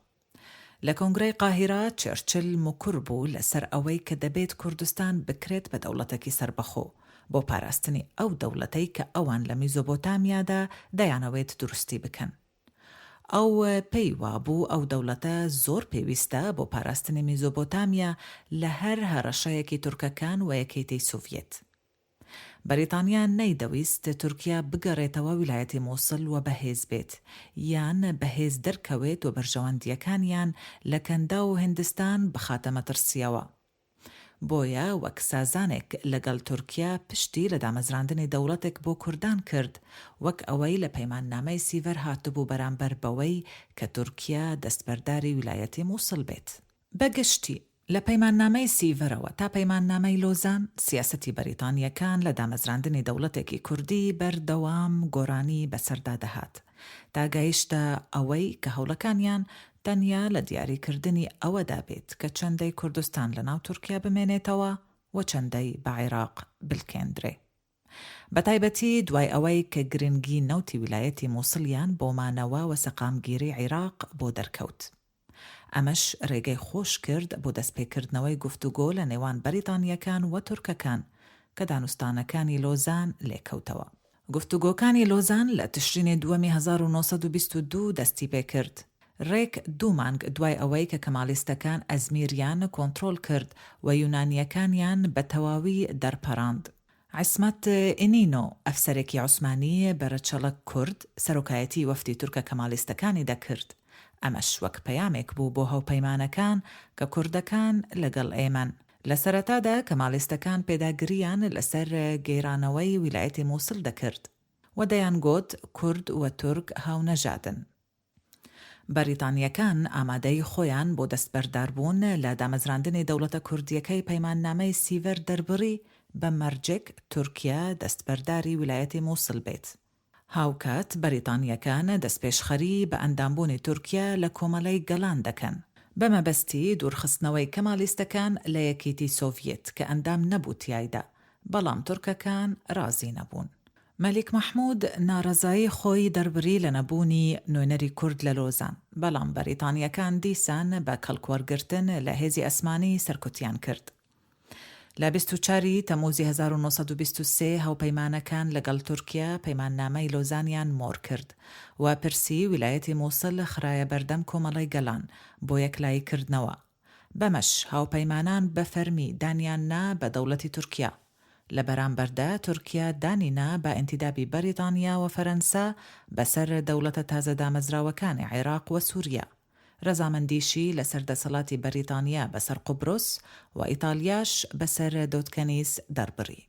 لە کۆنگرەی قاهیرە چێرچل موکور بوو لەسەر ئەوەی کە دەبێت کوردستان بکرێت بە دەوڵەتێکی سربەخۆ بۆ پاراستنی ئەو دەوڵەتەی کە ئەوان لە میزۆپۆتامیادا دەیانەوێت دروستی بکەن. ئەو پێی وابوو ئەو دەوڵەتە زۆر پێویستە بۆ پاراستنی میزۆپۆتامیا لە هەر هەڕەشەیەکی تورکەکان و یەکێتی سوڤیەت. بەریتانیا نەیدەویست تورکیا بگەڕێتەوە ویلایەتی مووسڵ و بەهێز بێت یان بەهێز دەرکەوێت و بەرژەوەندیەکانیان لە کەندا و هیندستان بخاتە مەترسیەوە. بۆیە وەک سازانێک لەگەڵ تورکیا پشتی لە دامەزراندنی دەوڵەتێک بۆ کوردان کرد وەک ئەوەی لە پەیماننامەی سیڤەر هاتبوو بەرامبەر بەوەی کە تورکیا دەستبەرداری ویلایەتی مووسڵ بێت. بەگشتی لە پەیماننامەی سیڤەرەوە تا پەیماننامەی لۆزان سیاسەتی بەریتانیەکان لە دامەزراندنی دەوڵەتێکی کوردی بەردەوام گۆرانی بەسەردا دەهات تا گەیشتە ئەوەی کە هەوڵەکانیان تەنیا لە دیاریکردنی ئەوەدا بێت کە چەندەی کوردستان لە ناو تورکیا بمێنێتەوە و چەندەی بە عێراق بلکێندرێ. بەتایبەتی دوای ئەوەی کە گرنگی نەوتی ویلایەتی مووسڵیان بۆ مانەوە و سەقامگیری عێراق بۆ دەرکەوت. ئەمەش ڕێگەی خۆش کرد بۆ دەستپێکردنەوەی گفتوگۆ لە نێوان بەریتانیەکان و تورکەکان کە دانوستانەکانی لۆزان لێکەوتەوە. گفتوگۆکانی لۆزان لە تشرینی دووەمی 1922 دەستی پێکرد. ڕێک 2 مانگ دوای ئەوەی کە کەماڵیستەکان ئەزمیریان کۆنترۆل کرد و یونانیەکانیان بە تەواوی دەرپەڕاند. عیسمەت ئینینۆ ئەفسەرێکی عوسمانی بەرەچەڵک کورد سەرۆکایەتی وەفدی تورکە کەماڵیستەکانی دەکرد. ئەمەش وەک پەیامێک بوو بۆ هاوپەیمانەکان کە کوردەکان لەگەڵ ئێمەن. لە سەرەتادا کەماڵیستەکان پێداگریان لەسەر گەیرانەوەی ویلایەتی مووسڵ دەکرد و دەیان گوت کورد و تورک هاونەژادن. بەریتانیەکان ئامادەی خۆیان بۆ دەستبەرداربوون لە دامەزراندنی دەوڵەتە کوردیەکەی پەیماننامەی سیڤەر دەربڕی بە مەرجێک تورکیا دەستبەرداری ویلایەتی مووسڵ بێت. هاوکات بەریتانیەکان دەستپێشخەری بە ئەندامبوونی تورکیا لە کۆمەڵەی گەڵان دەکەن بەمەبەستی دوورخستنەوەی کەماڵیستەکان لە یەکێتی سۆڤیەت کە ئەندام نەبوو تیایدا، بەڵام تورکەکان رازی نەبوون. مەلیک مەحموود ناڕەزایی خۆی دەربڕی لە نەبوونی نوێنەری کورد لە لۆزان، بەڵام بەریتانیەکان دیسان بە کەڵکوەرگرتن لە هێزی ئەسمانی سەرکوتیان کرد. لە 24 تەمووزی 1923 هاوپەیمانەکان لەگەڵ تورکیا پەیماننامەی لۆزانیان مۆر کرد و پرسی ویلایەتی مووسڵ خرایە بەردەم کۆمەڵەی گەڵان بۆ یەکلاییکردنەوە. بەمەش هاوپەیمانان بە فەرمی دانیان نا بە دەوڵەتی تورکیا. لە بەرامبەردا تورکیا دانینا بە ئەنتیدابی بەریتانیا و فەرەنسا بەسەر دەوڵەتە تازە دامەزراوەکانی عێراق و سووریا. ڕەزامەندیشی لەسەر دەسەڵاتی بەریتانیا بەسەر قوبرۆس و ئیتالیاش بەسەر دۆتکەنیس دەربڕی.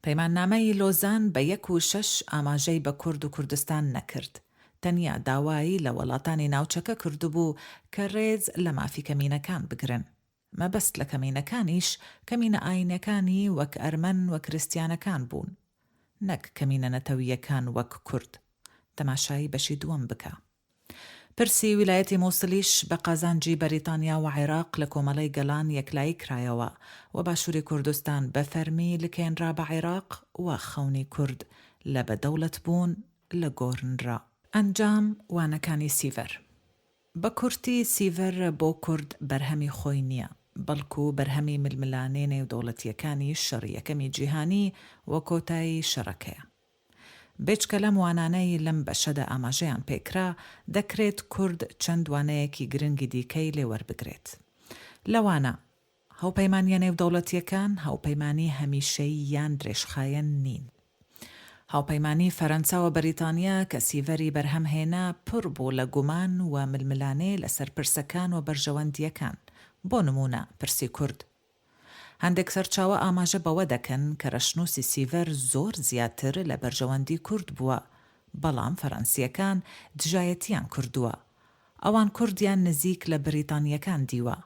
پەیماننامەی لۆزان بە 1.6 ئاماژەی بە کورد و کوردستان نەکرد. تەنیا داوایی لە وڵاتانی ناوچەکە کردبوو کە ڕێز لە مافی کەمینەکان بگرن. مەبەست لە کەمینەکانیش کەمینە ئاینەکانی وەک ئەرمەن و کریستیانەکان بوون، نەک کەمینە نەتەویەکان وەک کورد. تەماشای بەشی دووەم بکە. پرسی ویلایەتی مووسڵیش بە قازانجی بەریتانیا و عێراق لە کۆمەڵەی گەڵان یەکلایی کرایەوە و باشووری کوردستان بە فەرمی لکێنرا بە عێراق و خەونی کورد لە بەدەوڵەت بوون لە گۆڕنرا. ئەنجام وانەکانی سیڤەر. بە کورتی سیڤەر بۆ کورد بەرهەمی خۆی نییە، بەڵکو بەرهەمی ململانێ نێودەوڵەتیەکانی شەڕیەکەمی جیهانی و کۆتایی شەڕەکەیە. بێچکە لەم وانانەی لەم بەشەدا ئاماژەیان پێکرا دەکرێت کورد چەند وانەیەکی گرنگی دیکەی لێوەربگرێت. لەوانە هاوپەیمانیە نێودەوڵەتیەکان هاوپەیمانی هەمیشەی یان درێژخایەن نین. هاوپەیمانی فەرەنسا و بەریتانیا کە سیڤەری بەرهەمهێنا پڕ بوو لە گومان و ململانێ لەسەر پرسەکان و بەرژەوەندیەکان، بۆ نمونە پرسی کورد. هەندێک سەرچاوە ئاماژە بەوە دەکەن کە ڕەشنووسی سیڤەر زۆر زیاتر لە بەرژەوەندی کورد بووە، بەڵام فەرەنسیەکان دژایەتیان کردووە. ئەوان کوردیان نزیک لە بریتانیەکان دیوە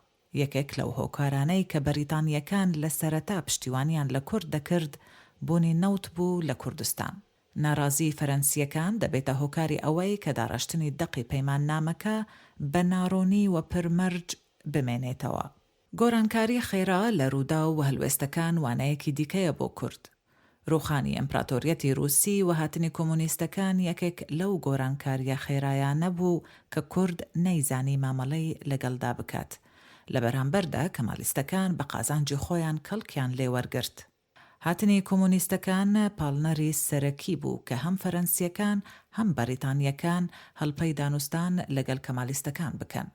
یەکێک لەو هۆکارانەی کە بەریتانیەکان لە سەرەتا پشتیوانیان لە کورد دەکرد بوونی نەوت بوو لە کوردستان. ناڕازی فەرەنسیەکان دەبێتە هۆکاری ئەوەی کە داڕشتنی دەقی پەیماننامەکە بە ناڕۆنی و پرمەرج بمێنێتەوە. گۆرانکاری خێرا لە ڕوودا و هەلوێستەکان وانەیەکی دیکەیە بۆ کورد. ڕوخانی ئەمپراتۆریەتی رووسی و هاتنی کۆمونیستەکان یەکێک لەو گۆرانکاریە خێرایانە بوو کە کورد نەیزانی مامەڵەی لەگەڵدا بکات. لە بەرامبەردا کەمالیستەکان بە قازانجی خۆیان کەڵکیان لێوەرگرت. هاتنی کۆمونیستەکان پاڵنەری سەرەکی بوو کە هەم فەرەنسیەکان هەم بەریتانیەکان هەڵپەی دانوستان لەگەڵ کەمالیستەکان بکەن.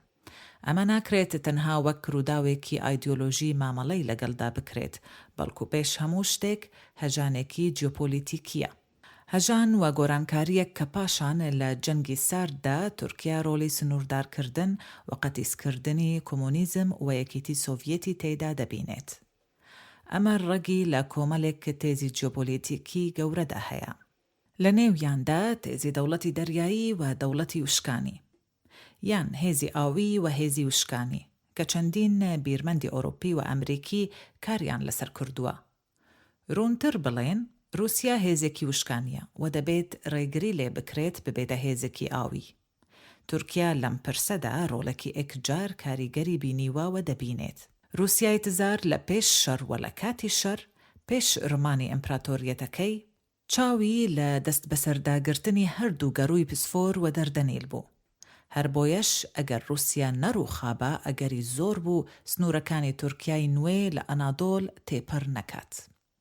ئەمە ناکرێت تەنها وەک ڕووداوێکی ئایدیۆلۆژی مامەڵەی لەگەڵدا بکرێت، بەڵکو پێش هەموو شتێک هەژانێکی جیۆپۆلیتیکیە. هەژان و گۆرانکاریەک کە پاشان لە جەنگی سارددا تورکیا ڕۆڵی سنووردارکردن و قەتیسکردنی کۆمۆنیزم و یەکێتی سۆڤیەتی تێدا دەبینێت. ئەمە ڕەگی لە کۆمەڵێک تێزی جیۆپۆلیتیکی گەورەدا هەیە. لە نێویاندا تێزی دەوڵەتی دەریایی و دەوڵەتی وشکانی، یان هێزی ئاوی و هێزی وشکانی کە چەندین بیرمەندی ئۆروپی و ئەمریکی کاریان لەسەر کردووە. ڕوونتر بڵێن رووسیا هێزێکی وشکانیە و دەبێت ڕێگری لێ بکرێت ببێتە هێزێکی ئاوی. تورکیا لەم پرسەدا ڕۆڵێکی ئەکجار کاریگەری بینیواوە دەبینێت. رووسیای تزار لە پێش شەڕ و لە کاتی شەڕ پێش ڕمانی ئەمپراتۆریەتەکەی چاوی لە دەست بەسەرداگرتنی هەردوو گەڕووی پسفۆر و دەردەنیل بوو. هەر بۆیەش ئەگەر رووسیا نەڕووخابە ئەگەری زۆر بوو سنوورەکانی تورکیای نوێ لە ئەنادۆڵ تێپەر نەکات.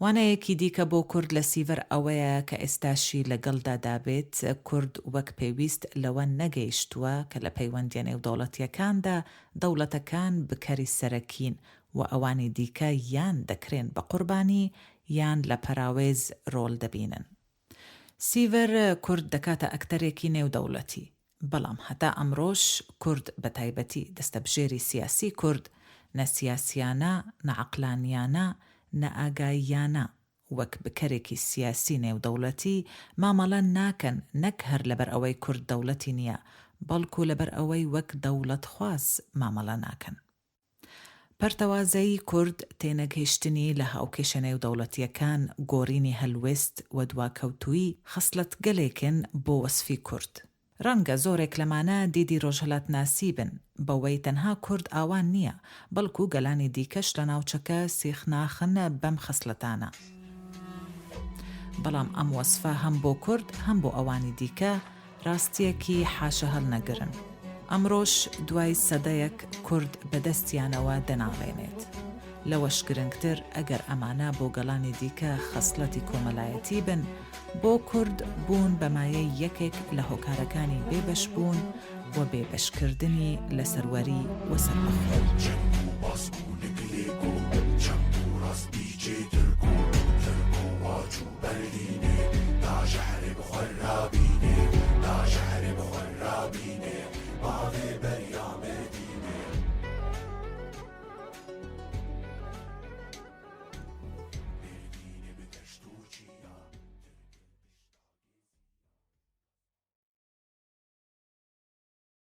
وانەیەکی دیکە بۆ کورد لە سیڤەر ئەوەیە کە ئێستاشی لەگەڵدا دابێت کورد وەک پێویست لەوە نەگەیشتووە کە لە پەیوەندیە نێودەوڵەتیەکاندا دەوڵەتەکان بکەری سەرەکین و ئەوانی دیکە یان دەکرێن بە قوربانی یان لە پەراوێز ڕۆڵ دەبینن. سیڤەر کورد دەکاتە ئەکتەرێکی نێودەوڵەتی، بەڵام هەتا ئەمڕۆژ کورد بە تایبەتی دەستەبژێری سیاسی کورد نەسیاسیانە، نەعەقلانیانە، نەئاگاییانە وەک بکەرێکی سیاسی نێودەوڵەتی مامەڵە ناکەن، نەک هەر لەبەر ئەوەی کورد دەوڵەتی نییە، بەڵکو لەبەر ئەوەی وەک دەوڵەت خواز مامەڵە ناکەن. پەرتەوازایی کورد تێنەگەیشتنی لە هاوکێشە نێودەوڵەتیەکان گۆڕینی هەلوێست و دواکەوتووی خەسڵەت گەلێکن بۆ وەسفی کورد. ڕەنگە زۆرێک لەمانە دیدی ڕۆژهەڵاتناسی بن بەوەی تەنها کورد ئاوان نییە، بەڵکو گەلانی دیکەش لە ناوچەکە سیخناخن بەم خەسڵەتانە. بەڵام ئەم وەسفە هەم بۆ کورد هەم بۆ ئەوانی دیکە ڕاستیەکی حاشە هەڵنەگرن. ئەمڕۆژ دوای سەدەیەک کورد بەدەستیانەوە دەناڵێنێت. لەوەش گرنگتر ئەگەر ئەمانە بۆ گەڵانی دیکە خەسڵەتی کۆمەلایەتی بن، بۆ کورد بوون بەمایە یەکێک لە هۆکارەکانی بێبەش بوون و بێبەشکردنی لە سەروەری و سەربەخۆ.